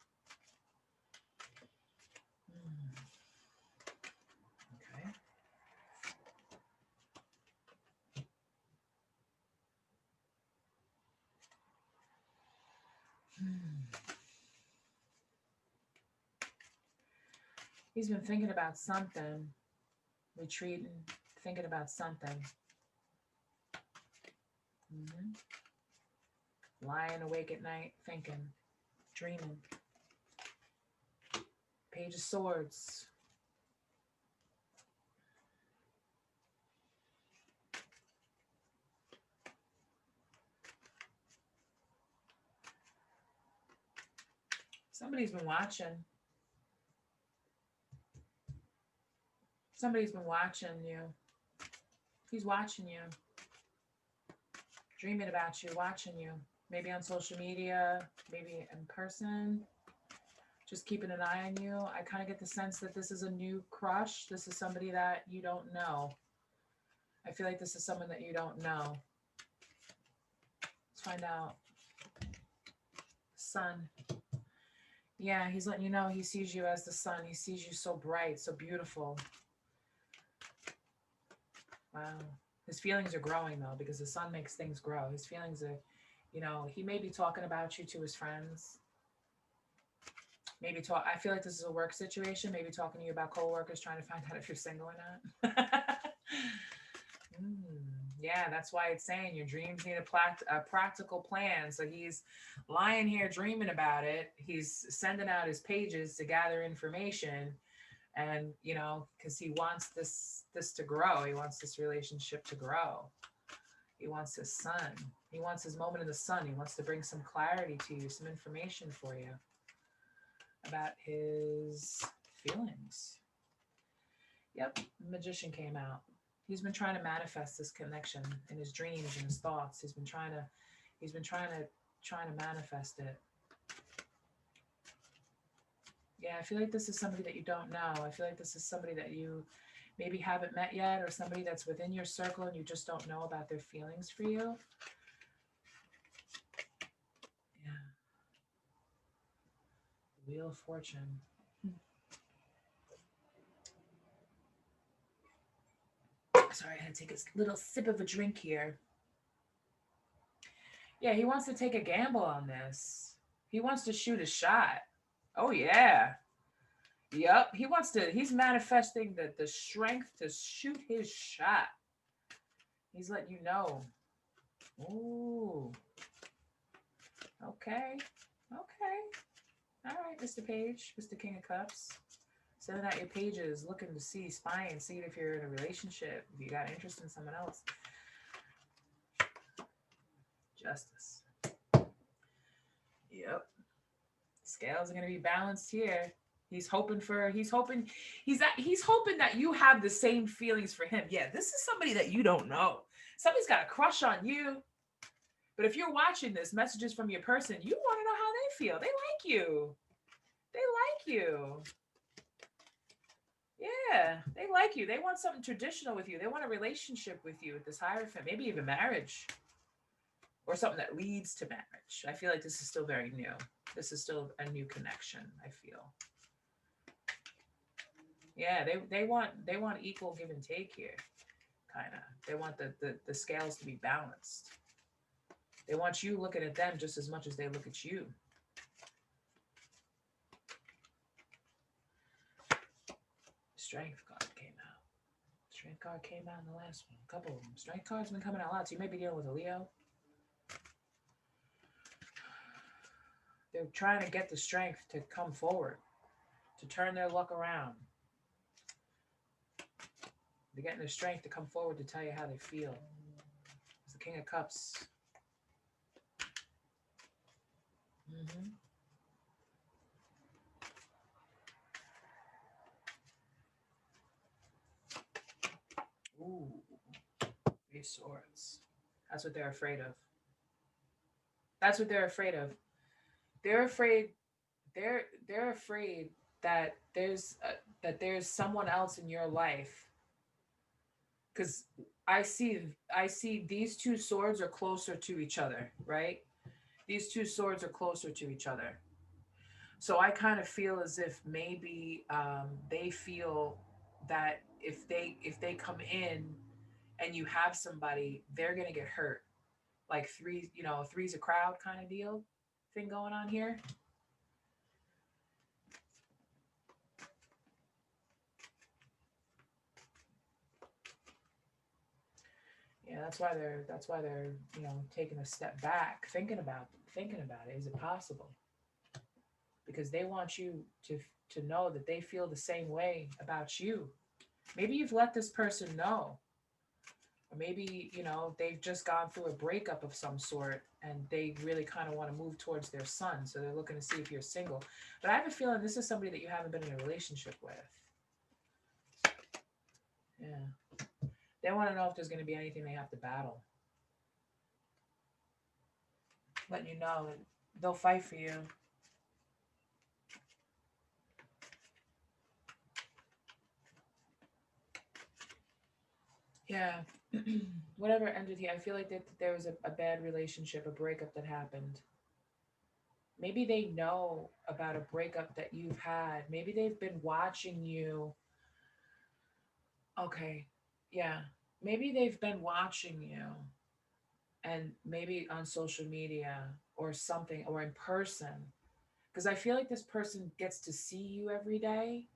Okay. He's been thinking about something, retreating, thinking about something. Lying awake at night, thinking, dreaming. Page of Swords. Somebody's been watching. Somebody's been watching you. He's watching you. Dreaming about you, watching you. Maybe on social media, maybe in person. Just keeping an eye on you. I kind of get the sense that this is a new crush. This is somebody that you don't know. I feel like this is someone that you don't know. Let's find out. Sun. Yeah, he's letting you know he sees you as the sun. He sees you so bright, so beautiful. Wow. His feelings are growing, though, because the sun makes things grow. His feelings are, he may be talking about you to his friends. Maybe talk. I feel like this is a work situation. Maybe talking to you about coworkers, trying to find out if you're single or not. Yeah, that's why it's saying your dreams need a practical plan. So he's lying here dreaming about it. He's sending out his pages to gather information, and because he wants this to grow. He wants this relationship to grow. He wants his sun. He wants his moment in the sun. He wants to bring some clarity to you, some information for you about his feelings. Yep, Magician came out. He's been trying to manifest this connection in his dreams and his thoughts. He's been trying to manifest it. Yeah, I feel like this is somebody that you don't know. I feel like this is somebody that you maybe haven't met yet, or somebody that's within your circle and you just don't know about their feelings for you. Yeah. Wheel of Fortune. Sorry, I had to take a little sip of a drink here. Yeah, he wants to take a gamble on this. He wants to shoot a shot. Oh, yeah. Yep. He's manifesting the strength to shoot his shot. He's letting you know. Ooh. Okay. Okay. All right, Mr. Page, Mr. King of Cups. Sending out your pages, looking to see, spying, seeing if you're in a relationship, if you got interest in someone else. Justice. Yep. Scales are gonna be balanced here. He's hoping that you have the same feelings for him. Yeah, this is somebody that you don't know. Somebody's got a crush on you. But if you're watching this, messages from your person, you want to know how they feel. They like you. They like you. Yeah, they like you. They want something traditional with you. They want a relationship with you with this Hierophant, maybe even marriage or something that leads to marriage. I feel like this is still very new. This is still a new connection, I feel. Yeah, they want equal give and take here, kind of. They want the scales to be balanced. They want you looking at them just as much as they look at you. Strength card came out. Strength card came out in the last one. A couple of them. Strength cards been coming out a lot. So you may be dealing with a Leo. They're trying to get the strength to come forward, to turn their luck around. They're getting the strength to come forward to tell you how they feel. It's the King of Cups. Mm-hmm. Ooh, Three of Swords. That's what they're afraid of. That's what they're afraid of. They're afraid. They're afraid that there's someone else in your life. Because I see these two swords are closer to each other, right? These two swords are closer to each other. So I kind of feel as if maybe they feel that if they come in and you have somebody, they're gonna get hurt. Like three, three's a crowd kind of deal thing going on here. Yeah, that's why they're taking a step back, thinking about it. Is it possible? Because they want you to know that they feel the same way about you. Maybe you've let this person know. Or maybe, they've just gone through a breakup of some sort and they really kind of want to move towards their son. So they're looking to see if you're single. But I have a feeling this is somebody that you haven't been in a relationship with. Yeah. They want to know if there's going to be anything they have to battle. Letting you know that they'll fight for you. Yeah. Whatever ended here, I feel like that there was a bad relationship, a breakup that happened. Maybe they know about a breakup that you've had. Maybe they've been watching you. Okay. Yeah. Maybe they've been watching you and maybe on social media or something or in person. Because I feel like this person gets to see you every day.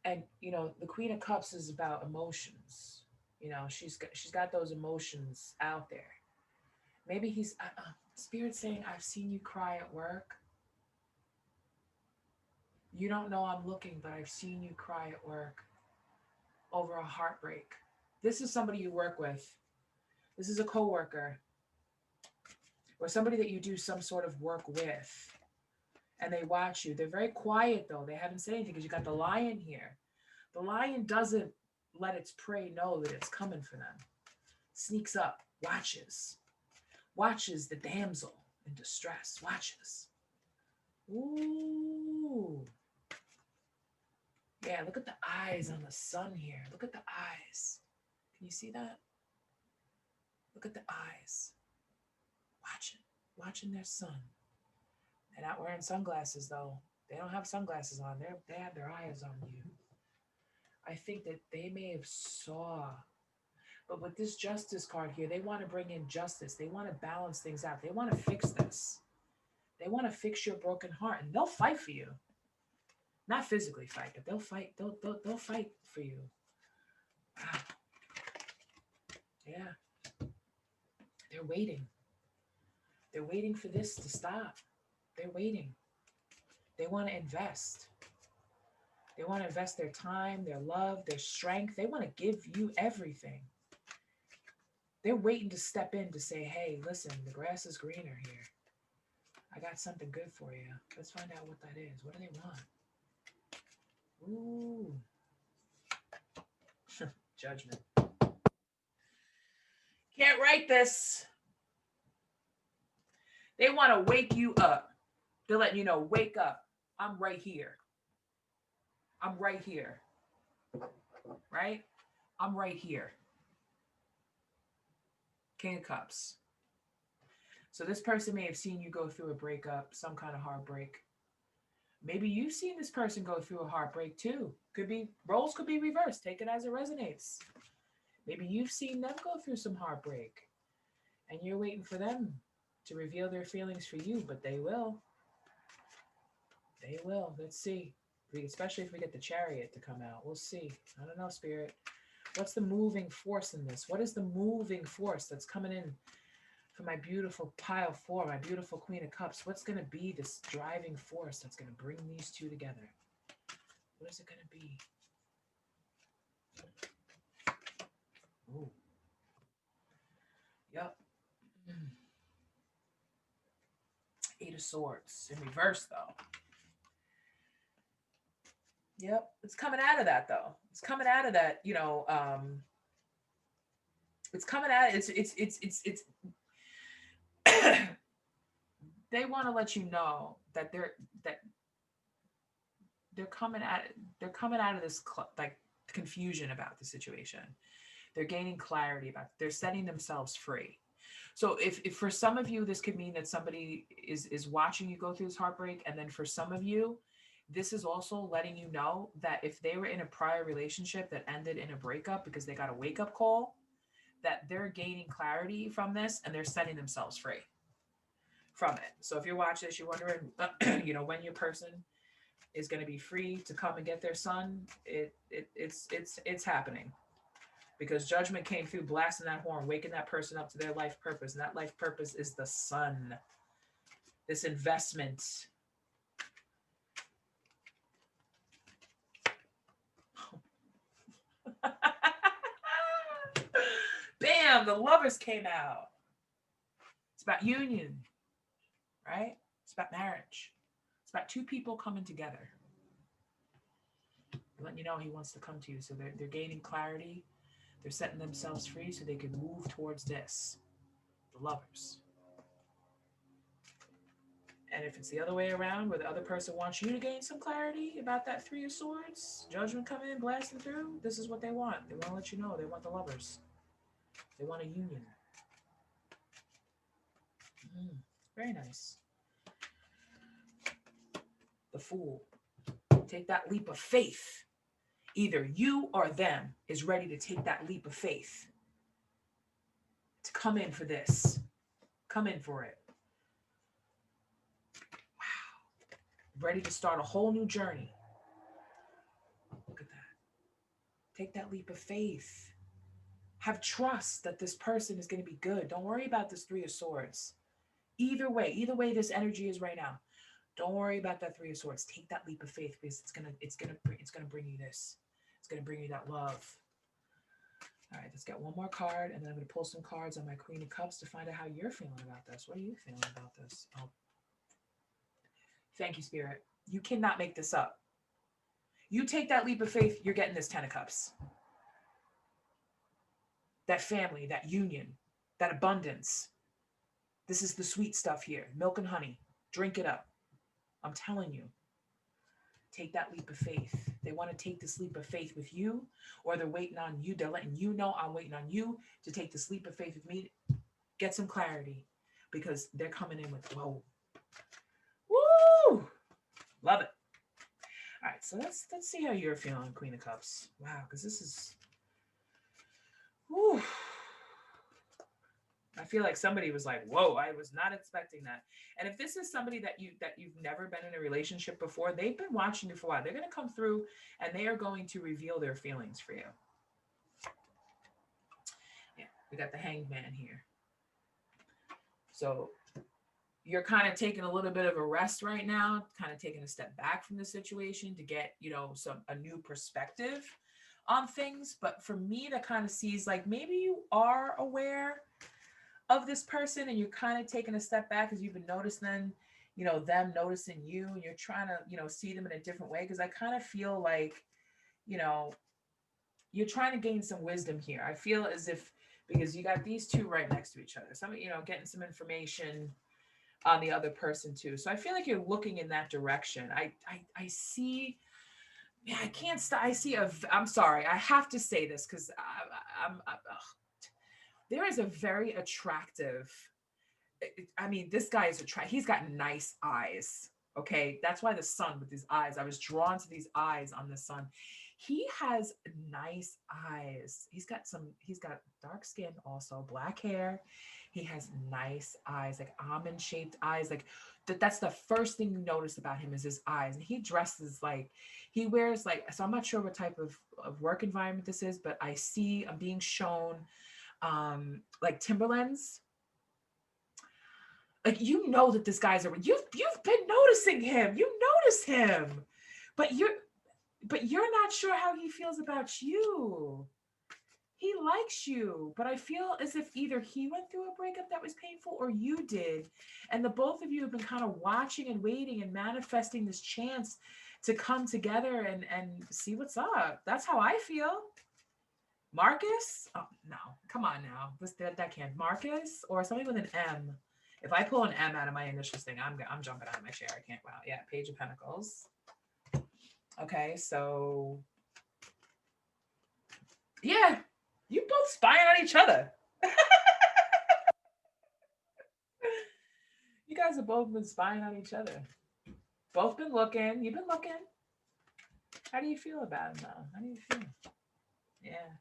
And the Queen of Cups is about emotions. She's got those emotions out there. Maybe he's Spirit saying, I've seen you cry at work. You don't know I'm looking, but I've seen you cry at work over a heartbreak. This is somebody you work with. This is a coworker or somebody that you do some sort of work with. And they watch you. They're very quiet though. They haven't said anything because you got the lion here. The lion doesn't let its prey know that it's coming for them. Sneaks up, watches the damsel in distress, watches. Ooh. Ooh. Yeah, look at the eyes on the sun here. Look at the eyes. Can you see that? Look at the eyes. Watching their sun. They're not wearing sunglasses though. They don't have sunglasses on. They have their eyes on you. I think that they may have saw. But with this justice card here, they want to bring in justice. They want to balance things out. They want to fix this. They want to fix your broken heart, and they'll fight for you. Not physically fight, but they'll fight. They'll fight for you. Wow. Yeah. They're waiting. They're waiting for this to stop. They're waiting. They want to invest. They want to invest their time, their love, their strength. They want to give you everything. They're waiting to step in to say, hey, listen, the grass is greener here. I got something good for you. Let's find out what that is. What do they want? Ooh. Judgment. Can't write this. They want to wake you up. They're letting you know, wake up. I'm right here. I'm right here. Right? I'm right here. King of Cups. So this person may have seen you go through a breakup, some kind of heartbreak. Maybe you've seen this person go through a heartbreak too. Could be, roles could be reversed. Take it as it resonates. Maybe you've seen them go through some heartbreak and you're waiting for them to reveal their feelings for you, but they will. They will. Let's see. Especially if we get the Chariot to come out. We'll see. I don't know, Spirit. What's the moving force in this? What is the moving force that's coming in for my beautiful pile 4, my beautiful Queen of Cups? What's going to be this driving force that's going to bring these two together? What is it going to be? Ooh. Yep. 8 of Swords. In reverse, though. Yep. It's coming out of that, though. It's coming out of that, you know, it's coming out. It's they want to let you know that they're coming out of this like confusion about the situation. They're gaining clarity about it. They're setting themselves free. So if for some of you, this could mean that somebody is watching you go through this heartbreak. And then for some of you, this is also letting you know that if they were in a prior relationship that ended in a breakup because they got a wake-up call, that they're gaining clarity from this and they're setting themselves free from it. So if you're watching this, you're wondering, you know, when your person is going to be free to come and get their son, it's happening. Because Judgment came through blasting that horn, waking that person up to their life purpose. And that life purpose is the sun. This investment. Bam, the Lovers came out. It's about union, right? It's about marriage. It's about two people coming together. Letting you know he wants to come to you. So they're gaining clarity. They're setting themselves free so they can move towards this. The Lovers. And if it's the other way around, where the other person wants you to gain some clarity about that 3 of Swords, Judgment coming in, blasting through, this is what they want. They want to let you know. They want the Lovers. They want a union. Very nice. The Fool. Take that leap of faith. Either you or them is ready to take that leap of faith. To come in for this. Come in for it. Wow. Ready to start a whole new journey. Look at that. Take that leap of faith. Have trust that this person is going to be good. Don't worry about this 3 of Swords. Either way this energy is right now. Don't worry about that 3 of Swords. Take that leap of faith because it's gonna bring you this. It's gonna bring you that love. All right, let's get one more card, and then I'm gonna pull some cards on my Queen of Cups to find out how you're feeling about this. What are you feeling about this? Oh, thank you, Spirit. You cannot make this up. You take that leap of faith, you're getting this 10 of Cups. That family, that union, that abundance. This is the sweet stuff here. Milk and honey. Drink it up. I'm telling you. take that leap of faith. They want to take this leap of faith with you, or they're waiting on you. They're letting you know, I'm waiting on you to take this leap of faith with me. Get some clarity, because they're coming in with, whoa, woo, love it. All right, so let's see how you're feeling, Queen of Cups. Wow, because this is, woo. I feel like somebody was like, whoa, I was not expecting that. And if this is somebody that you've never been in a relationship before, they've been watching you for a while. They're going to come through and they are going to reveal their feelings for you. Yeah, we got the Hanged Man here. So you're kind of taking a little bit of a rest right now, kind of taking a step back from the situation to get, a new perspective on things. But for me to kind of sees like maybe you are aware of this person and you're kind of taking a step back because you've been noticing, them noticing you, and you're trying to, see them in a different way. Because I kind of feel like, you're trying to gain some wisdom here. I feel as if, because you got these two right next to each other, some, getting some information on the other person too. So I feel like you're looking in that direction. I see, I can't stop. I see I'm sorry, I have to say this because there is a very attractive, I mean, this guy is attractive. He's got nice eyes. Okay. That's why the sun with his eyes, I was drawn to these eyes on the sun. He has nice eyes. He's got dark skin, also black hair. He has nice eyes, like almond shaped eyes. Like that's the first thing you notice about him is his eyes. And he dresses like, he wears like, so I'm not sure what type of work environment this is, but I'm being shown like Timberlands. Like, that this guy's you've been noticing him. You notice him, but you're not sure how he feels about you. He likes you, but I feel as if either he went through a breakup that was painful or you did. And the both of you have been kind of watching and waiting and manifesting this chance to come together and see what's up. That's how I feel. Marcus? Oh, no, come on now. That can't. Marcus or something with an M. If I pull an M out of my initials thing, I'm jumping out of my chair. I can't. Wow. Yeah. Page of Pentacles. Okay. So yeah, you both spying on each other. You guys have both been spying on each other. Both been looking. You've been looking. How do you feel about him though? How do you feel? Yeah.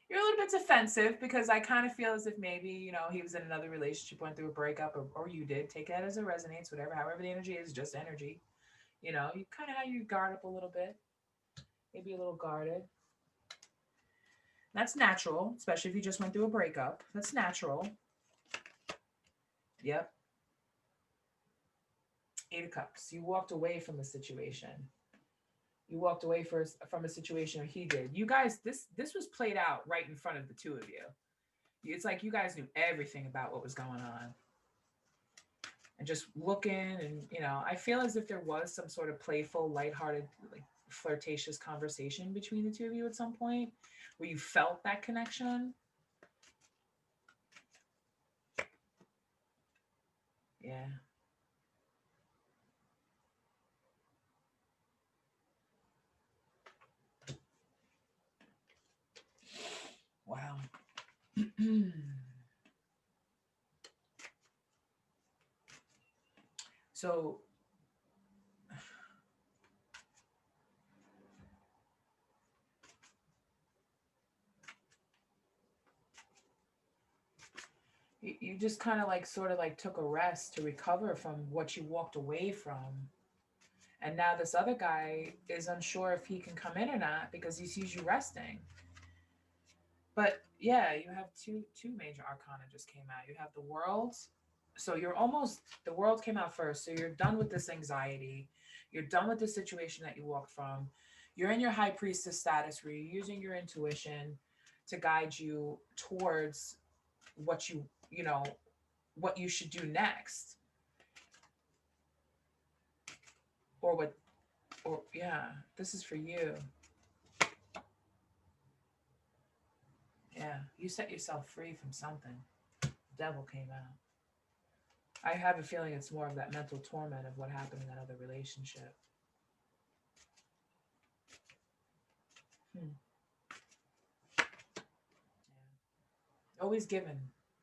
You're a little bit defensive because I kind of feel as if maybe, he was in another relationship, went through a breakup, or you did. Take that as it resonates, however the energy is, just energy. You kind of how you guard up a little bit, maybe a little guarded. That's natural, especially if you just went through a breakup. That's natural. Yep. 8 of Cups. You walked away from a situation. You walked away from a situation, or he did. You guys, this was played out right in front of the two of you. It's like you guys knew everything about what was going on. And just looking and, I feel as if there was some sort of playful, lighthearted, like flirtatious conversation between the two of you at some point where you felt that connection. Yeah. Wow. So you just kind of like sort of like took a rest to recover from what you walked away from. And now this other guy is unsure if he can come in or not because he sees you resting. But yeah, you have two major arcana just came out. You have the World. So the World came out first. So you're done with this anxiety. You're done with the situation that you walked from. You're in your High Priestess status where you're using your intuition to guide you towards what what you should do next. This is for you. Yeah, you set yourself free from something. The Devil came out. I have a feeling it's more of that mental torment of what happened in that other relationship. Hmm. Yeah. Always giving,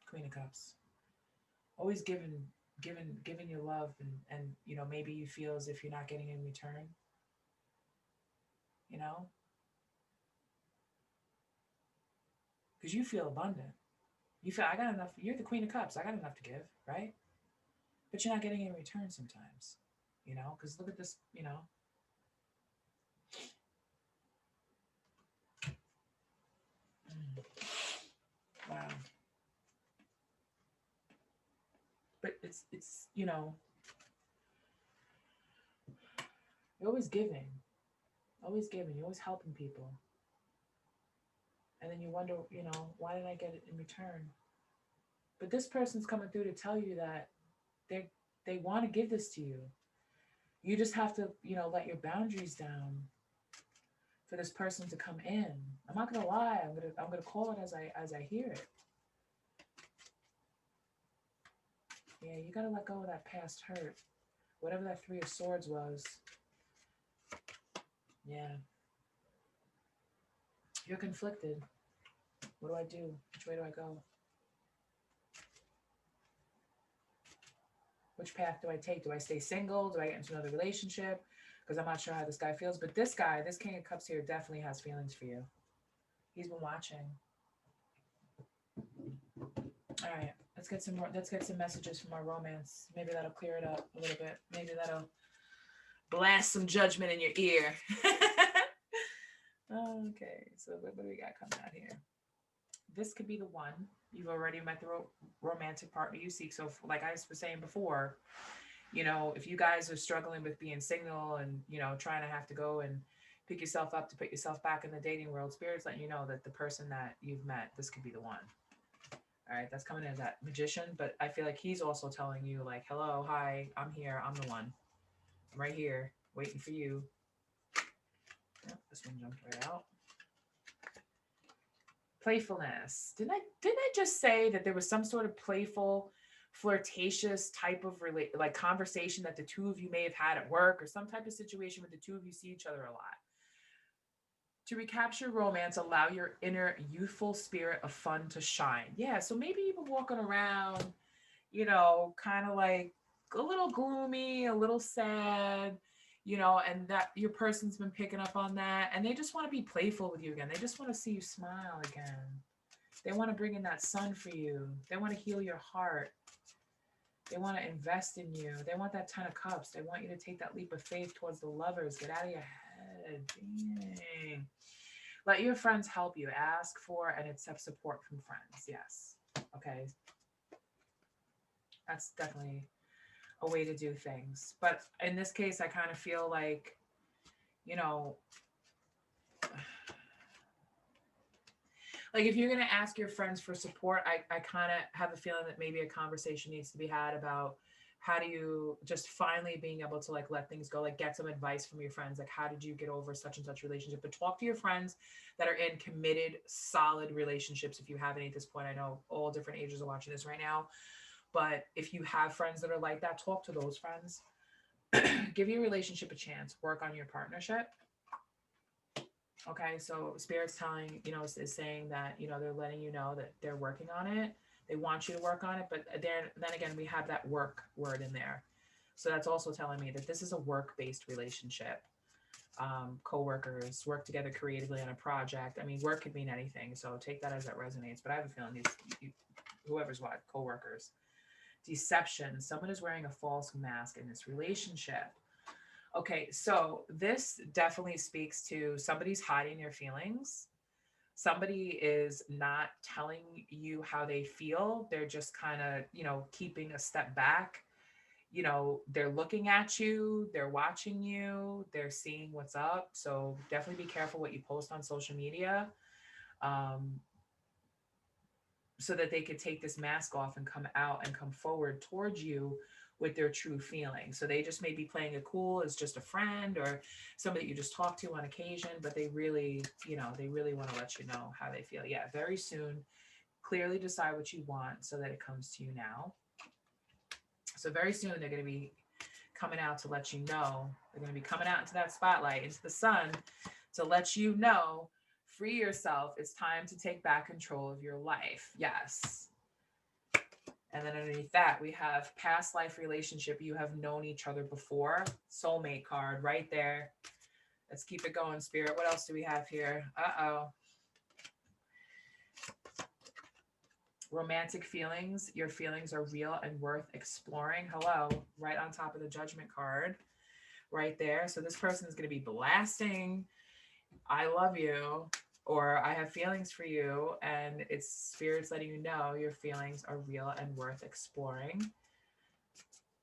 Queen of Cups. Always giving your love, and maybe you feel as if you're not getting in return. You know, because you feel abundant. You feel I got enough. You're the Queen of Cups. I got enough to give, right? But you're not getting in return sometimes. Because look at this. Mm, wow. But it's you're always giving, you're always helping people, and then you wonder, why did I get it in return? But this person's coming through to tell you that they want to give this to you. You just have to, let your boundaries down for this person to come in. I'm not gonna lie. I'm gonna call it as I hear it. Yeah, you gotta let go of that past hurt, whatever that Three of Swords was. Yeah, you're conflicted. What do I do? Which way do I go? Which path do I take? Do I stay single? Do I get into another relationship? Because I'm not sure how this guy feels. But this guy, this King of Cups here, definitely has feelings for you. He's been watching. All right, let's get some more. Let's get some messages from our romance. Maybe that'll clear it up a little bit. Maybe that'll blast some judgment in your ear. Okay, so what do we got coming out here? This could be the one. You've already met the romantic partner you seek. So, like I was saying before, if you guys are struggling with being single and trying to have to go and pick yourself up to put yourself back in the dating world, Spirit's letting you know that the person that you've met, this could be the one. All right, that's coming in as that Magician, but I feel like he's also telling you, like, hello, hi, I'm here, I'm the one. I'm right here, waiting for you. Yep, this one jumped right out. Playfulness. Didn't I just say that there was some sort of playful, flirtatious type of like conversation that the two of you may have had at work, or some type of situation where the two of you see each other a lot? To recapture romance, allow your inner youthful spirit of fun to shine. Yeah, so maybe you've been walking around, kind of like a little gloomy, a little sad, and that your person's been picking up on that, and they just want to be playful with you again. They just want to see you smile again. They want to bring in that sun for you. They want to heal your heart. They want to invest in you. They want that 10 of Cups. They want you to take that leap of faith towards the Lovers. Get out of your head. Dang. Let your friends help you. Ask for and accept support from friends. Yes. Okay. That's definitely a way to do things. But in this case, I kind of feel like, like if you're going to ask your friends for support, I kind of have a feeling that maybe a conversation needs to be had about how do you just finally being able to like let things go, like get some advice from your friends, like how did you get over such and such relationship? But talk to your friends that are in committed, solid relationships. If you have any at this point, I know all different ages are watching this right now, but if you have friends that are like that, talk to those friends. Give your relationship a chance. Work on your partnership. Okay, so Spirit's telling, is saying that, they're letting you know that they're working on it. They want you to work on it, but then again, we have that work word in there. So that's also telling me that this is a work-based relationship. Co-workers work together creatively on a project. I mean, work could mean anything, so take that as that resonates. But I have a feeling whoever's what, co-workers. Deception. Someone is wearing a false mask in this relationship. Okay, so this definitely speaks to somebody's hiding their feelings. Somebody is not telling you how they feel. They're just kind of, keeping a step back. They're looking at you, they're watching you, they're seeing what's up. So definitely be careful what you post on social media, so that they could take this mask off and come out and come forward towards you with their true feelings. So they just may be playing it cool as just a friend or somebody you just talk to on occasion, but they really, they really want to let you know how they feel. Yeah, very soon. Clearly decide what you want so that it comes to you now. So very soon they're going to be coming out to let you know. They're going to be coming out into that spotlight, into the sun, to let you know Free yourself. It's time to take back control of your life. Yes. And then underneath that, we have past life relationship. You have known each other before. Soulmate card right there. Let's keep it going, Spirit. What else do we have here? Uh-oh. Romantic feelings. Your feelings are real and worth exploring. Hello. Right on top of the Judgment card. Right there. So this person is going to be blasting, I love you, or I have feelings for you. And it's Spirit's letting you know your feelings are real and worth exploring.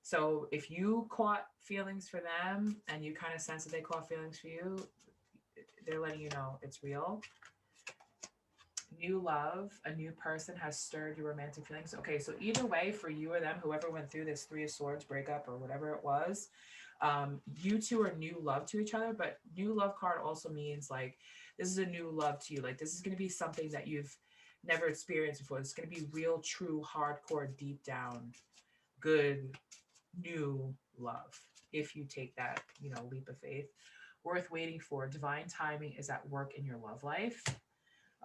So if you caught feelings for them and you kind of sense that they caught feelings for you, they're letting you know it's real. New love, a new person has stirred your romantic feelings. Okay, so either way, for you or them, whoever went through this Three of Swords breakup or whatever it was, you two are new love to each other. But new love card also means like this is a new love to you. Like this is going to be something that you've never experienced before. It's going to be real, true, hardcore, deep down, good, new love. If you take that, leap of faith, worth waiting for. Divine timing is at work in your love life.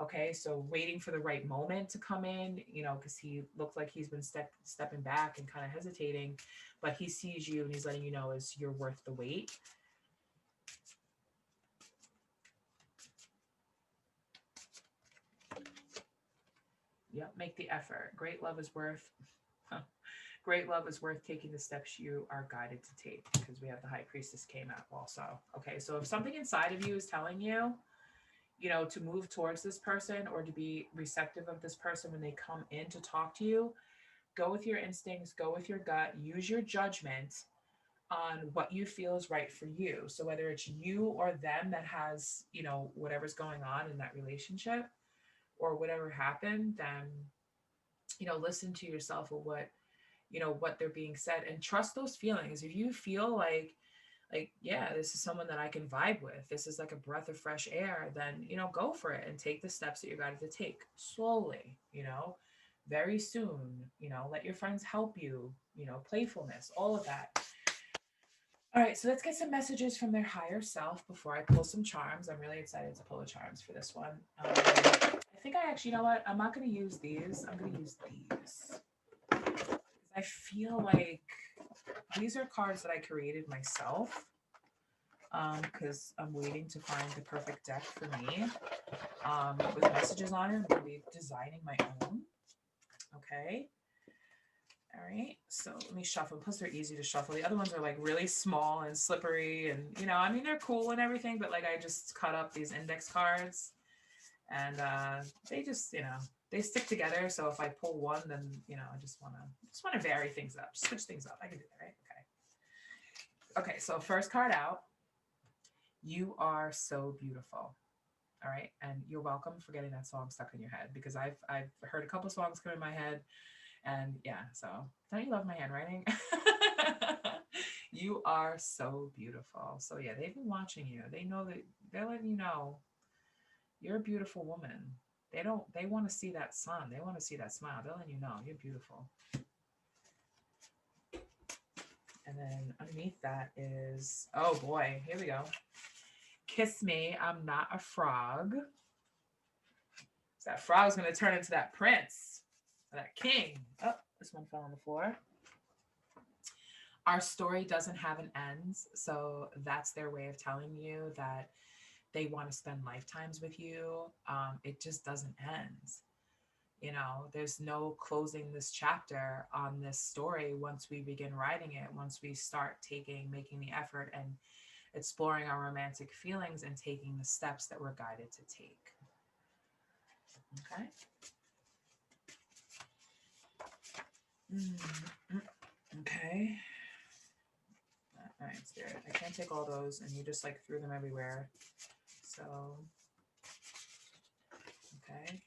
Okay, so waiting for the right moment to come in, because he looks like he's been stepping back and kind of hesitating, but he sees you and he's letting you know is you're worth the wait. Yep, make the effort. Great love is worth taking the steps you are guided to take, because we have the High Priestess came out also. Okay, so if something inside of you is telling you, to move towards this person or to be receptive of this person when they come in to talk to you, go with your instincts, go with your gut, use your judgment on what you feel is right for you. So whether it's you or them that has, whatever's going on in that relationship or whatever happened, then, listen to yourself or what they're being said and trust those feelings. If you feel like, yeah, this is someone that I can vibe with, this is like a breath of fresh air, then, go for it and take the steps that you're guided to take slowly, very soon, let your friends help you, playfulness, all of that. All right, so let's get some messages from their higher self before I pull some charms. I'm really excited to pull the charms for this one. I think I actually, you know what? I'm not going to use these. I'm going to use these. I feel like these are cards that I created myself, because I'm waiting to find the perfect deck for me, with messages on it. I'm going to be designing my own. Okay. All right. So let me shuffle. Plus they're easy to shuffle. The other ones are like really small and slippery and, they're cool and everything, but like I just cut up these index cards and they just, they stick together. So if I pull one, then, I just want to vary things up, switch things up. I can do that, right? Okay. Okay. So first card out, you are so beautiful. All right. And you're welcome for getting that song stuck in your head, because I've heard a couple songs come in my head and yeah. So don't you love my handwriting? You are so beautiful. So yeah, they've been watching you. They know that they're letting you know you're a beautiful woman. They want to see that sun. They want to see that smile. They're letting you know you're beautiful. And then underneath that is, oh boy, here we go. Kiss me, I'm not a frog. So that frog's going to turn into that prince, or that king. Oh, this one fell on the floor. Our story doesn't have an end. So that's their way of telling you that they want to spend lifetimes with you. It just doesn't end. There's no closing this chapter on this story once we begin writing it, once we start making the effort and exploring our romantic feelings and taking the steps that we're guided to take. Okay. Okay. All right, Spirit. I can't take all those, and you just like threw them everywhere. So, okay.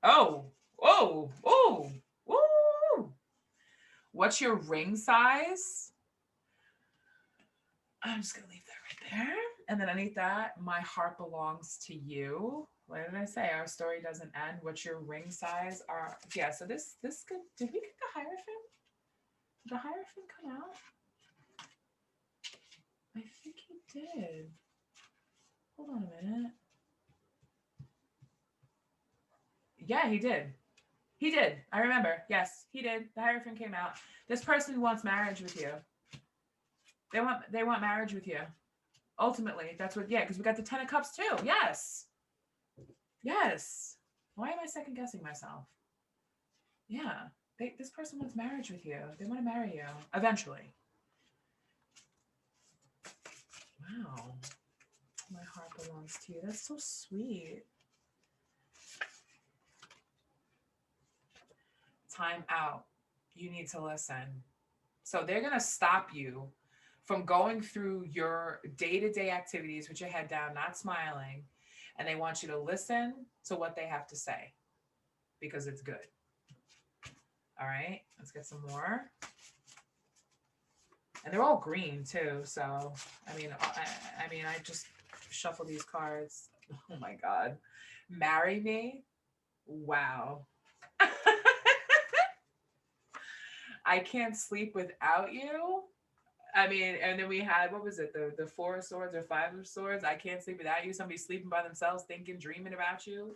Oh, woo! What's your ring size? I'm just gonna leave that right there. And then underneath that, my heart belongs to you. What did I say? Our story doesn't end. What's your ring size? Yeah. So this could. Did we get the Hierophant? Did the Hierophant come out? I think he did. Hold on a minute. Yeah, he did. He did. I remember. Yes, he did. The Hierophant came out. This person wants marriage with you. They want marriage with you. Ultimately, that's what. Yeah, because we got the Ten of Cups too. Yes. Yes. Why am I second guessing myself? Yeah. This person wants marriage with you. They want to marry you eventually. Wow. My heart belongs to you. That's so sweet. Time out. You need to listen. So they're going to stop you from going through your day-to-day activities with your head down, not smiling, and they want you to listen to what they have to say because it's good. All right, let's get some more. And they're all green too, so I just shuffle these cards. Oh my God, marry me? Wow. I can't sleep without you. I mean, and then we had, what was it, the Four of Swords or Five of Swords? I can't sleep without you. Somebody sleeping by themselves, thinking, dreaming about you.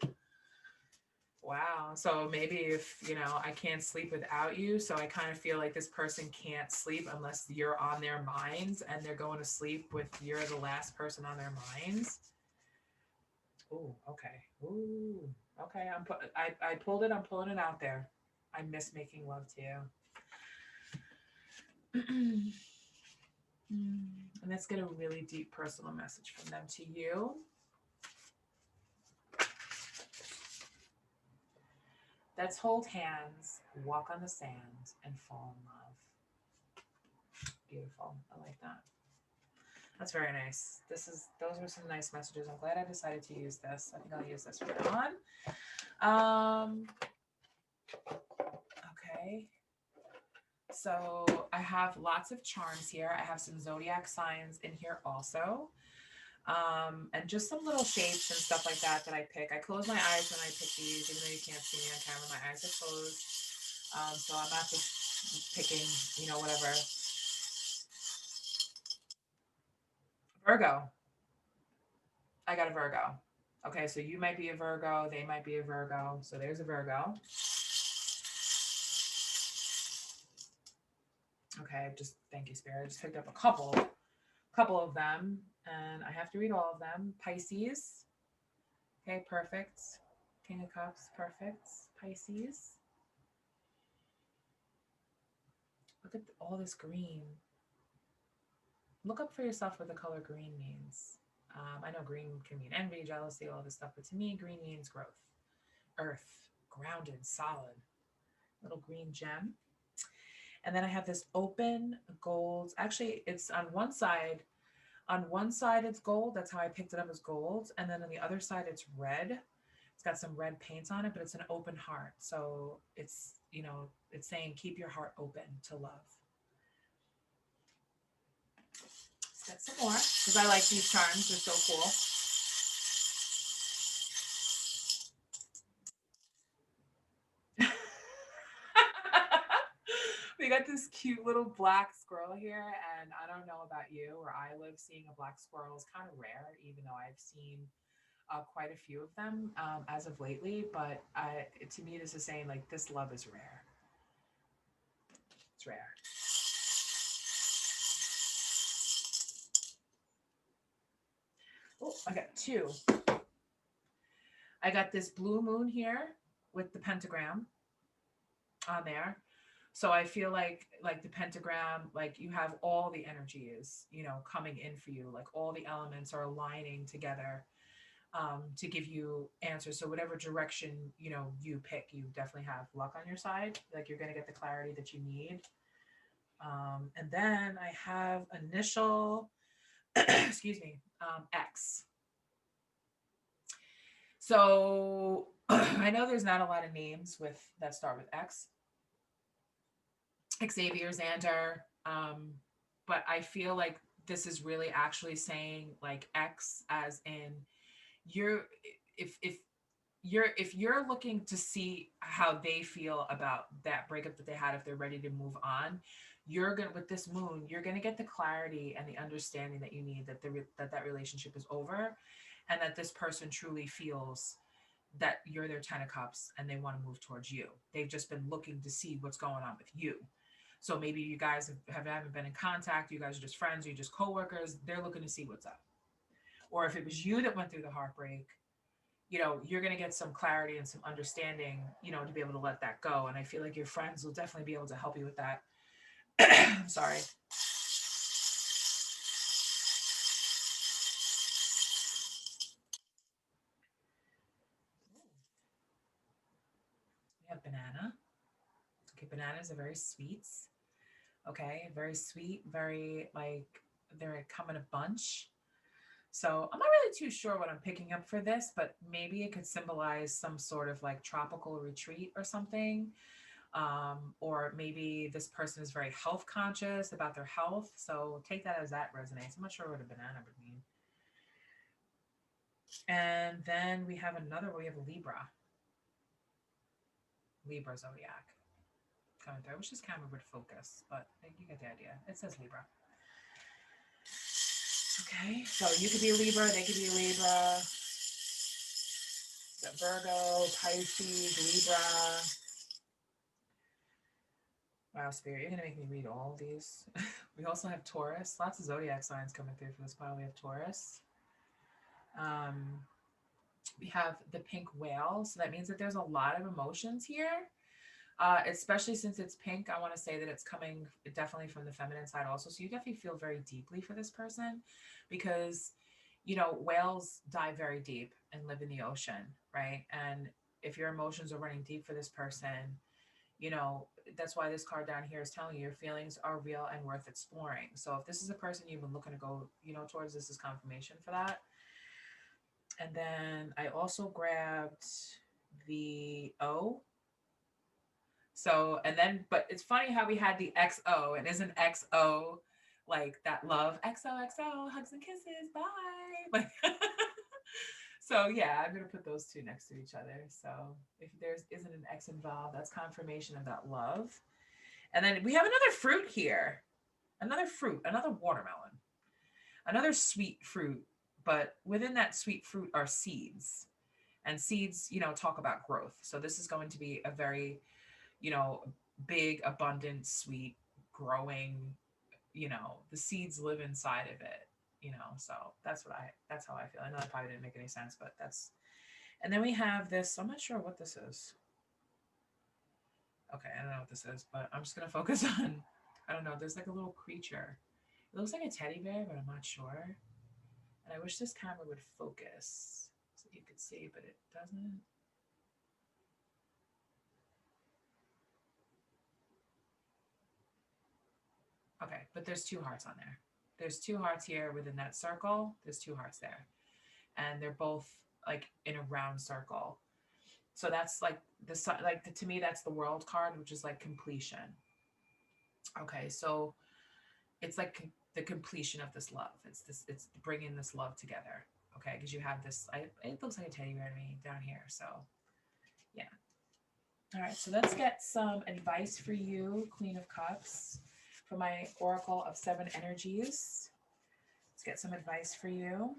Wow. So maybe if, I can't sleep without you. So I kind of feel like this person can't sleep unless you're on their minds and they're going to sleep with you're the last person on their minds. Ooh, okay. Ooh, okay. I pulled it. I'm pulling it out there. I miss making love to you. And let's get a really deep personal message from them to you. Let's hold hands, walk on the sand, and fall in love. Beautiful. I like that. That's very nice. Those were some nice messages. I'm glad I decided to use this. I think I'll use this right on. Okay. So I have lots of charms here. I have some zodiac signs in here also. And just some little shapes and stuff like that I pick. I close my eyes when I pick these, even though you can't see me on camera. My eyes are closed. So I'm not just picking, whatever. Virgo. I got a Virgo. Okay, so you might be a Virgo. They might be a Virgo. So there's a Virgo. Okay, just thank you, Spirit. I just picked up a couple of them, and I have to read all of them. Pisces. Okay, perfect. King of Cups, perfect. Pisces. Look at all this green. Look up for yourself what the color green means. I know green can mean envy, jealousy, all this stuff, but to me, green means growth, earth, grounded, solid. Little green gem. And then I have this open gold. Actually, it's on one side. On one side, it's gold. That's how I picked it up as gold. And then on the other side, it's red. It's got some red paint on it, but it's an open heart. So it's, it's saying keep your heart open to love. Let's get some more because I like these charms. They're so cool. We got this cute little black squirrel here, and I don't know about you, where I live, seeing a black squirrel is kind of rare, even though I've seen quite a few of them as of lately. But to me, this is saying like this love is rare. It's rare. Oh, I got two. I got this blue moon here with the pentagram on there. So I feel like the pentagram, like you have all the energies, coming in for you, like all the elements are aligning together to give you answers. So whatever direction, you pick, you definitely have luck on your side. Like you're going to get the clarity that you need. And then I have initial, excuse me, X. So I know there's not a lot of names that start with X. Xavier, Xander. But I feel like this is really actually saying like X as in if you're looking to see how they feel about that breakup that they had, if they're ready to move on, with this moon, you're gonna get the clarity and the understanding that you need that that relationship is over, and that this person truly feels that you're their 10 of cups and they want to move towards you. They've just been looking to see what's going on with you. So maybe you guys haven't been in contact. You guys are just friends. You're just coworkers. They're looking to see what's up. Or if it was you that went through the heartbreak, you know, you're going to get some clarity and some understanding, you know, to be able to let that go. And I feel like your friends will definitely be able to help you with that. I'm sorry. We have banana. Okay, bananas are very sweet. Okay, very sweet, very like they come in a bunch. So I'm not really too sure what I'm picking up for this, but maybe it could symbolize some sort of like tropical retreat or something. Or maybe this person is very health conscious about their health. So take that as that resonates. I'm not sure what a banana would mean. And then we have a Libra zodiac coming through, which is kind of a weird focus, but you get the idea. It says Libra. Okay, so you could be a Libra, they could be a Libra, the Virgo, Pisces, Libra. Wow, Spirit, you're going to make me read all of these. We also have Taurus. Lots of zodiac signs coming through for this pile. We have Taurus. Um, we have the pink whale. So that means that there's a lot of emotions here. Especially since it's pink, I want to say that it's coming definitely from the feminine side also. So you definitely feel very deeply for this person because, you know, whales dive very deep and live in the ocean, right? And if your emotions are running deep for this person, you know, that's why this card down here is telling you your feelings are real and worth exploring. So if this is a person you've been looking to go, you know, towards, this is confirmation for that. And then I also grabbed the O. So, and then, but it's funny how we had the XO, and isn't XO like that love? XOXO, hugs and kisses, bye. Like, so yeah, I'm gonna put those two next to each other. So if there's isn't an X involved, that's confirmation of that love. And then we have another fruit here, another watermelon, another sweet fruit. But within that sweet fruit are seeds, and seeds, you know, talk about growth. So this is going to be a very, you know, big, abundant, sweet, growing, you know, the seeds live inside of it, you know. So that's how I feel. I know that probably didn't make any sense, but that's, and then we have this, I'm not sure what this is. Okay, I don't know what this is, but I'm just gonna focus on, I don't know, there's like a little creature. It looks like a teddy bear, but I'm not sure. And I wish this camera would focus so you could see, but it doesn't. Okay, but there's two hearts on there. There's two hearts here within that circle. There's two hearts there. And they're both like in a round circle. So that's like to me that's the world card, which is like completion. Okay, so it's like the completion of this love. It's bringing this love together. Okay, because you have this. It looks like a teddy bear to me down here. So yeah. All right, so let's get some advice for you, Queen of Cups, for my Oracle of Seven Energies. Let's get some advice for you.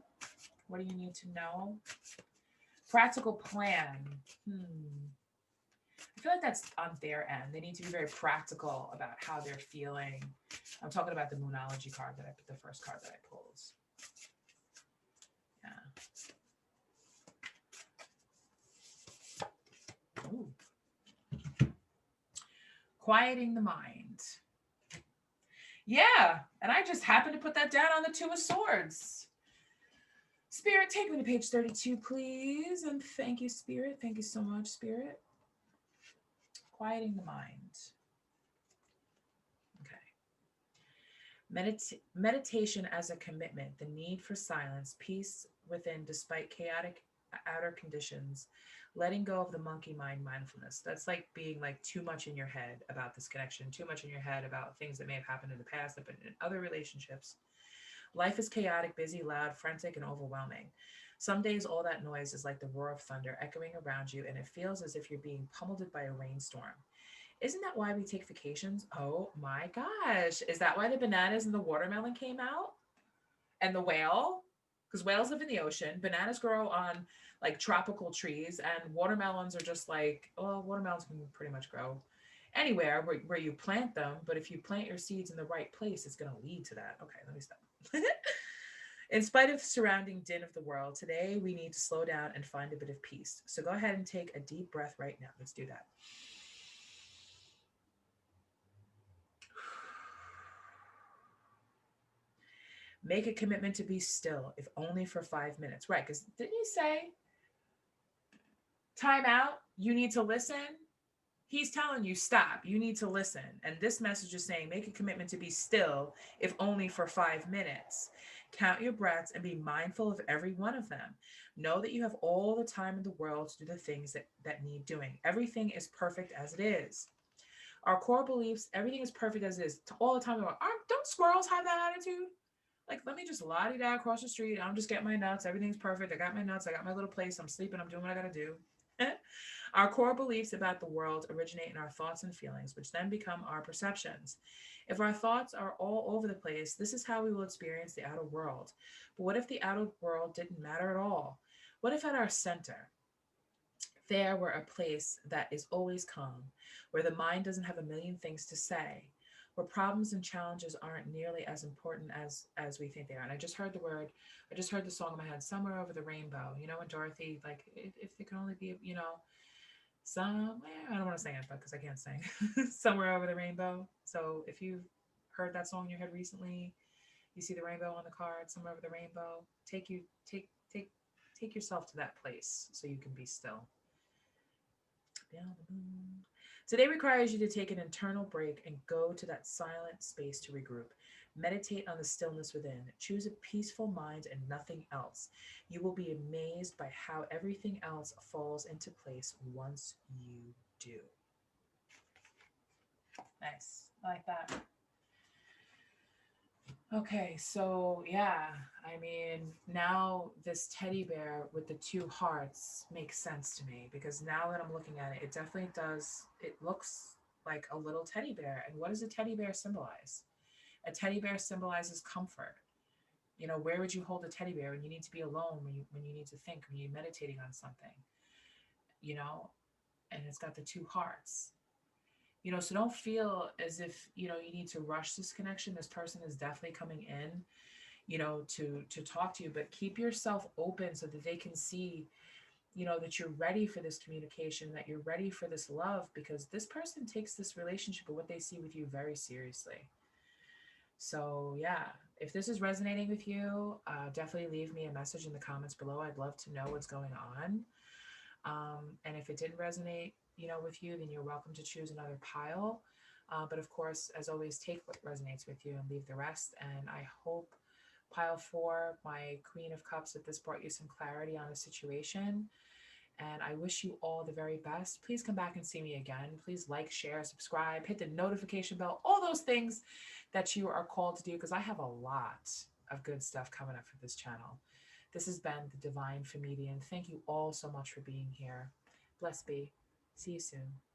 What do you need to know? Practical plan. I feel like that's on their end. They need to be very practical about how they're feeling. I'm talking about the Moonology card the first card that I pulled. Yeah. Ooh. Quieting the mind. Yeah, and I just happened to put that down on the Two of Swords. Spirit, take me to page 32, please. And thank you, Spirit. Thank you so much, Spirit. Quieting the mind. Okay. Meditation as a commitment, the need for silence, peace within despite chaotic outer conditions, letting go of the monkey mind mindfulness. That's like being like too much in your head about this connection, too much in your head about things that may have happened in the past, that been in other relationships. Life is chaotic, busy, loud, frantic, and overwhelming. Some days all that noise is like the roar of thunder echoing around you, and it feels as if you're being pummeled by a rainstorm. Isn't that why we take vacations? Oh my gosh. Is that why the bananas and the watermelon came out? And the whale? Because whales live in the ocean. Bananas grow on like tropical trees, and watermelons are just like, well, watermelons can pretty much grow anywhere where you plant them, but if you plant your seeds in the right place, it's going to lead to that. Okay, let me stop. In spite of the surrounding din of the world, today we need to slow down and find a bit of peace. So go ahead and take a deep breath right now. Let's do that. Make a commitment to be still, if only for 5 minutes. Right, because didn't you say time out? You need to listen. He's telling you, stop. You need to listen. And this message is saying, make a commitment to be still, if only for 5 minutes. Count your breaths and be mindful of every one of them. Know that you have all the time in the world to do the things that need doing. Everything is perfect as it is. Our core beliefs, everything is perfect as it is. All the time. Don't squirrels have that attitude? Like, let me just lottie down across the street. I'm just getting my nuts. Everything's perfect. I got my nuts. I got my little place. I'm sleeping. I'm doing what I got to do. Our core beliefs about the world originate in our thoughts and feelings, which then become our perceptions. If our thoughts are all over the place, this is how we will experience the outer world. But what if the outer world didn't matter at all? What if at our center, there were a place that is always calm, where the mind doesn't have a million things to say, where problems and challenges aren't nearly as important as we think they are. And I just heard the song in my head, Somewhere Over the Rainbow. You know, when Dorothy, like, if there can only be, somewhere, I don't want to sing it, but because I can't sing, Somewhere Over the Rainbow. So if you've heard that song in your head recently, you see the rainbow on the card, Somewhere Over the Rainbow, take yourself to that place so you can be still. Down the moon. Today requires you to take an internal break and go to that silent space to regroup. Meditate on the stillness within. Choose a peaceful mind and nothing else. You will be amazed by how everything else falls into place once you do. Nice. I like that. Okay, so yeah, I mean, now this teddy bear with the two hearts makes sense to me, because now that I'm looking at it, it definitely does. It looks like a little teddy bear. And what does a teddy bear symbolize? A teddy bear symbolizes comfort. You know, where would you hold a teddy bear when you need to be alone, when you need to think, when you're meditating on something, you know? And it's got the two hearts. So don't feel as if, you need to rush this connection. This person is definitely coming in, to talk to you, but keep yourself open so that they can see, that you're ready for this communication, that you're ready for this love, because this person takes this relationship and what they see with you very seriously. So yeah, if this is resonating with you, definitely leave me a message in the comments below. I'd love to know what's going on. And if it didn't resonate, with you, then you're welcome to choose another pile. But of course, as always, take what resonates with you and leave the rest. And I hope pile 4, my Queen of Cups, that this brought you some clarity on the situation. And I wish you all the very best. Please come back and see me again. Please like, share, subscribe, hit the notification bell, all those things that you are called to do, because I have a lot of good stuff coming up for this channel. This has been the Divine Femedian. Thank you all so much for being here. Bless be. See you soon.